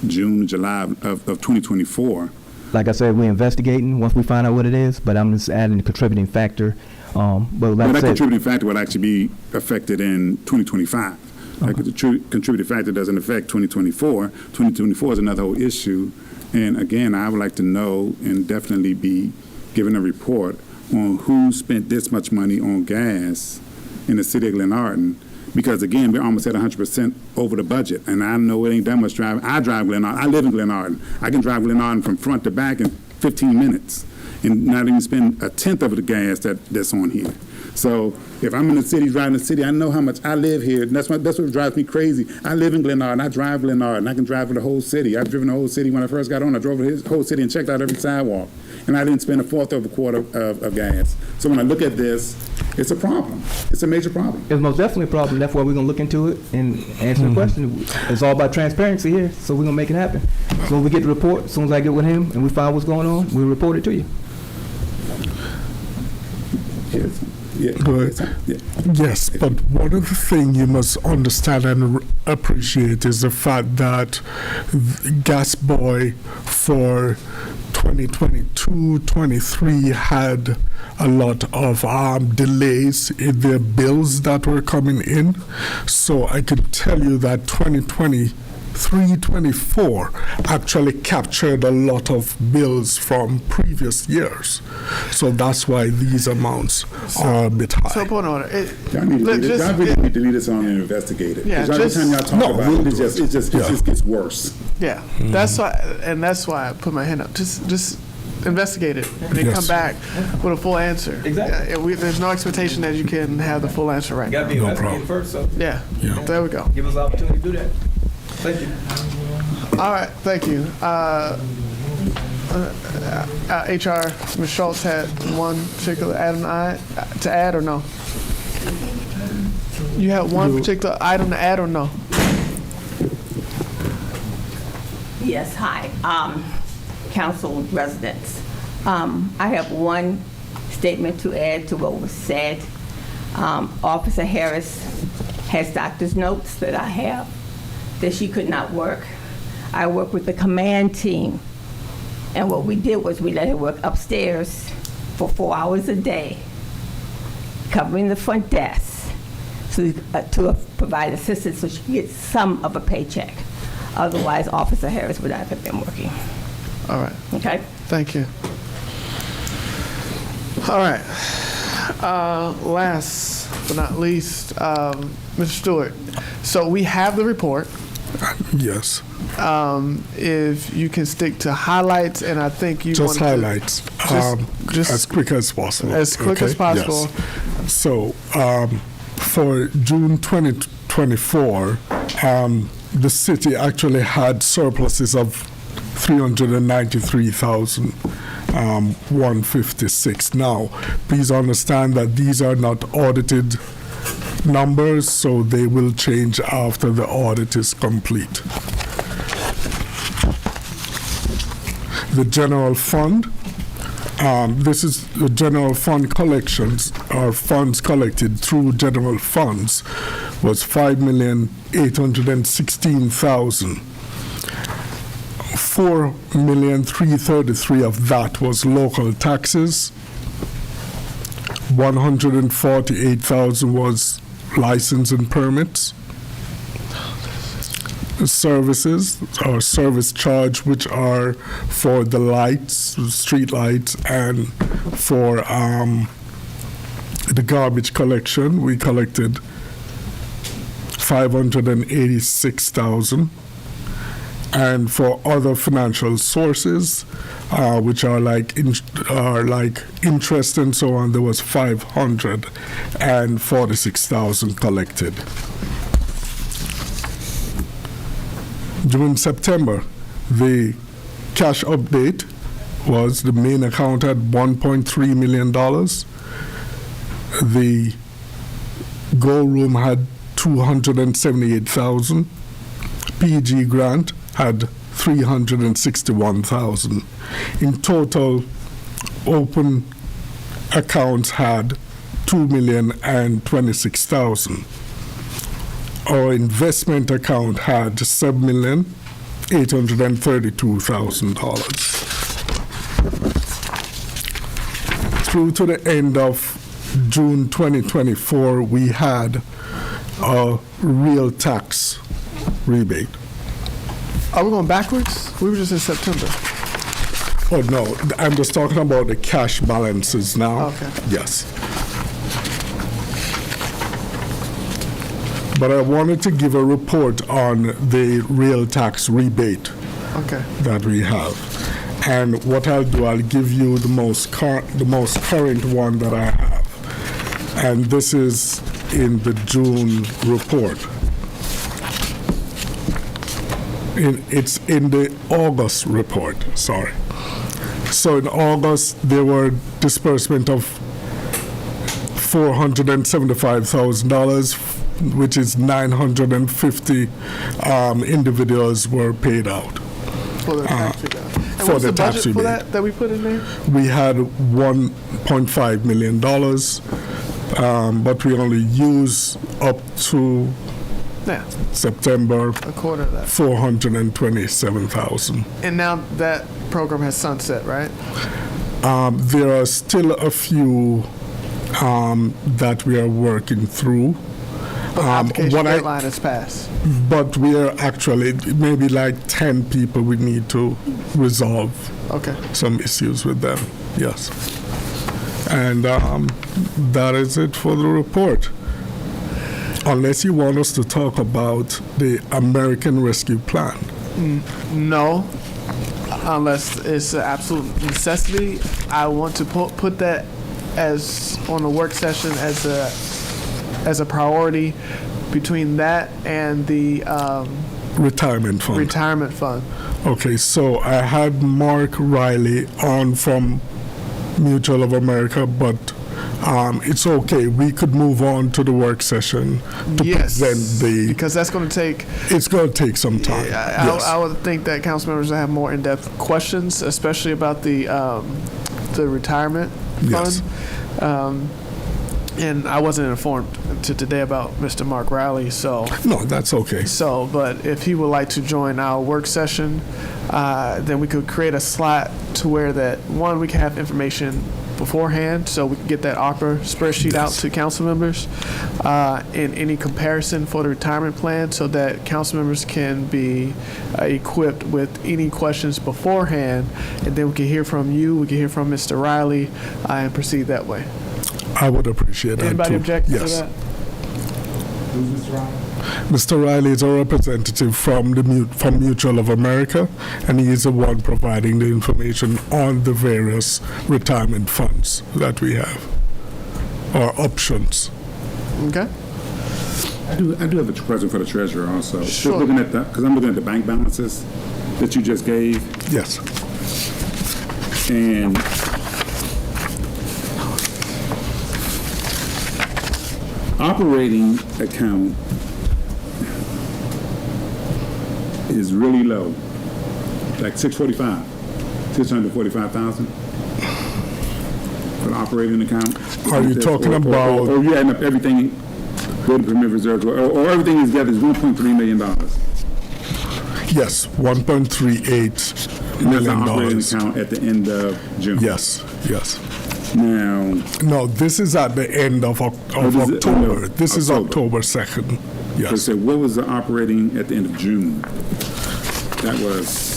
June, July of 2024. Like I said, we're investigating once we find out what it is, but I'm just adding a contributing factor. But like that contributing factor would actually be affected in 2025. Like the contributing factor doesn't affect 2024. 2024 is another whole issue. And again, I would like to know and definitely be given a report on who spent this much money on gas in the city of Glenarden, because again, we're almost at 100% over the budget. And I know it ain't that much driving. I drive Glenarden. I live in Glenarden. I can drive Glenarden from front to back in 15 minutes and not even spend a tenth of the gas that's on here. So if I'm in the city, driving the city, I know how much I live here. And that's what drives me crazy. I live in Glenarden. I drive Glenarden. I can drive for the whole city. I've driven the whole city when I first got on. I drove the whole city and checked out every sidewalk. And I didn't spend a fourth of a quarter of gas. So when I look at this, it's a problem. It's a major problem. It's most definitely a problem. That's why we're going to look into it and answer the question. It's all about transparency here, so we're going to make it happen. So when we get the report, as soon as I get with him and we find what's going on, we'll report it to you. Yes. Yes, but one of the things you must understand and appreciate is the fact that Gas Boy for 2022-23 had a lot of delays in their bills that were coming in. So I can tell you that 2023-24 actually captured a lot of bills from previous years. So that's why these amounts are a bit high. So, point on it. Y'all need to leave this on and investigate it. Yeah, every time y'all talk about it, it just gets worse. Yeah, that's why I put my hand up. Just investigate it and then come back with a full answer. Exactly. There's no expectation that you can have the full answer right now. You got to be investigated first. So yeah, there we go. Give us the opportunity to do that. Thank you. All right, thank you. HR, Ms. Schultz had one particular item to add or no? You had one particular item to add or no? Yes, hi. Council residents. I have one statement to add to what was said. Officer Harris has doctor's notes that I have that she could not work. I work with the command team, and what we did was we let her work upstairs for 4 hours a day, covering the front desk to provide assistance so she could get some of a paycheck. Otherwise, Officer Harris would not have been working. All right. Okay? Thank you. All right. Last but not least, Mr. Stewart. So we have the report. Yes. If you can stick to highlights, and I think you just want highlights, just as quick as possible. As quick as possible. Yes. So for June 2024, the city actually had surpluses of 393,156. Now, please understand that these are not audited numbers, so they will change after the audit is complete. The general fund, this is the general fund collections, or funds collected through general funds, was 5,816,000. 4,333,000 of that was local taxes. 148,000 was license and permits. Services or service charge, which are for the lights, street lights, and for the garbage collection, we collected 586,000. And for other financial sources, which are like interest and so on, there was 546,000 collected. During September, the cash update was the main account at $1.3 million. The Go Room had 278,000. PG Grant had 361,000. In total, open accounts had 2,026,000. Our investment account had $7,832,000. Through to the end of June 2024, we had a real tax rebate. Are we going backwards? We were just in September. Oh, no, I'm just talking about the cash balances now. Okay. Yes. But I wanted to give a report on the real tax rebate that we have. And what I'll do, I'll give you the most current one that I have. And this is in the June report. It's in the August report, sorry. So in August, there were disbursement of $475,000, which is 950 individuals were paid out. For the tax rebate. And For what's the the tax budget for rebate. that we put in there? We had $1.5 million, but we only used up to September, a quarter of that. 427,000. And now that program has sunset, right? There are still a few that we are working through. But the application deadline has passed. But we are actually, maybe like 10 people we need to resolve some issues with them, yes. And that is it for the report. Unless you want us to talk about the American Rescue Plan. No, unless it's an absolute necessity. I want to put that as on a work session as a priority between that and the Retirement fund. Retirement fund. Okay, so I had Mark Riley on from Mutual of America, but it's okay. We could move on to the work session to present the. Because that's going to take. It's going to take some time. Yeah, I would think that council members will have more in-depth questions, especially about the retirement fund. Yes. And I wasn't informed to today about Mr. Mark Riley, so. No, that's okay. So, but if he would like to join our work session, then we could create a slot to where that, one, we can have information beforehand, so we can get that ARPA spreadsheet out to council members, and any comparison for the retirement plan, so that council members can be equipped with any questions beforehand, and then we can hear from you, we can hear from Mr. Riley, and proceed that way. I would appreciate that. Anybody too. object to Yes. that? Who's Mr. Riley? Mr. Riley is a representative from from Mutual of America, and he is the one providing the information on the various retirement funds that we have, or options. Okay. I do have a question for the treasurer also. Sure. Just looking at because I'm looking at the bank balances that you just gave. Yes. And operating account is really low, like 645,000 for the operating account. Are you talking about? Or you adding up everything, go to permit reserves, or everything together is $1.3 million. Yes, $1.38 And that's the million. operating account at the end of June. Yes, yes. Now, No, this is at the end of October. This is October 2nd. Yes. So what was the operating at the end of June? That was.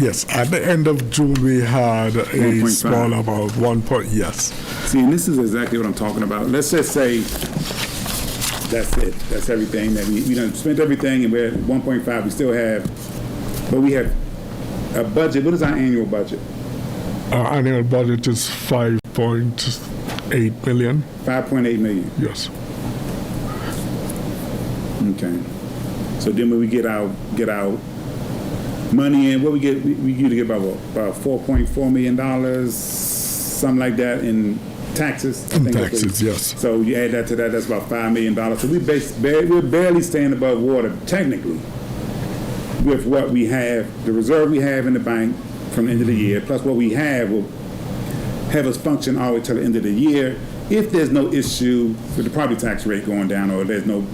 Yes, at the end of June, we had a 1.5. small amount, 1 point, yes. See, and this is exactly what I'm talking about. Let's just say that's it. That's everything that we done spent everything, and we're at 1.5. We still have, but we have a budget. What is our annual budget? Our annual budget is 5.8 million. 5.8 million. Yes. Okay. So then when we get our money in, what we get, we usually get about $4.4 million, something like that in taxes. I think Taxes, yes. So you add that to that, that's about $5 million. So we're barely staying above water, technically, with what we have, the reserve we have in the bank from the end of the year, plus what we have will have us function all the way till the end of the year. If there's no issue with the property tax rate going down, or there's no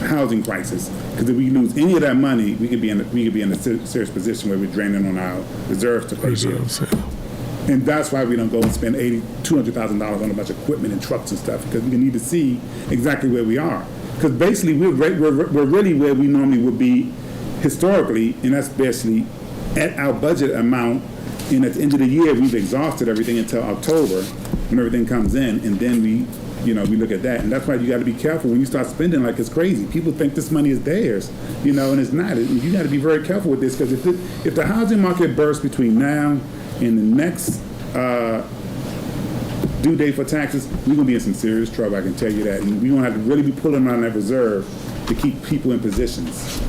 housing crisis, because if we lose any of that money, we could be in a serious position where we're draining on our reserves to pay bills. And that's why we don't go and spend $200,000 on a bunch of equipment and trucks and stuff, because we need to see exactly where we are. Because basically we're really where we normally would be historically, and that's basically at our budget amount. And at the end of the year, we've exhausted everything until October, when everything comes in, and then we look at that. And that's why you got to be careful when you start spending like it's crazy. People think this money is theirs, and it's not. You got to be very careful with this, because if the housing market bursts between now and the next due date for taxes, we're going to be in some serious trouble, I can tell you that. And we're going to have to really be pulling on that reserve to keep people in positions.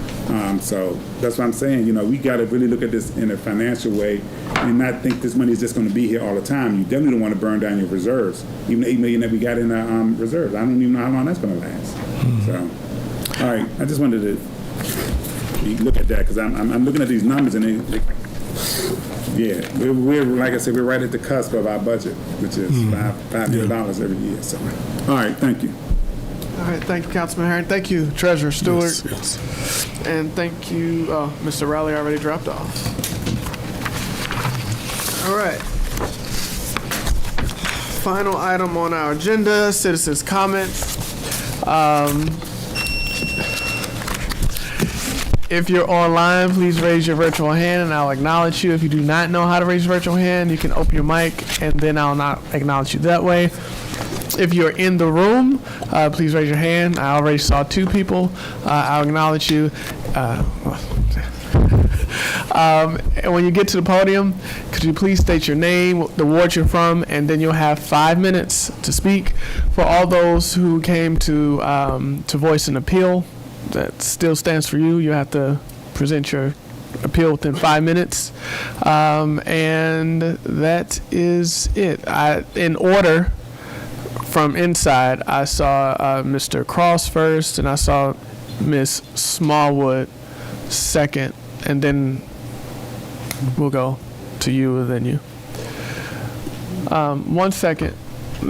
So that's what I'm saying. We got to really look at this in a financial way and not think this money is just going to be here all the time. You definitely don't want to burn down your reserves, even the $8 million that we got in our reserves. I don't even know how long that's going to last. So, all right, I just wanted to look at that, because I'm looking at these numbers, and we're like I said, we're right at the cusp of our budget, which is $5 million every year. So, all right, thank you. All right, thank you, Councilman Herring. Thank you, Treasurer Stewart. Yes. And thank you, Mr. Riley already dropped off. All right. Final item on our agenda, citizens' comments. If you're online, please raise your virtual hand and I'll acknowledge you. If you do not know how to raise your virtual hand, you can open your mic and then I'll not acknowledge you that way. If you're in the room, please raise your hand. I already saw 2 people. I'll acknowledge you. And when you get to the podium, could you please state your name, the ward you're from, and then you'll have 5 minutes to speak. For all those who came to voice an appeal, that still stands for you. You have to present your appeal within 5 minutes. And that is it. In order from inside, I saw Mr. Cross first, and I saw Ms. Smallwood second, and then we'll go to you and then you. 1 second.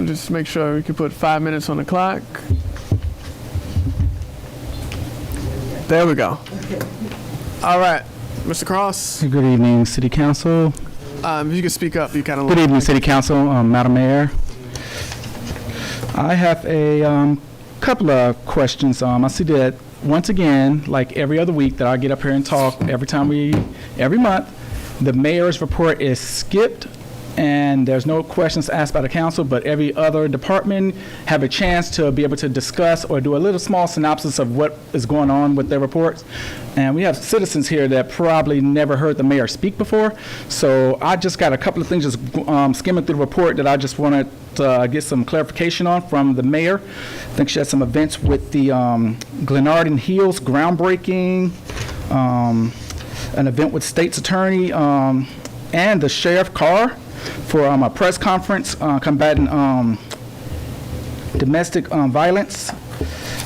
Just make sure we can put 5 minutes on the clock. There we go. All right, Mr. Cross. Good evening, City Council. If you could speak up, you kind of. Good evening, City Council, Madam Mayor. I have a couple of questions. I see that once again, like every other week that I get up here and talk, every month, the mayor's report is skipped and there's no questions asked by the council, but every other department have a chance to be able to discuss or do a little small synopsis of what is going on with their reports. And we have citizens here that probably never heard the mayor speak before. So I just got a couple of things just skimming through the report that I just wanted to get some clarification on from the mayor. I think she had some events with the Glenarden Hills groundbreaking, an event with state's attorney and the sheriff car for a press conference combating domestic violence.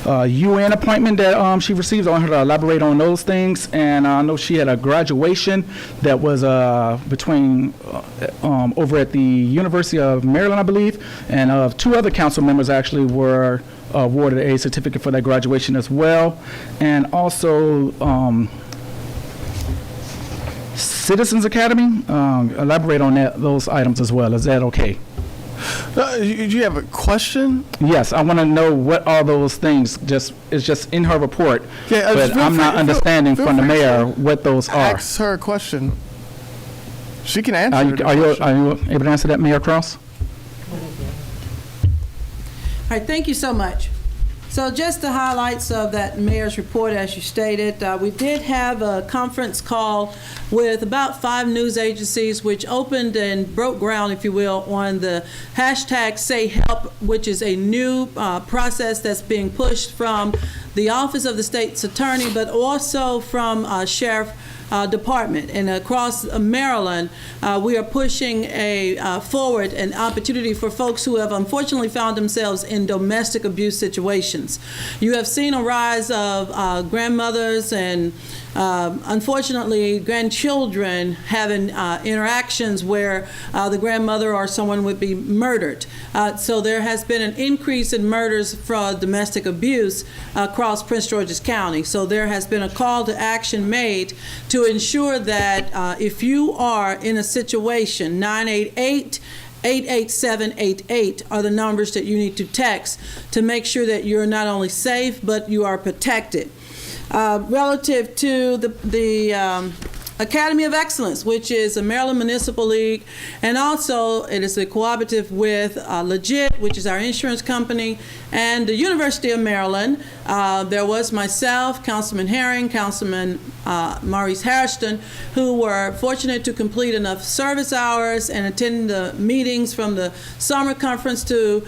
UN appointment that she received. I want her to elaborate on those things. And I know she had a graduation that was between over at the University of Maryland, I believe, and 2 other council members actually were awarded a certificate for that graduation as well. And also Citizens Academy, elaborate on those items as well. Is that okay? Do you have a question? Yes, I want to know what are those things. It's just in her report, yeah, but I'm not understanding from the mayor what those are. Ask her a question. She can answer. Are you able to answer that, Mayor Cross? All right, thank you so much. So just the highlights of that mayor's report, as you stated, we did have a conference call with about 5 news agencies, which opened and broke ground, if you will, on the hashtag Say Help, which is a new process that's being pushed from the Office of the State's Attorney, but also from Sheriff Department. And across Maryland, we are pushing forward an opportunity for folks who have unfortunately found themselves in domestic abuse situations. You have seen a rise of grandmothers and unfortunately grandchildren having interactions where the grandmother or someone would be murdered. So there has been an increase in murders for domestic abuse across Prince George's County. So there has been a call to action made to ensure that if you are in a situation, 988-88788 are the numbers that you need to text to make sure that you're not only safe, but you are protected. Relative to the Academy of Excellence, which is a Maryland Municipal League, and also it is a cooperative with Legit, which is our insurance company, and the University of Maryland. There was myself, Councilman Herring, Councilman Maurice Hairston, who were fortunate to complete enough service hours and attend the meetings from the summer conference to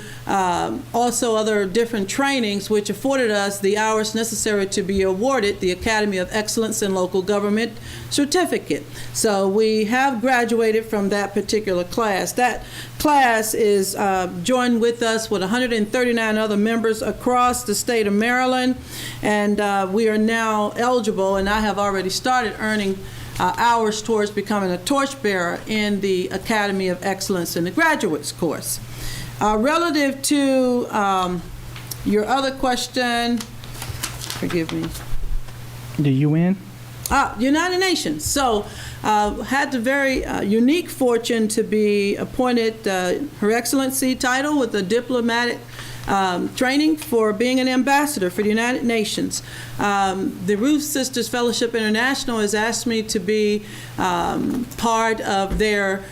also other different trainings, which afforded us the hours necessary to be awarded the Academy of Excellence in Local Government certificate. So we have graduated from that particular class. That class is joined with us with 139 other members across the state of Maryland, and we are now eligible, and I have already started earning hours towards becoming a torchbearer in the Academy of Excellence in the Graduates course. Relative to your other question, forgive me. The UN? United Nations. So had the very unique fortune to be appointed Her Excellency title with a diplomatic training for being an ambassador for the United Nations. The Ruth Sisters Fellowship International has asked me to be part of their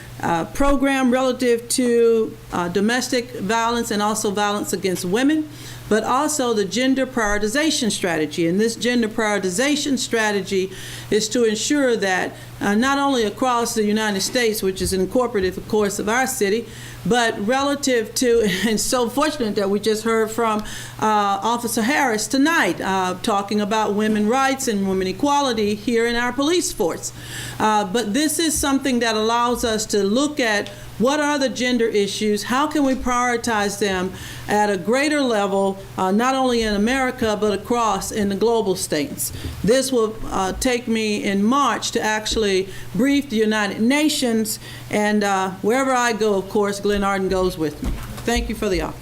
program relative to domestic violence and also violence against women, but also the gender prioritization strategy. And this gender prioritization strategy is to ensure that not only across the United States, which is incorporative, of course, of our city, but relative to, and so fortunate that we just heard from Officer Harris tonight talking about women's rights and women equality here in our police force. But this is something that allows us to look at what are the gender issues, how can we prioritize them at a greater level, not only in America, but across in the global states. This will take me in March to actually brief the United Nations, and wherever I go, of course, Glenarden goes with me. Thank you for the offer.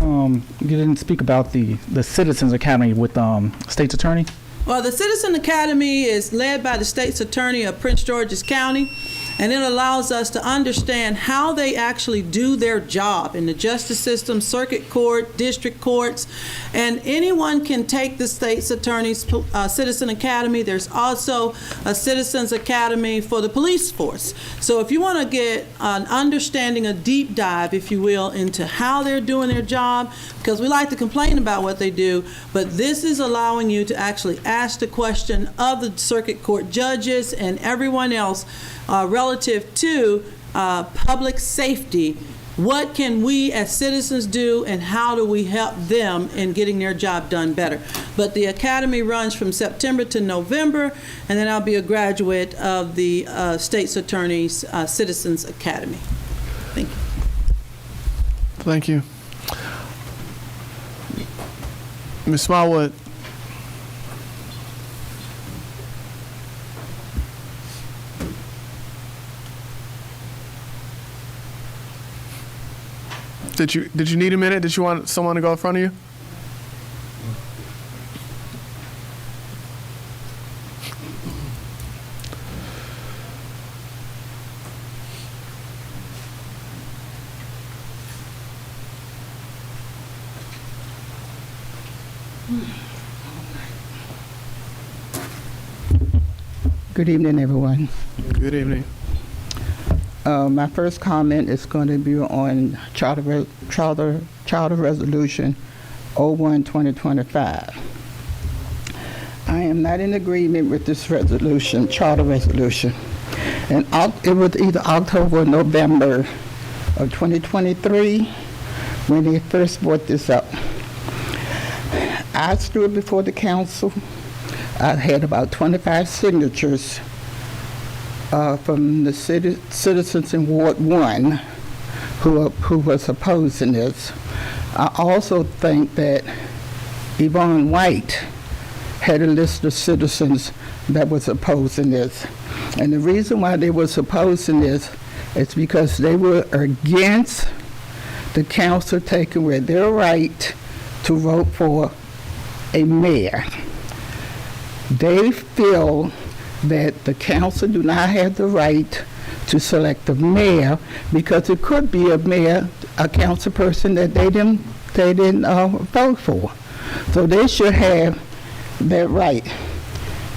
You didn't speak about the Citizens Academy with State's Attorney? Well, the Citizen Academy is led by the State's Attorney of Prince George's County, and it allows us to understand how they actually do their job in the justice system, circuit court, district courts, and anyone can take the State's Attorney's Citizen Academy. There's also a Citizens Academy for the police force. So if you want to get an understanding, a deep dive, if you will, into how they're doing their job, because we like to complain about what they do, but this is allowing you to actually ask the question of the circuit court judges and everyone else relative to public safety. What can we as citizens do, and how do we help them in getting their job done better? But the academy runs from September to November, and then I'll be a graduate of the State's Attorney's Citizens Academy. Thank you. Thank you. Ms. Smallwood. Did you need a minute? Did you want someone to go in front of you? Good evening, everyone. Good evening. My first comment is going to be on Charter Resolution 01-2025. I am not in agreement with this resolution, charter resolution. And it was either October or November of 2023 when they first brought this up. I stood before the council. I had about 25 signatures from the citizens in Ward 1 who was opposing this. I also think that Yvonne White had a list of citizens that was opposing this. And the reason why they was opposing this is because they were against the council taking away their right to vote for a mayor. They feel that the council do not have the right to select a mayor because it could be a mayor, a council person that they didn't vote for. So they should have that right.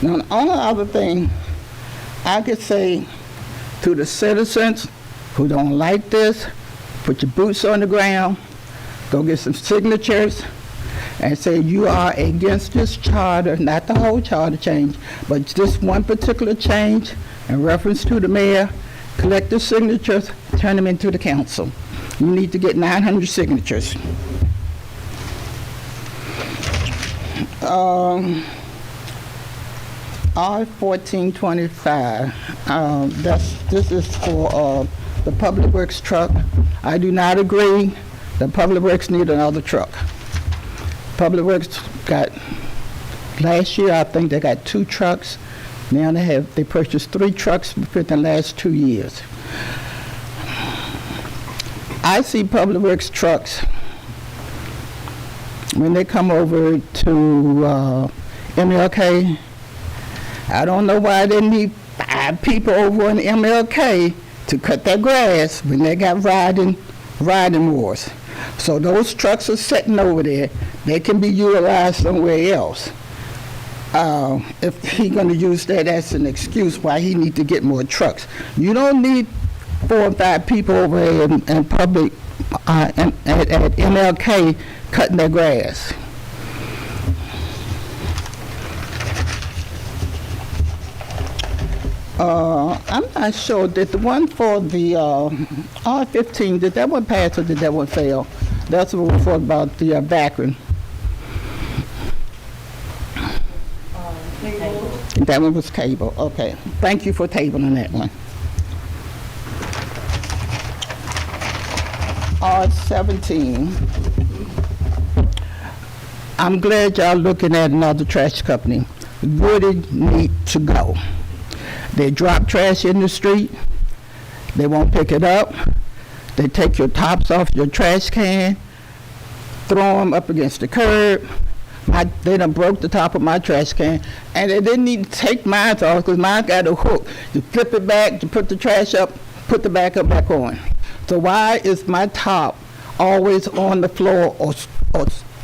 Now, the only other thing I could say to the citizens who don't like this, put your boots on the ground, go get some signatures, and say you are against this charter, not the whole charter change, but this one particular change in reference to the mayor. Collect the signatures, turn them into the council. You need to get 900 signatures. R1425, this is for the Public Works truck. I do not agree. The Public Works need another truck. Public Works got, last year I think they got 2 trucks. Now they purchased 3 trucks within the last 2 years. I see Public Works trucks when they come over to MLK. I don't know why they need 5 people over on MLK to cut their grass when they got riding wars. So those trucks are sitting over there. They can be utilized somewhere else. If he's going to use that as an excuse why he needs to get more trucks. You don't need 4 or 5 people over in public at MLK cutting their grass. I'm not sure, did the one for the R15, did that one pass or did that one fail? That's what we thought about the Backron. That one was cable, okay. Thank you for tabling that one. R17. I'm glad y'all looking at another trash company. Would need to go. They drop trash in the street. They won't pick it up. They take your tops off your trash can, throw them up against the curb. They done broke the top of my trash can, and they didn't need to take mine off because mine got a hook. You flip it back, you put the trash up, put the backup back on. So why is my top always on the floor or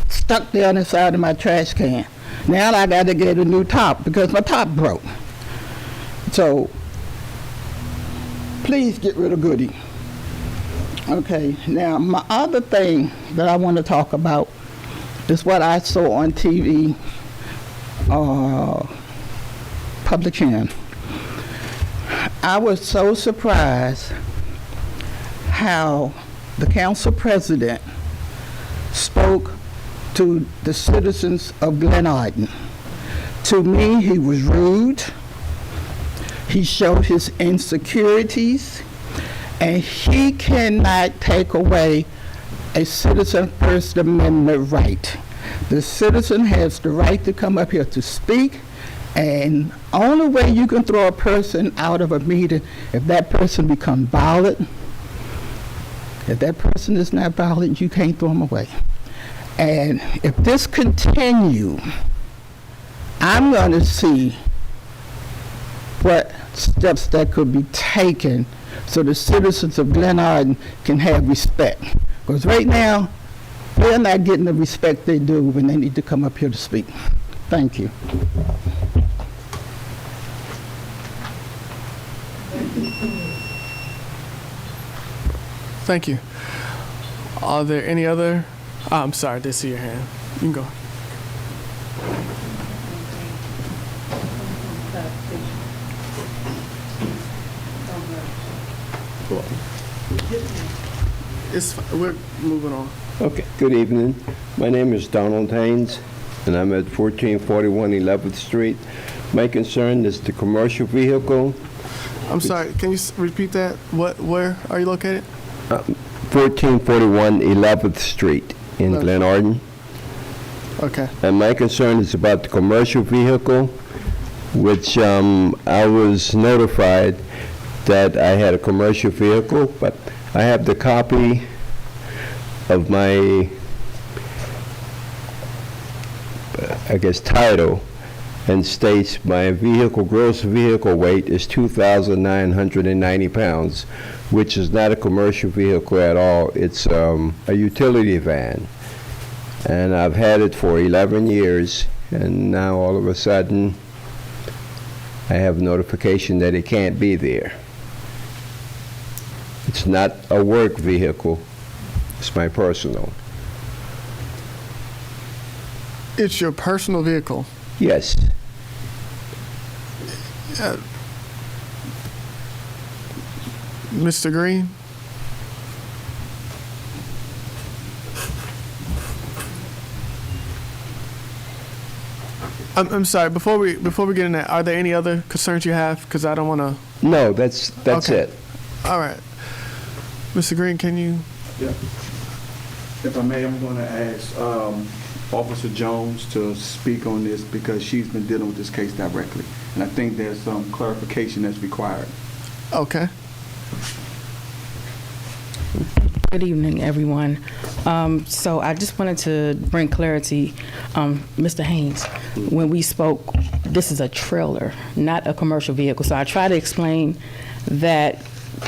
stuck there on the side of my trash can? Now I got to get a new top because my top broke. So please get rid of Goody. Okay, now my other thing that I want to talk about is what I saw on TV, public hearing. I was so surprised how the council president spoke to the citizens of Glenarden. To me, he was rude. He showed his insecurities, and he cannot take away a citizen First Amendment right. The citizen has the right to come up here to speak, and only way you can throw a person out of a meeting if that person becomes violent. If that person is not violent, you can't throw them away. And if this continues, I'm going to see what steps that could be taken so the citizens of Glenarden can have respect. Because right now, they're not getting the respect they do when they need to come up here to speak. Thank you. Thank you. Are there any other? I'm sorry, I did see your hand. You can go. We're moving on. Okay, good evening. My name is Donald Haynes, and I'm at 1441 11th Street. My concern is the commercial vehicle. I'm sorry, can you repeat that? Where are you located? 1441 11th Street in Glenarden. Okay. And my concern is about the commercial vehicle, which I was notified that I had a commercial vehicle, but I have the copy of my, I guess, title, and states my vehicle, gross vehicle weight is 2,990 pounds, which is not a commercial vehicle at all. It's a utility van. And I've had it for 11 years, and now all of a sudden, I have notification that it can't be there. It's not a work vehicle, it's my personal. It's your personal vehicle? Yes. Mr. Green? I'm sorry, before we get in that, are there any other concerns you have? Because I don't want to... No, that's okay. it. All right. Mr. Green, can you... Yeah. If I may, I'm going to ask Officer Jones to speak on this because she's been dealing with this case directly. And I think there's some clarification that's required. Okay. Good evening, everyone. So I just wanted to bring clarity. Mr. Haynes, when we spoke, this is a trailer, not a commercial vehicle. So I try to explain that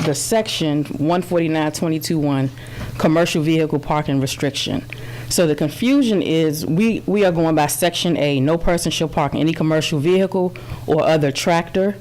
the section 149.22.1, commercial vehicle parking restriction. So the confusion is we are going by section A, no person shall park any commercial vehicle or other tractor,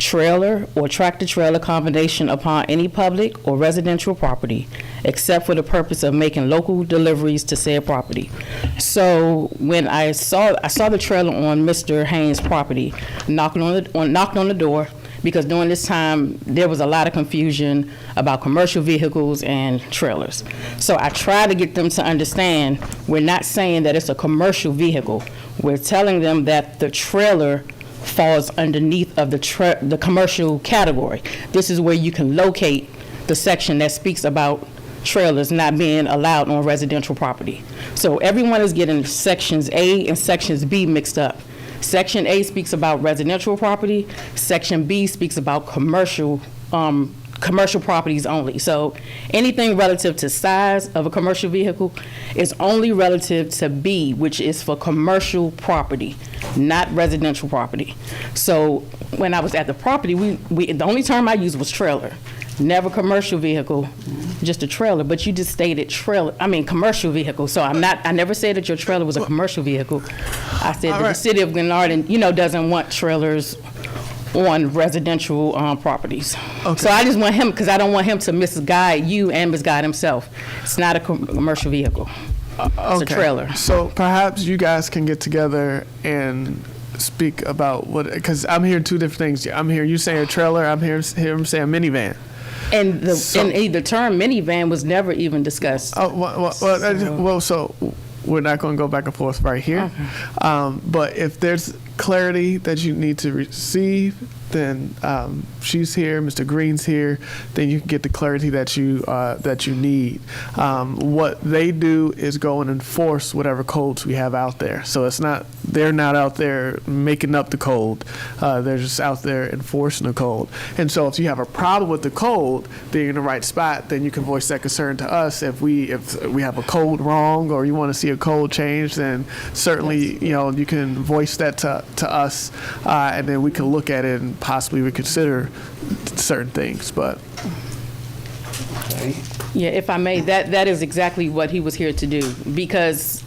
trailer, or tractor-trailer combination upon any public or residential property, except for the purpose of making local deliveries to said property. So when I saw the trailer on Mr. Haynes' property, knocked on the door, because during this time there was a lot of confusion about commercial vehicles and trailers. So I tried to get them to understand we're not saying that it's a commercial vehicle. We're telling them that the trailer falls underneath of the commercial category. This is where you can locate the section that speaks about trailers not being allowed on residential property. So everyone is getting sections A and sections B mixed up. Section A speaks about residential property. Section B speaks about commercial properties only. So anything relative to size of a commercial vehicle is only relative to B, which is for commercial property, not residential property. So when I was at the property, the only term I used was trailer. Never commercial vehicle, just a trailer. But you just stated commercial vehicle. So I never said that your trailer was a commercial vehicle. I said that the city of Glenarden, doesn't want trailers on residential properties. Okay. So I just want him, because I don't want him to misguide you and misguide himself. It's not a commercial vehicle. It's a trailer. So perhaps you guys can get together and speak about because I'm hearing two different things. I'm hearing you saying a trailer. I'm hearing him saying a minivan. And the term minivan was never even discussed. So we're not going to go back and forth right here. Okay. But if there's clarity that you need to receive, then she's here, Mr. Green's here, then you can get the clarity that you need. What they do is go and enforce whatever codes we have out there. So they're not out there making up the code. They're just out there enforcing the code. And so if you have a problem with the code, then you're in the right spot. Then you can voice that concern to us. If we have a code wrong or you want to see a code change, then certainly you can voice that to us, and then we can look at it and possibly reconsider certain things. But yeah, if I may, that is exactly what he was here to do, because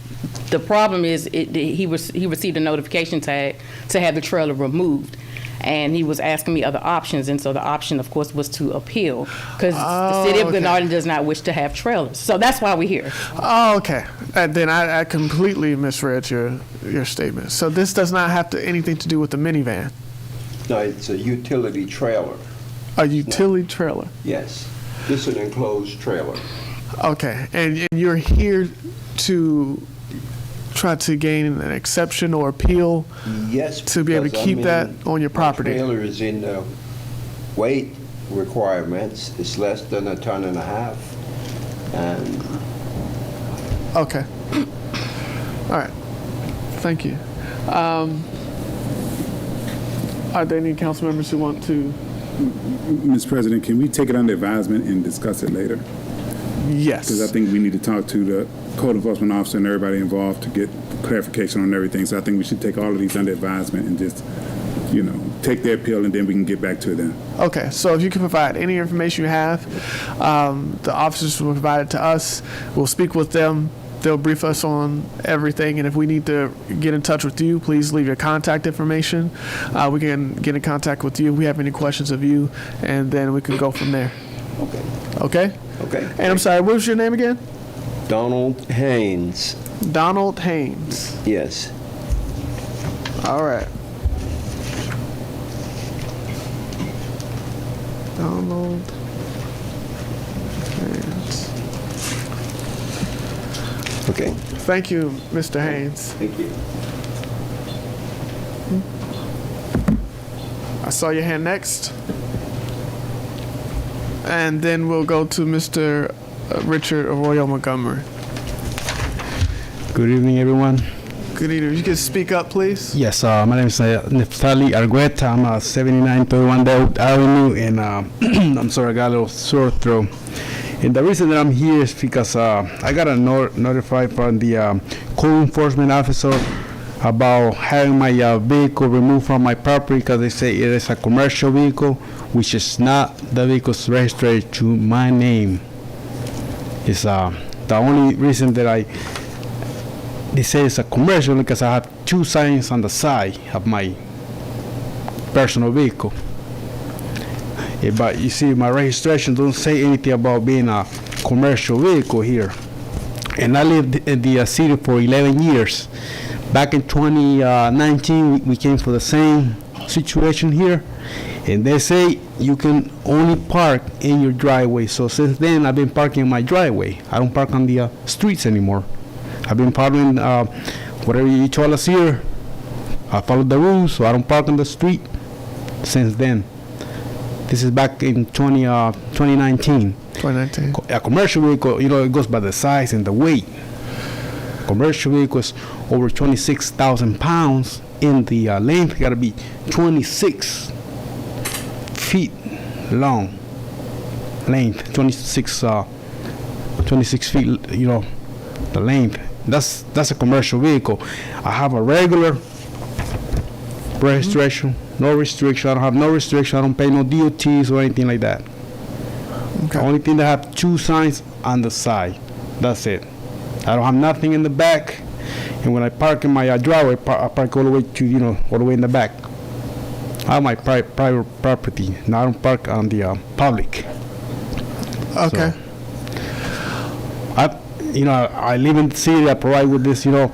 the problem is he received a notification tag to have the trailer removed, and he was asking me other options, and so the option, of course, was to appeal, because the city of Glenarden does not wish to have trailers. So that's why we're here. Oh, okay. And then I completely misread your statement. So this does not have anything to do with the minivan. No, it's a utility trailer. A utility trailer? Yes. This is an enclosed trailer. Okay. And you're here to try to gain an exception or appeal? Yes. To be able to keep that on your property? The trailer is in the weight requirements. It's less than 1.5 tons. And okay. All right. Thank you. Are there any council members who want to? Mr. President, can we take it under advisement and discuss it later? Yes. Because I think we need to talk to the code enforcement officer and everybody involved to get clarification on everything. So I think we should take all of these under advisement and just, take their appeal, and then we can get back to them. Okay. So if you can provide any information you have, the officers will provide it to us. We'll speak with them. They'll brief us on everything, and if we need to get in touch with you, please leave your contact information. We can get in contact with you if we have any questions of you, and then we can go from there. Okay. Okay? Okay. And I'm sorry, what was your name again? Donald Haynes. Donald Haynes. Yes. All right. Donald Haynes. Okay. Thank you, Mr. Haynes. Thank you. I saw your hand next. And then we'll go to Mr. Richard Arroyo Montgomery. Good evening, everyone. Good evening. You can speak up, please. Yes, my name is Neftali Argueta. I'm 7931 Dale Avenue, and I'm sorry, I got a little sore throat. And the reason that I'm here is because I got a notified from the code enforcement officer about having my vehicle removed from my property because they say it is a commercial vehicle, which is not. The vehicle's registered to my name. It's the only reason that they say it's a commercial because I have 2 signs on the side of my personal vehicle. But you see, my registration don't say anything about being a commercial vehicle here. And I lived in the city for 11 years. Back in 2019, we came for the same situation here. And they say you can only park in your driveway. So since then, I've been parking in my driveway. I don't park on the streets anymore. I've been parking whatever you told us here. I followed the rules, so I don't park on the street since then. This is back in 2019. 2019. A commercial vehicle, it goes by the size and the weight. Commercial vehicles over 26,000 pounds in the length got to be 26 feet long. Length 26 feet. The length. That's a commercial vehicle. I have a regular registration. No restriction. I don't have no restriction. I don't pay no DOTs or anything like that. Okay. The only thing that have 2 signs on the side. That's it. I don't have nothing in the back. And when I park in my driveway, I park all the way to, all the way in the back. I have my private property. Now I don't park on the public. Okay. So, I live in the city. I provide with this, I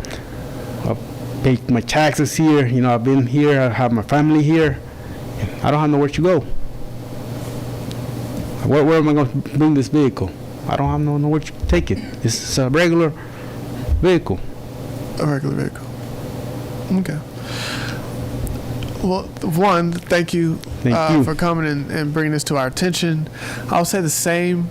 pay my taxes here. I've been here. I have my family here. I don't have nowhere to go. Where am I going to bring this vehicle? I don't have nowhere to take it. It's a regular vehicle. A regular vehicle. Okay. Well, one, thank you, for coming and bringing this to our attention. I'll say the same.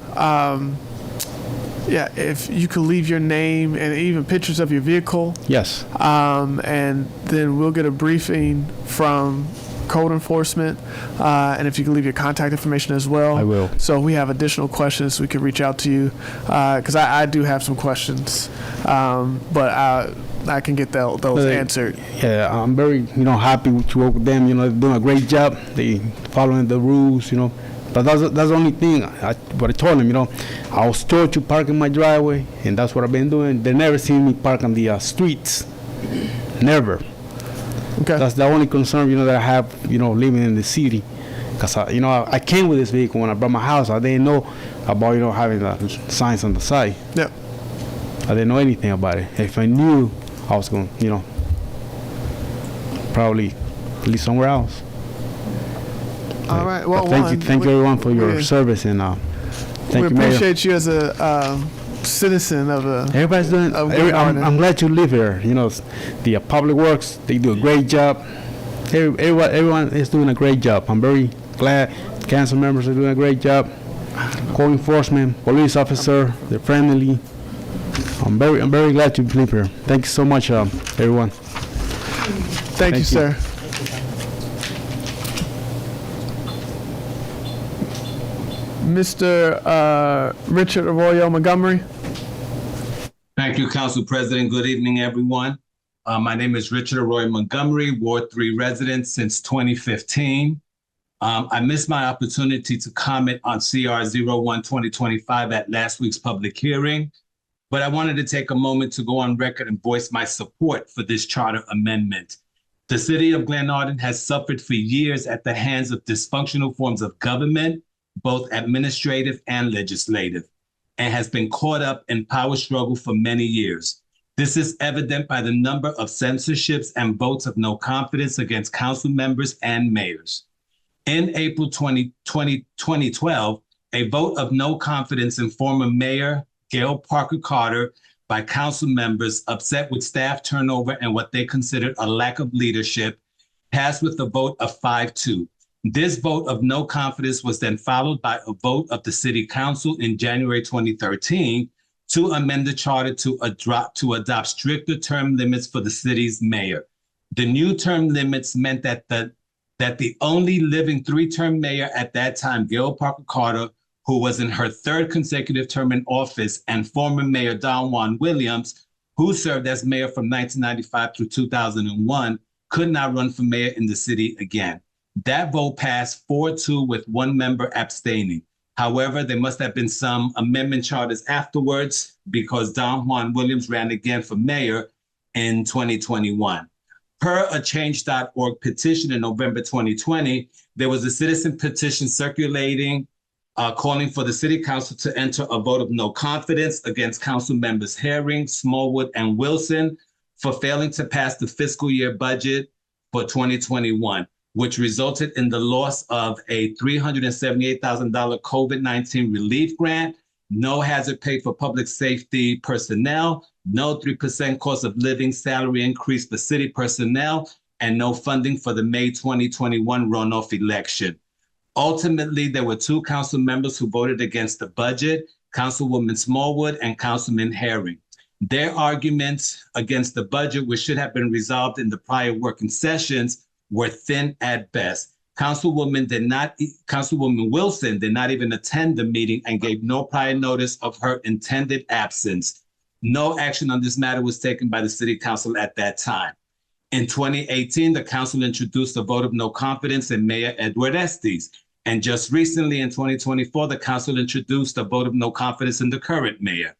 If you could leave your name and even pictures of your vehicle. Yes. And then we'll get a briefing from code enforcement, and if you can leave your contact information as well. I will. So if we have additional questions, we can reach out to you, because I do have some questions, but I can get those answered. Yeah, I'm very happy to work with them. They're doing a great job. They following the rules. But that's the only thing. What I told them, I was told to park in my driveway, and that's what I've been doing. They never seen me park on the streets. Never. Okay. That's the only concern, that I have, living in the city. Because, I came with this vehicle when I bought my house. I didn't know about, having the signs on the side. Yeah. I didn't know anything about it. If I knew, I was going, probably leave somewhere else. All right. Well, thank you everyone for your service, and thank you, Mayor. We appreciate you as a citizen of a. Everybody's doing. I'm glad you live here. The public works, they do a great job. Everyone is doing a great job. I'm very glad. Council members are doing a great job. Code enforcement, police officer, they're friendly. I'm very glad to live here. Thank you so much, everyone. Thank you, sir. Mr. Richard Arroyo Montgomery. Thank you, Council President. Good evening, everyone. My name is Richard Arroyo Montgomery, Ward 3 resident since 2015. I missed my opportunity to comment on CR 01-2025 at last week's public hearing, but I wanted to take a moment to go on record and voice my support for this charter amendment. The city of Glenarden has suffered for years at the hands of dysfunctional forms of government, both administrative and legislative, and has been caught up in power struggle for many years. This is evident by the number of censorships and votes of no confidence against council members and mayors. In April 2012, a vote of no confidence in former Mayor Gail Parker Carter by council members upset with staff turnover and what they considered a lack of leadership passed with a vote of 5-2. This vote of no confidence was then followed by a vote of the City Council in January 2013 to amend the charter to adopt stricter term limits for the city's mayor. The new term limits meant that the only living 3-term mayor at that time, Gail Parker Carter, who was in her 3rd consecutive term in office, and former Mayor Don Juan Williams, who served as mayor from 1995 through 2001, could not run for mayor in the city again. That vote passed 4-2 with 1 member abstaining. However, there must have been some amendment charters afterwards because Don Juan Williams ran again for mayor in 2021. Per a change.org petition in November 2020, there was a citizen petition circulating calling for the City Council to enter a vote of no confidence against Council members Herring, Smallwood, and Wilson for failing to pass the fiscal year budget for 2021, which resulted in the loss of a $378,000 COVID-19 relief grant, no hazard pay for public safety personnel, no 3% cost of living salary increase for city personnel, and no funding for the May 2021 runoff election. Ultimately, there were two council members who voted against the budget, Councilwoman Smallwood and Councilman Herring. Their arguments against the budget, which should have been resolved in the prior working sessions, were thin at best. Councilwoman Wilson did not even attend the meeting and gave no prior notice of her intended absence. No action on this matter was taken by the City Council at that time. In 2018, the council introduced a vote of no confidence in Mayor Edward Estes. And just recently in 2024, the council introduced a vote of no confidence in the current mayor.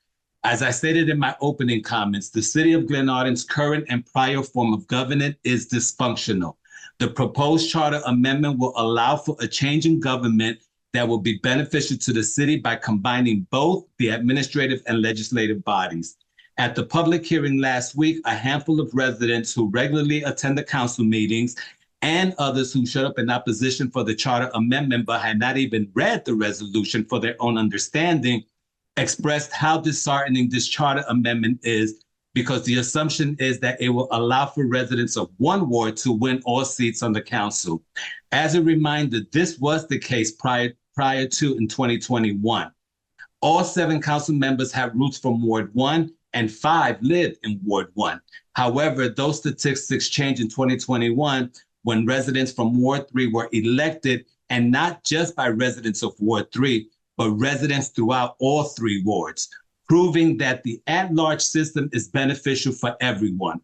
As I stated in my opening comments, the city of Glenarden's current and prior form of government is dysfunctional. The proposed charter amendment will allow for a change in government that will be beneficial to the city by combining both the administrative and legislative bodies. At the public hearing last week, a handful of residents who regularly attend the council meetings and others who showed up in opposition for the charter amendment but had not even read the resolution for their own understanding expressed how disheartening this charter amendment is, because the assumption is that it will allow for residents of one ward to win all seats on the council. As a reminder, this was the case prior to in 2021. All 7 council members have roots from Ward 1 and 5 lived in Ward 1. However, those statistics changed in 2021 when residents from Ward 3 were elected, and not just by residents of Ward 3, but residents throughout all 3 wards, proving that the at-large system is beneficial for everyone.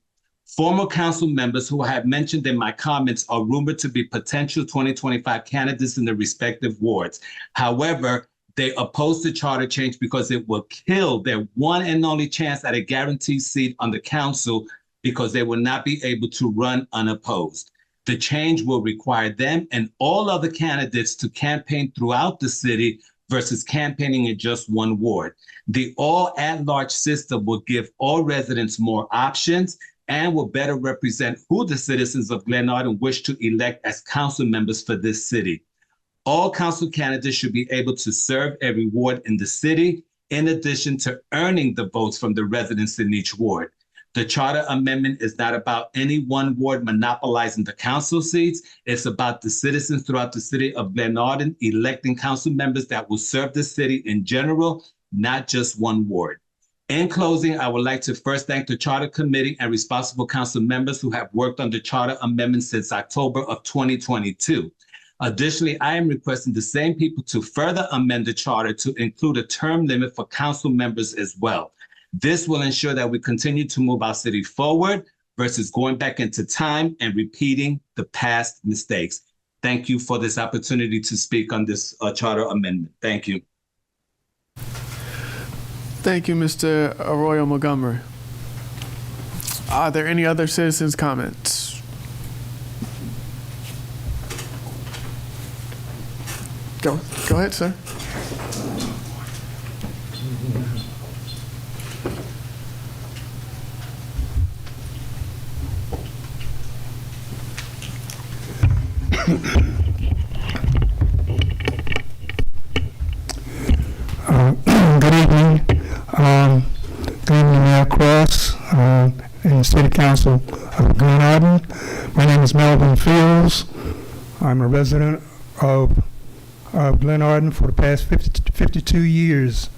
Former council members who I have mentioned in my comments are rumored to be potential 2025 candidates in their respective wards. However, they oppose the charter change because it will kill their one and only chance at a guaranteed seat on the council, because they will not be able to run unopposed. The change will require them and all other candidates to campaign throughout the city versus campaigning in just one ward. The all at-large system will give all residents more options and will better represent who the citizens of Glenarden wish to elect as council members for this city. All council candidates should be able to serve every ward in the city, in addition to earning the votes from the residents in each ward. The charter amendment is not about any one ward monopolizing the council seats. It's about the citizens throughout the city of Glenarden electing council members that will serve the city in general, not just one ward. In closing, I would like to first thank the Charter Committee and responsible council members who have worked on the charter amendment since October of 2022. Additionally, I am requesting the same people to further amend the charter to include a term limit for council members as well. This will ensure that we continue to move our city forward versus going back into time and repeating the past mistakes. Thank you for this opportunity to speak on this charter amendment. Thank you. Thank you, Mr. Arroyo Montgomery. Are there any other citizens' comments? Go ahead, sir. Good evening. Good evening, Mayor Cross and the City Council of Glenarden. My name is Melvin Fields. I'm a resident of Glenarden for the past 52 years.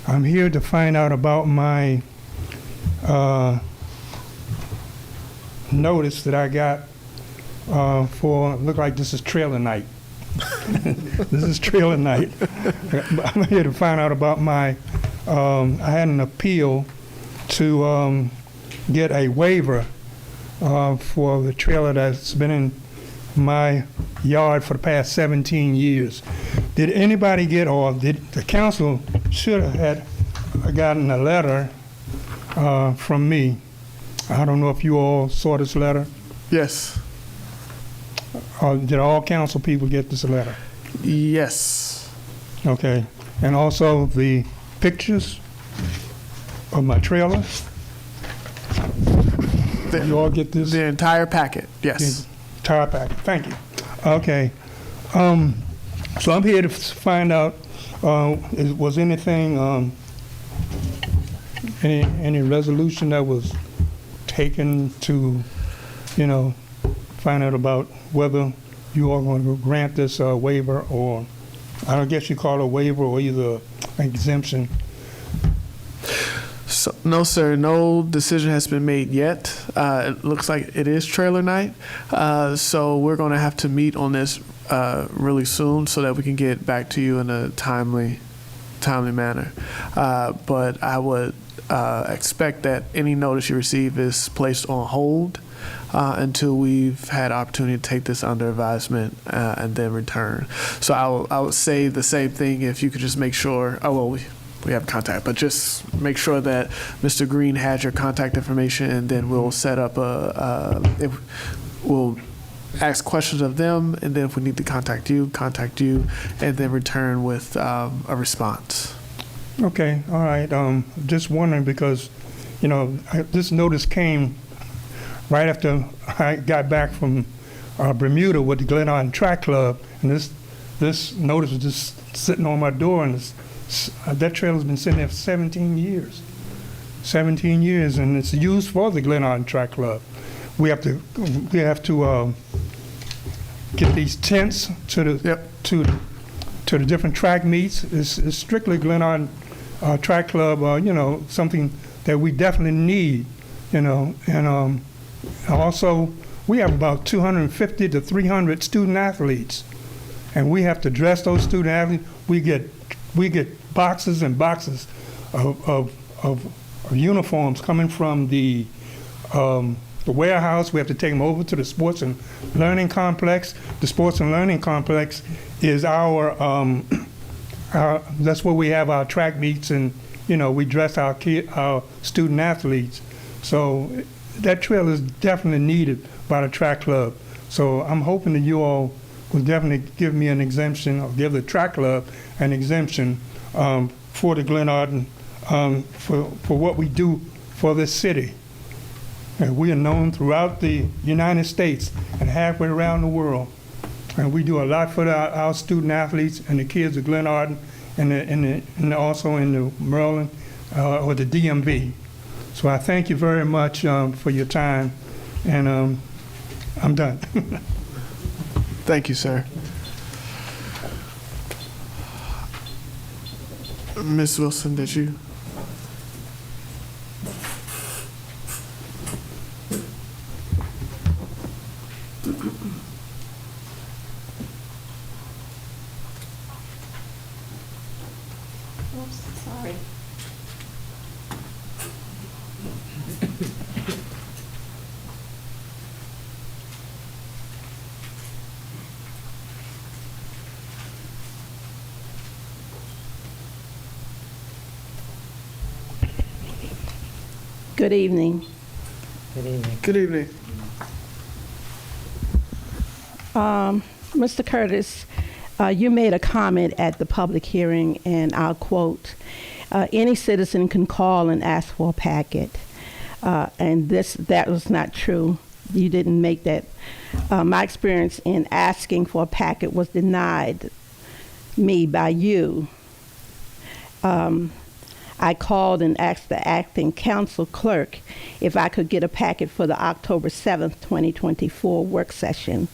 I'm here to find out about my notice that I got for, look like this is trailer night. This is trailer night. I'm here to find out about my, I had an appeal to get a waiver for the trailer that's been in my yard for the past 17 years. Did anybody get, or did the council should have had gotten a letter from me? I don't know if you all saw this letter. Yes. Did all council people get this letter? Yes. Okay. And also the pictures of my trailer? Did you all get this? The entire packet, yes. The entire packet, thank you. Okay. So I'm here to find out, was anything, any resolution that was taken to, find out about whether you are going to grant this waiver, or I don't guess you call it a waiver or either an exemption. So, no, sir. No decision has been made yet. It looks like it is trailer night. So we're going to have to meet on this really soon so that we can get back to you in a timely manner. But I would expect that any notice you receive is placed on hold until we've had opportunity to take this under advisement and then return. So I would say the same thing if you could just make sure. We have contact, but just make sure that Mr. Green has your contact information, and then we'll set up we'll ask questions of them, and then if we need to contact you, and then return with a response. Okay, all right. Just wondering because, this notice came right after I got back from Bermuda with the Glenarden Track Club, and this notice was just sitting on my door, and that trailer's been sitting there for 17 years. 17 years, and it's used for the Glenarden Track Club. We have to get these tents to the different track meets. It's strictly Glenarden Track Club. Something that we definitely need. And also we have about 250 to 300 student athletes, and we have to dress those student athletes. We get boxes and boxes of uniforms coming from the warehouse. We have to take them over to the Sports and Learning Complex. The Sports and Learning Complex is that's where we have our track meets, and we dress our student athletes. So that trail is definitely needed by the track club. So I'm hoping that you all will definitely give me an exemption, or give the track club an exemption for the Glenarden, for what we do for this city. And we are known throughout the United States and halfway around the world. And we do a lot for our student athletes and the kids of Glenarden, and also in the Maryland or the DMV. So I thank you very much for your time, and I'm done. Thank you, sir. Ms. Wilson, did you? Oops, sorry. Good evening. Good evening. Good evening. Mr. Curtis, you made a comment at the public hearing, and I'll quote, any citizen can call and ask for a packet. And that was not true. You didn't make that. My experience in asking for a packet was denied me by you. I called and asked the acting council clerk if I could get a packet for the October 7th, 2024 work session.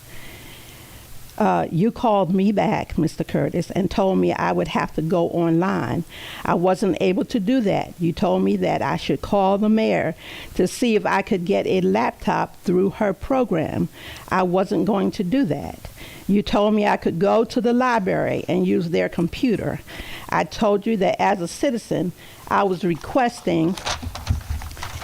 You called me back, Mr. Curtis, and told me I would have to go online. I wasn't able to do that. You told me that I should call the mayor to see if I could get a laptop through her program. I wasn't going to do that. You told me I could go to the library and use their computer. I told you that as a citizen, I was requesting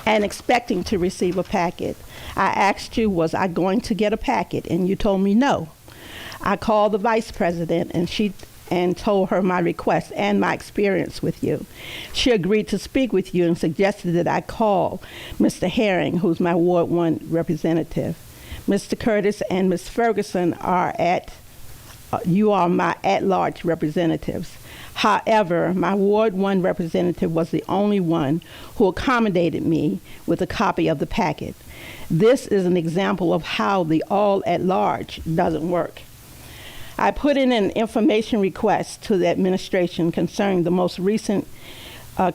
and expecting to receive a packet. I asked you, was I going to get a packet? And you told me no. I called the vice president and told her my request and my experience with you. She agreed to speak with you and suggested that I call Mr. Herring, who's my Ward 1 representative. Mr. Curtis and Ms. Ferguson are you are my at-large representatives. However, my Ward 1 representative was the only one who accommodated me with a copy of the packet. This is an example of how the all-at-large doesn't work. I put in an information request to the administration concerning the most recent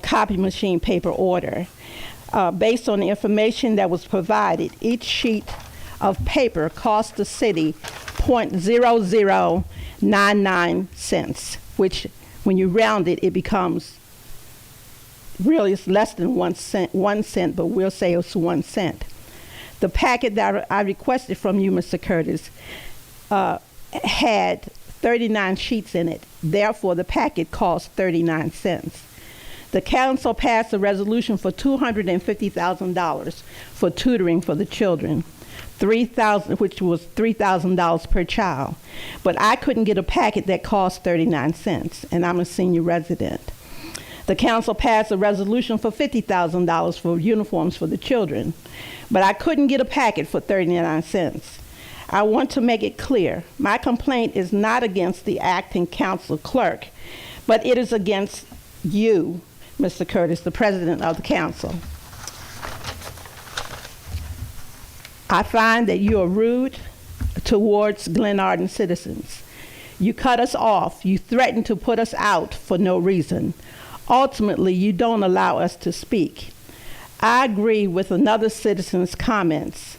copy machine paper order. Based on the information that was provided, each sheet of paper cost the city 0.0099 cents, which when you round it, it becomes, really it's less than 1 cent, but we'll say it's 1 cent. The packet that I requested from you, Mr. Curtis, had 39 sheets in it. Therefore, the packet cost 39 cents. The council passed a resolution for $250,000 for tutoring for the children, which was $3,000 per child. But I couldn't get a packet that cost 39 cents, and I'm a senior resident. The council passed a resolution for $50,000 for uniforms for the children, but I couldn't get a packet for 39 cents. I want to make it clear, my complaint is not against the acting council clerk, but it is against you, Mr. Curtis, the president of the council. I find that you are rude towards Glenarden citizens. You cut us off. You threaten to put us out for no reason. Ultimately, you don't allow us to speak. I agree with another citizen's comments.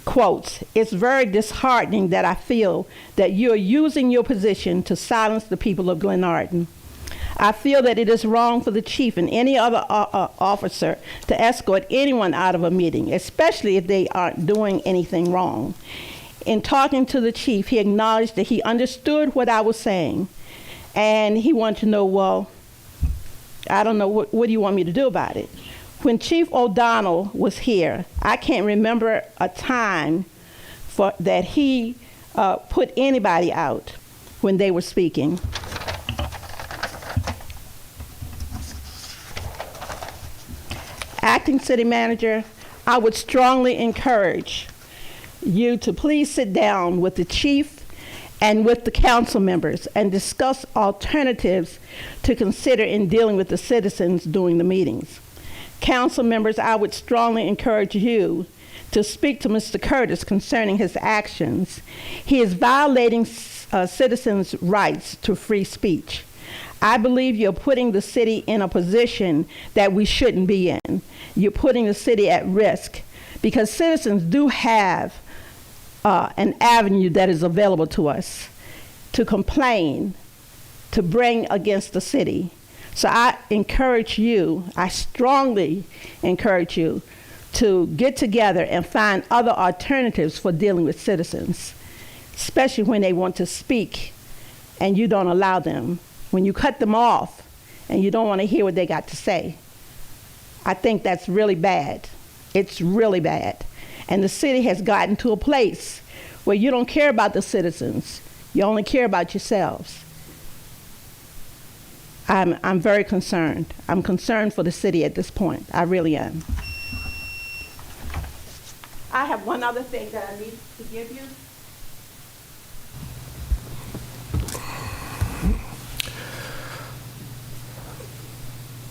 Quotes, it's very disheartening that I feel that you're using your position to silence the people of Glenarden. I feel that it is wrong for the chief and any other officer to escort anyone out of a meeting, especially if they aren't doing anything wrong. In talking to the chief, he acknowledged that he understood what I was saying, and he wanted to know, well, I don't know, what do you want me to do about it? When Chief O'Donnell was here, I can't remember a time that he put anybody out when they were speaking. Acting City Manager, I would strongly encourage you to please sit down with the chief and with the council members and discuss alternatives to consider in dealing with the citizens during the meetings. Council members, I would strongly encourage you to speak to Mr. Curtis concerning his actions. He is violating citizens' rights to free speech. I believe you're putting the city in a position that we shouldn't be in. You're putting the city at risk because citizens do have an avenue that is available to us to complain, to bring against the city. So I encourage you, I strongly encourage you to get together and find other alternatives for dealing with citizens, especially when they want to speak and you don't allow them. When you cut them off and you don't want to hear what they got to say. I think that's really bad. It's really bad. And the city has gotten to a place where you don't care about the citizens. You only care about yourselves. I'm very concerned. I'm concerned for the city at this point. I really am. I have one other thing that I need to give you.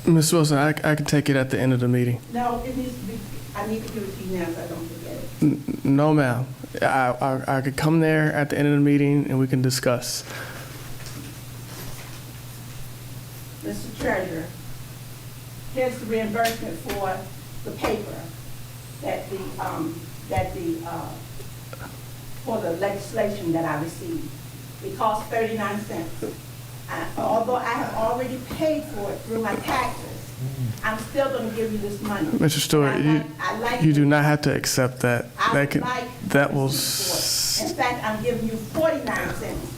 Ms. Wilson, I can take it at the end of the meeting. No, it needs to be, I need to give it to you now so I don't forget it. No, ma'am. I could come there at the end of the meeting and we can discuss. Mr. Treasurer, here's the reimbursement for the paper for the legislation that I received. It cost 39 cents. Although I have already paid for it through my taxes, I'm still going to give you this money. Mr. Stewart, you do not have to accept that. That will. In fact, I'm giving you 49 cents.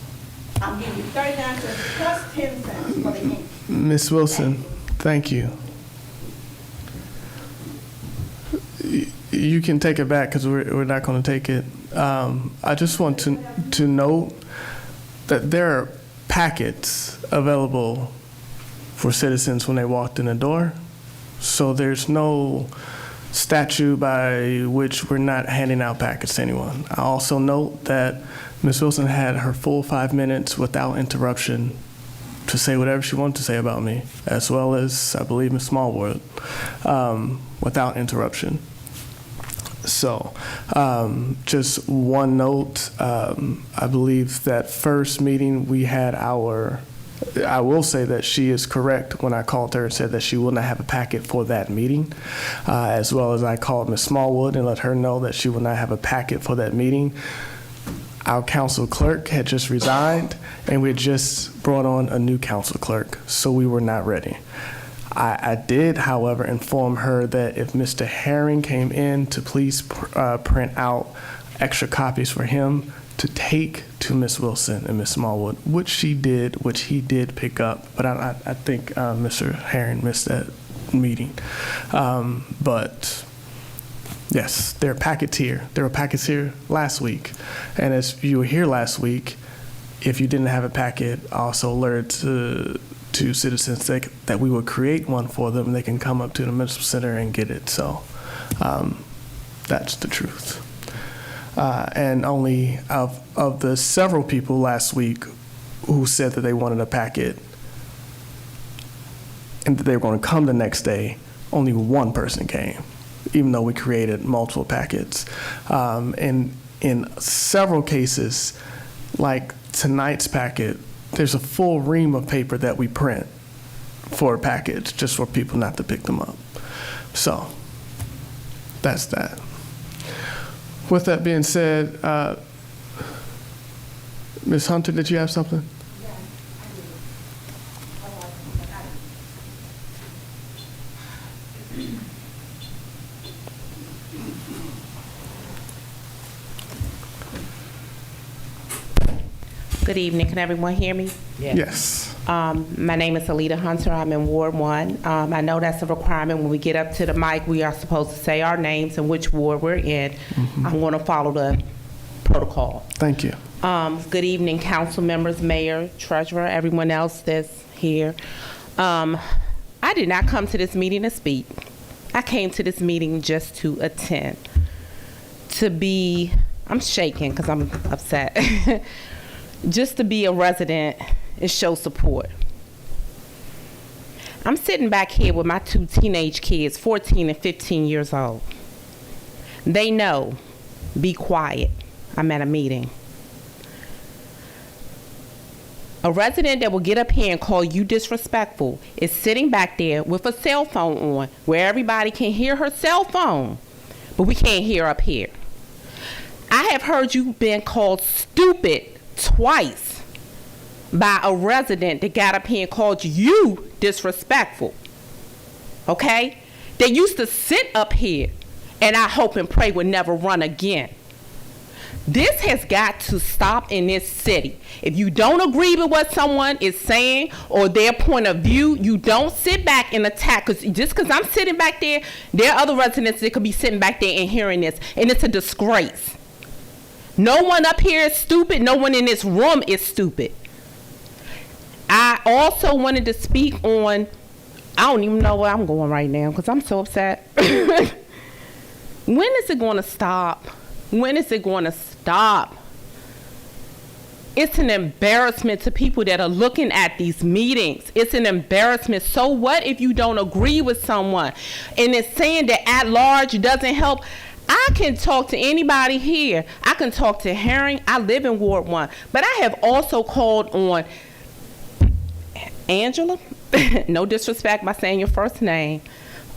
I'm giving you 39 cents plus 10 cents for the ink. Ms. Wilson, thank you. You can take it back because we're not going to take it. I just want to note that there are packets available for citizens when they walked in the door. So there's no statute by which we're not handing out packets to anyone. I also note that Ms. Wilson had her full 5 minutes without interruption to say whatever she wanted to say about me, as well as, I believe, Ms. Smallwood, without interruption. So, just one note, I believe that first meeting we had I will say that she is correct when I called her and said that she will not have a packet for that meeting, as well as I called Ms. Smallwood and let her know that she will not have a packet for that meeting. Our council clerk had just resigned, and we had just brought on a new council clerk, so we were not ready. I did, however, inform her that if Mr. Herring came in to please print out extra copies for him to take to Ms. Wilson and Ms. Smallwood, which he did pick up, but I think Mr. Herring missed that meeting. But yes, they're a packeteer. They were packets here last week. And as you were here last week, if you didn't have a packet, I also alerted to citizens that we would create one for them and they can come up to the municipal center and get it. So that's the truth. And only of the several people last week who said that they wanted a packet and that they were going to come the next day, only one person came, even though we created multiple packets. And in several cases, like tonight's packet, there's a full ream of paper that we print for a package just for people not to pick them up. So that's that. With that being said, Ms. Hunter, did you have something? Good evening. Can everyone hear me? Yes. My name is Alita Hunter. I'm in Ward 1. I know that's a requirement. When we get up to the mic, we are supposed to say our names and which ward we're in. I'm going to follow the protocol. Thank you. Good evening, council members, mayor, treasurer, everyone else that's here. I did not come to this meeting to speak. I came to this meeting just to attend. I'm shaking because I'm upset. Just to be a resident and show support. I'm sitting back here with my two teenage kids, 14 and 15 years old. They know, be quiet. I'm at a meeting. A resident that will get up here and call you disrespectful is sitting back there with a cell phone on where everybody can hear her cell phone, but we can't hear up here. I have heard you been called stupid twice by a resident that got up here and called you disrespectful. Okay? They used to sit up here, and I hope and pray would never run again. This has got to stop in this city. If you don't agree with what someone is saying or their point of view, you don't sit back and attack. Just because I'm sitting back there, there are other residents that could be sitting back there and hearing this, and it's a disgrace. No one up here is stupid. No one in this room is stupid. I also wanted to speak on, I don't even know where I'm going right now because I'm so upset. When is it going to stop? When is it going to stop? It's an embarrassment to people that are looking at these meetings. It's an embarrassment. So what if you don't agree with someone? And it's saying that at large doesn't help. I can talk to anybody here. I can talk to Herring. I live in Ward 1. But I have also called on Angela. No disrespect by saying your first name.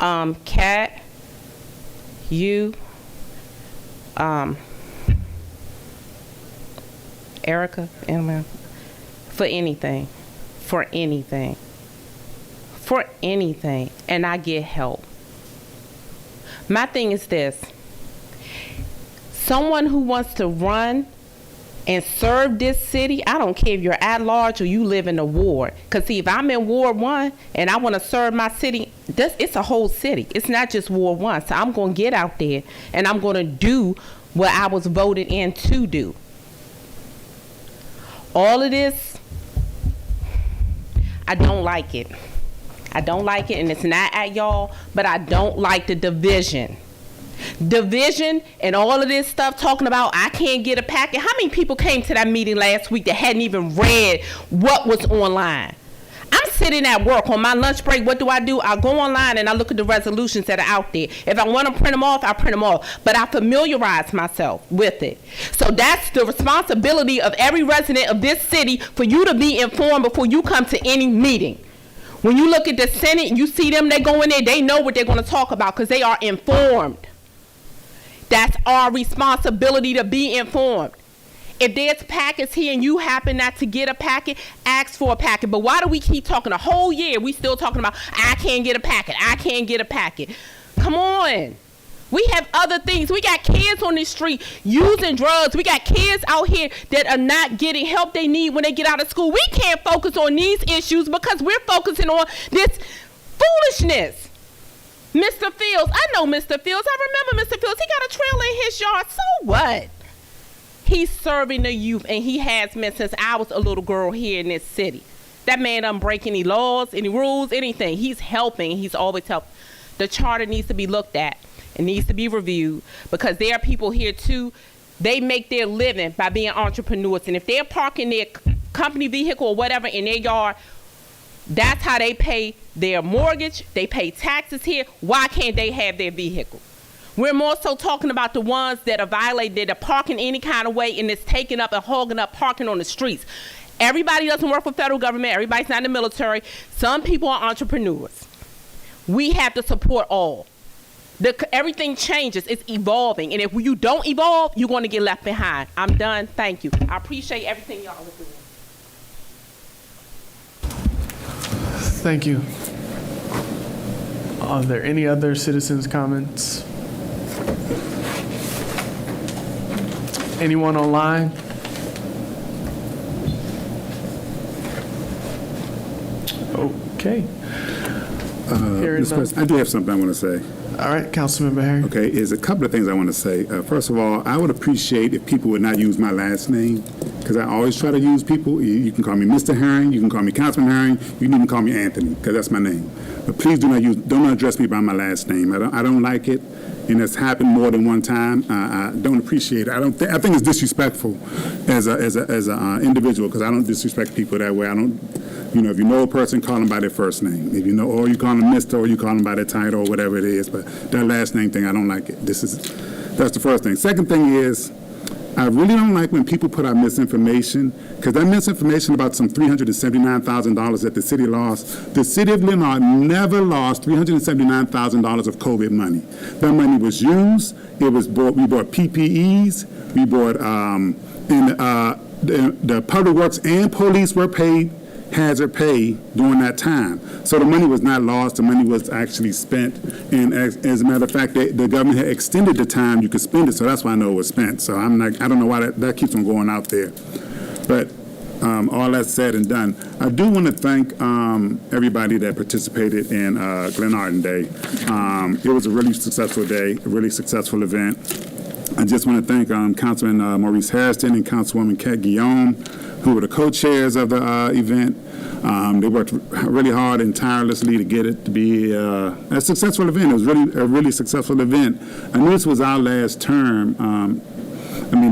Kat, you, Erica, Emma, for anything. And I get help. My thing is this. Someone who wants to run and serve this city, I don't care if you're at large or you live in a ward. Because see, if I'm in Ward 1 and I want to serve my city, it's a whole city. It's not just Ward 1. So I'm going to get out there and I'm going to do what I was voted in to do. All of this, I don't like it. I don't like it, and it's not at y'all, but I don't like the division. Division and all of this stuff talking about I can't get a packet. How many people came to that meeting last week that hadn't even read what was online? I'm sitting at work on my lunch break. What do? I go online and I look at the resolutions that are out there. If I want to print them off, I print them off. But I familiarize myself with it. So that's the responsibility of every resident of this city for you to be informed before you come to any meeting. When you look at the Senate, you see them, they go in there, they know what they're going to talk about because they are informed. That's our responsibility to be informed. If there's packets here and you happen not to get a packet, ask for a packet. But why do we keep talking a whole year? We still talking about, I can't get a packet. I can't get a packet. Come on. We have other things. We got kids on the street using drugs. We got kids out here that are not getting help they need when they get out of school. We can't focus on these issues because we're focusing on this foolishness. Mr. Fields, I know Mr. Fields. I remember Mr. Fields. He got a trailer in his yard. So what? He's serving the youth, and he has been since I was a little girl here in this city. That man doesn't break any laws, any rules, anything. He's helping. He's always helping. The charter needs to be looked at. It needs to be reviewed because there are people here, too. They make their living by being entrepreneurs, and if they're parking their company vehicle or whatever in their yard, that's how they pay their mortgage. They pay taxes here. Why can't they have their vehicle? We're more so talking about the ones that are violated, that are parking any kind of way and it's taking up and hogging up parking on the streets. Everybody doesn't work for federal government. Everybody's not in the military. Some people are entrepreneurs. We have to support all. Everything changes. It's evolving. And if you don't evolve, you're going to get left behind. I'm done. Thank you. I appreciate everything y'all are doing. Thank you. Are there any other citizens' comments? Anyone online? Okay. Mr. President, I do have something I want to say. All right, Councilmember Harry. Okay, there's a couple of things I want to say. First of all, I would appreciate if people would not use my last name, because I always try to use people. You can call me Mr. Herring, you can call me Councilman Herring, you can even call me Anthony, because that's my name. But please do not address me by my last name. I don't like it, and it's happened more than one time. I don't appreciate it. I think it's disrespectful as a individual, because I don't disrespect people that way. I don't. If you know a person, call them by their first name. If you know, or you call them Mr., or you call them by their title, or whatever it is. But that last name thing, I don't like it. That's the first thing. Second thing is, I really don't like when people put out misinformation, because that misinformation about some $379,000 that the city lost. The city of Glenarden never lost $379,000 of COVID money. That money was used. We bought PPEs. We bought, the public works and police were paid hazard pay during that time. So the money was not lost, the money was actually spent. And as a matter of fact, the government had extended the time you could spend it, so that's why I know it was spent. So I don't know why that keeps on going out there. But all that said and done, I do want to thank everybody that participated in Glenarden Day. It was a really successful day, a really successful event. I just want to thank Councilman Maurice Harrison and Councilwoman Kat Guillaume, who were the co-chairs of the event. They worked really hard and tirelessly to get it to be a successful event. It was really a really successful event. I knew this was our last term.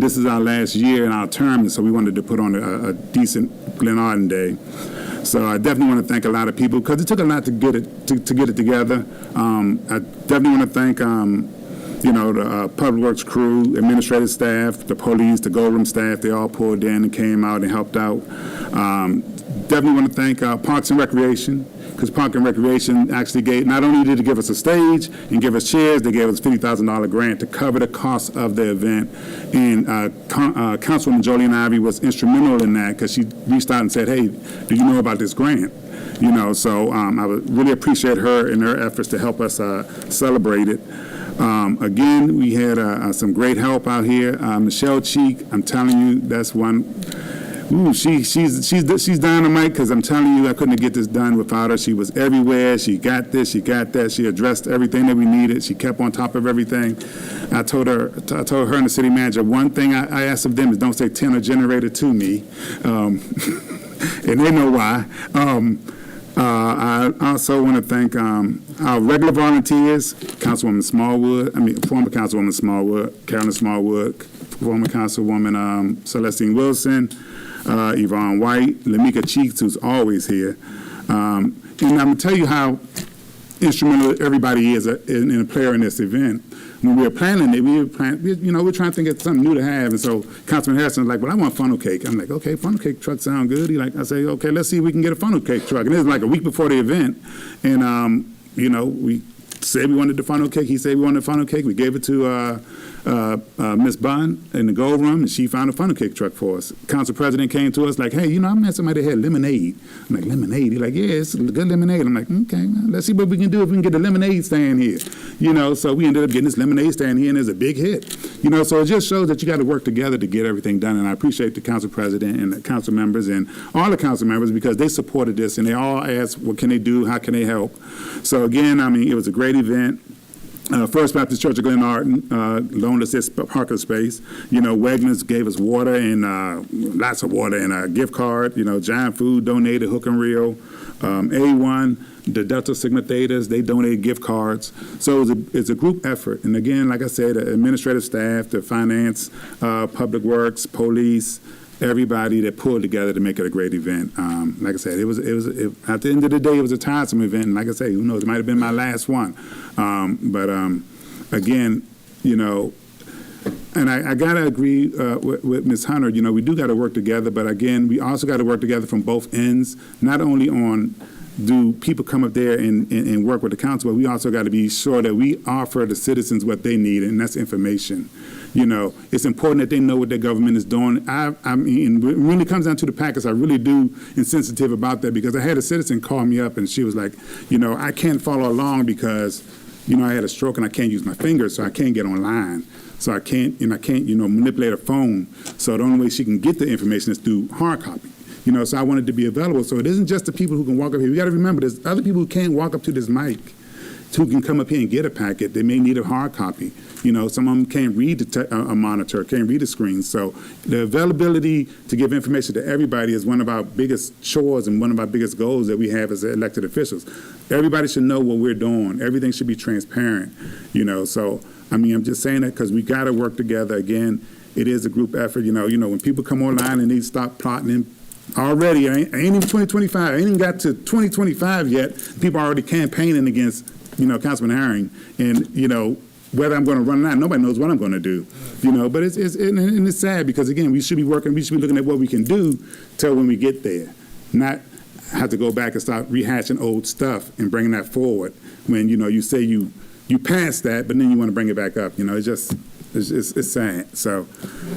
This is our last year in our term, and so we wanted to put on a decent Glenarden Day. So I definitely want to thank a lot of people, because it took a lot to get it together. I definitely want to thank the public works crew, administrative staff, the police, the Gold Room staff. They all pulled in and came out and helped out. Definitely want to thank Parks and Recreation, because Parks and Recreation actually not only did they give us a stage and give us chairs, they gave us a $50,000 grant to cover the cost of the event. And Councilwoman Jolene Ivey was instrumental in that, because she reached out and said, hey, do you know about this grant? So I would really appreciate her and her efforts to help us celebrate it. Again, we had some great help out here. Michelle Cheek, I'm telling you, that's one. Ooh, she's dynamite, because I'm telling you, I couldn't get this done without her. She was everywhere. She got this, she got that. She addressed everything that we needed. She kept on top of everything. I told her and the city manager, one thing I asked of them is don't say Tenor Generator to me, and they know why. I also want to thank our regular volunteers, Councilwoman Smallwood, former Councilwoman Smallwood, Carolyn Smallwood, former Councilwoman Celestine Wilson, Yvonne White, Lamika Cheeks, who's always here. And I'm going to tell you how instrumental everybody is in a player in this event. When we were planning it, we're trying to think of something new to have. And so Councilman Harrison was like, well, I want funnel cake. I'm like, okay, funnel cake truck sound good. I say, okay, let's see if we can get a funnel cake truck. And it was like a week before the event. And, we said we wanted the funnel cake. He said we wanted a funnel cake. We gave it to Miss Bunn in the gold room, and she found a funnel cake truck for us. Council President came to us like, hey, I'm at somebody that had lemonade. I'm like, lemonade? He's like, yeah, it's good lemonade. I'm like, okay, well, let's see what we can do if we can get a lemonade stand here. So we ended up getting this lemonade stand here, and it's a big hit. So it just shows that you got to work together to get everything done. And I appreciate the Council President and the council members and all the council members because they supported this, and they all asked, what can they do? How can they help? So again, it was a great event. First Baptist Church of Glenarden loaned us this parking space. Wegmans gave us water and lots of water and a gift card. Giant Food donated Hook and Reel. A1, the Delta Sigma Thetas, they donated gift cards. So it's a group effort. And again, like I said, the administrative staff, the finance, public works, police, everybody that pulled together to make it a great event. Like I said, it was at the end of the day, it was a tiresome event. And like I say, who knows, it might have been my last one. But again, and I got to agree with Ms. Hunter, we do got to work together. But again, we also got to work together from both ends, not only on do people come up there and work with the council, but we also got to be sure that we offer the citizens what they need, and that's information. It's important that they know what their government is doing. When it comes down to the packets, I really do insensitive about that because I had a citizen call me up and she was like, I can't follow along because, I had a stroke and I can't use my fingers, so I can't get online. So I can't manipulate a phone. So the only way she can get the information is through hard copy. So I wanted to be available. So it isn't just the people who can walk up here. We got to remember there's other people who can't walk up to this mic who can come up here and get a packet. They may need a hard copy. Some of them can't read a monitor, can't read a screen. So the availability to give information to everybody is one of our biggest chores and one of our biggest goals that we have as elected officials. Everybody should know what we're doing. Everything should be transparent. So I'm just saying that because we got to work together. Again, it is a group effort. When people come online and they stop plotting already, I ain't even 2025. I ain't even got to 2025 yet. People are already campaigning against, Councilman Herring. And, whether I'm going to run or not, nobody knows what I'm going to do. But it's sad because, again, we should be looking at what we can do till when we get there, not have to go back and start rehashing old stuff and bringing that forward when, you say you passed that, but then you want to bring it back up. It's sad. So,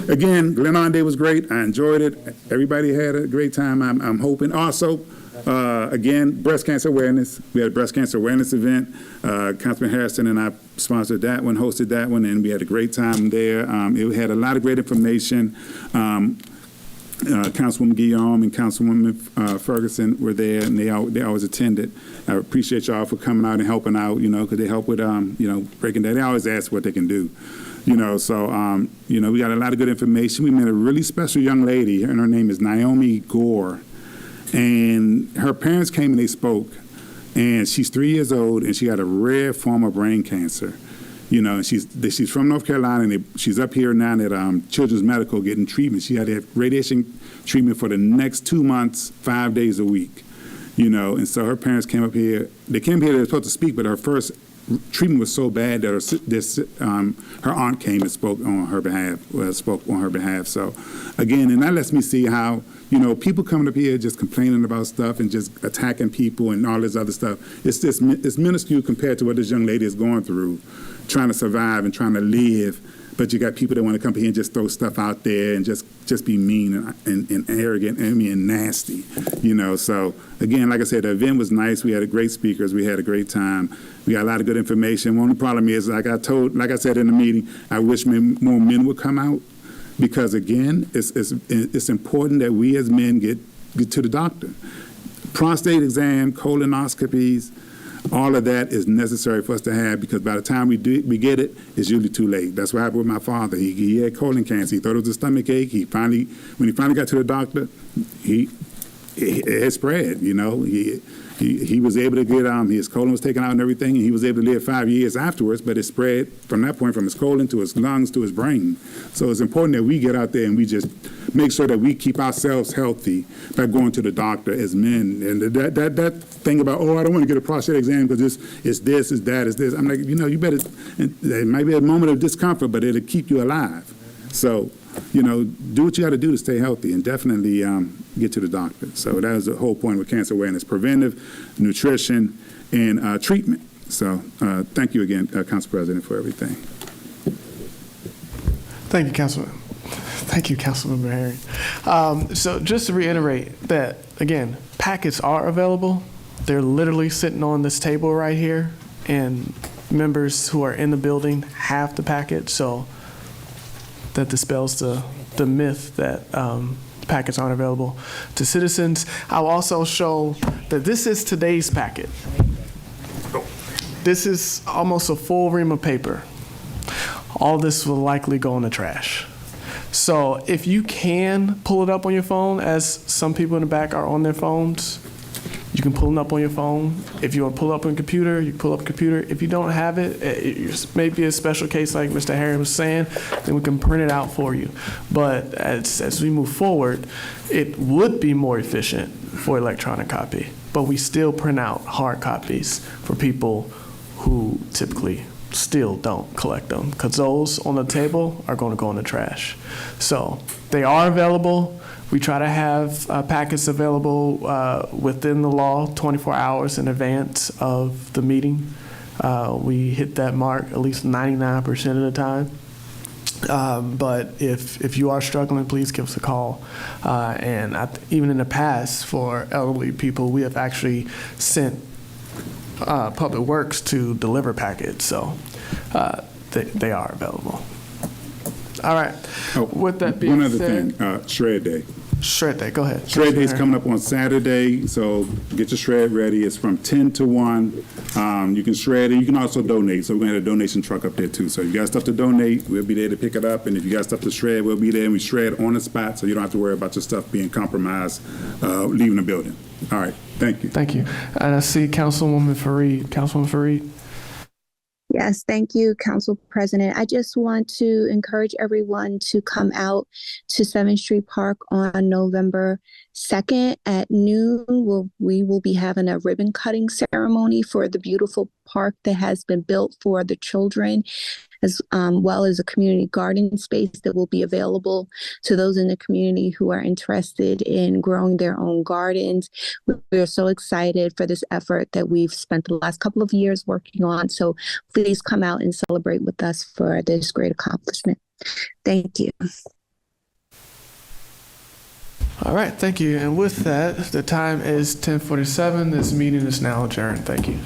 again, Glenarden Day was great. I enjoyed it. Everybody had a great time. I'm hoping. Also, again, breast cancer awareness. We had a breast cancer awareness event. Councilman Harrison and I sponsored that one, hosted that one, and we had a great time there. It had a lot of great information. Councilwoman Guillaume and Councilwoman Ferguson were there, and they always attended. I appreciate y'all for coming out and helping out, because they help with, breaking that. They always ask what they can do. So, we got a lot of good information. We met a really special young lady, and her name is Naomi Gore. And her parents came and they spoke. And she's 3 years old, and she got a rare form of brain cancer. And she's from North Carolina, and she's up here now at Children's Medical getting treatment. She had to have radiation treatment for the next 2 months, 5 days a week. And so her parents came up here. They came here, they were supposed to speak, but her first treatment was so bad that her aunt came and spoke on her behalf. So, again, and that lets me see how, people coming up here just complaining about stuff and just attacking people and all this other stuff. It's minuscule compared to what this young lady is going through, trying to survive and trying to live. But you got people that want to come here and just throw stuff out there and just be mean and arrogant and nasty, So, again, like I said, the event was nice. We had great speakers. We had a great time. We got a lot of good information. One of the problem is, like I said in the meeting, I wish more men would come out because, again, it's important that we as men get to the doctor. Prostate exam, colonoscopies, all of that is necessary for us to have because by the time we get it, it's usually too late. That's what happened with my father. He had colon cancer. He thought it was a stomach ache. When he finally got to the doctor, he it spread. You know, he was able to get his colon was taken out and everything, and he was able to live 5 years afterwards. But it spread from that point, from his colon to his lungs to his brain. So it's important that we get out there and we just make sure that we keep ourselves healthy by going to the doctor as men. And that thing about, I don't want to get a prostate exam because it's this, it's that, it's this. I'm like, you better. It might be a moment of discomfort, but it'll keep you alive. So, do what you got to do to stay healthy, and definitely get to the doctor. So that is the whole point with cancer awareness: preventive, nutrition, and treatment. So thank you again, Council President, for everything. Thank you, Councilman. Thank you, Councilmember Herring. So just to reiterate that, again, packets are available. They're literally sitting on this table right here, and members who are in the building have the packet, so that dispels the myth that packets aren't available to citizens. I'll also show that this is today's packet. This is almost a full ream of paper. All this will likely go in the trash. So if you can pull it up on your phone, as some people in the back are on their phones, you can pull it up on your phone. If you want to pull up on a computer, you can pull up a computer. If you don't have it, it may be a special case like Mr. Harry was saying, then we can print it out for you. But as we move forward, it would be more efficient for electronic copy, but we still print out hard copies for people who typically still don't collect them, because those on the table are going to go in the trash. So they are available. We try to have packets available within the law 24 hours in advance of the meeting. We hit that mark at least 99% of the time. But if you are struggling, please give us a call. And even in the past, for elderly people, we have actually sent Public Works to deliver packets. So they are available. All right. With that being one other said, thing, Shred Day. Shred Day, go ahead. Shred Day is coming up on Saturday, so get your shred ready. It's from 10 to 1. You can shred, and you can also donate. So we're going to have a donation truck up there, too. So if you got stuff to donate, we'll be there to pick it up. And if you got stuff to shred, we'll be there, and we shred on the spot, so you don't have to worry about your stuff being compromised leaving the building. All right. Thank you. Thank you. And I see Councilwoman Fareed. Councilwoman Fareed. Yes, thank you, Council President. I just want to encourage everyone to come out to 7th Street Park on November 2nd at noon. We will be having a ribbon cutting ceremony for the beautiful park that has been built for the children, as well as a community garden space that will be available to those in the community who are interested in growing their own gardens. We're so excited for this effort that we've spent the last couple of years working on. So please come out and celebrate with us for this great accomplishment. Thank you. All right, thank you. And with that, the time is 10:47. This meeting is now adjourned. Thank you.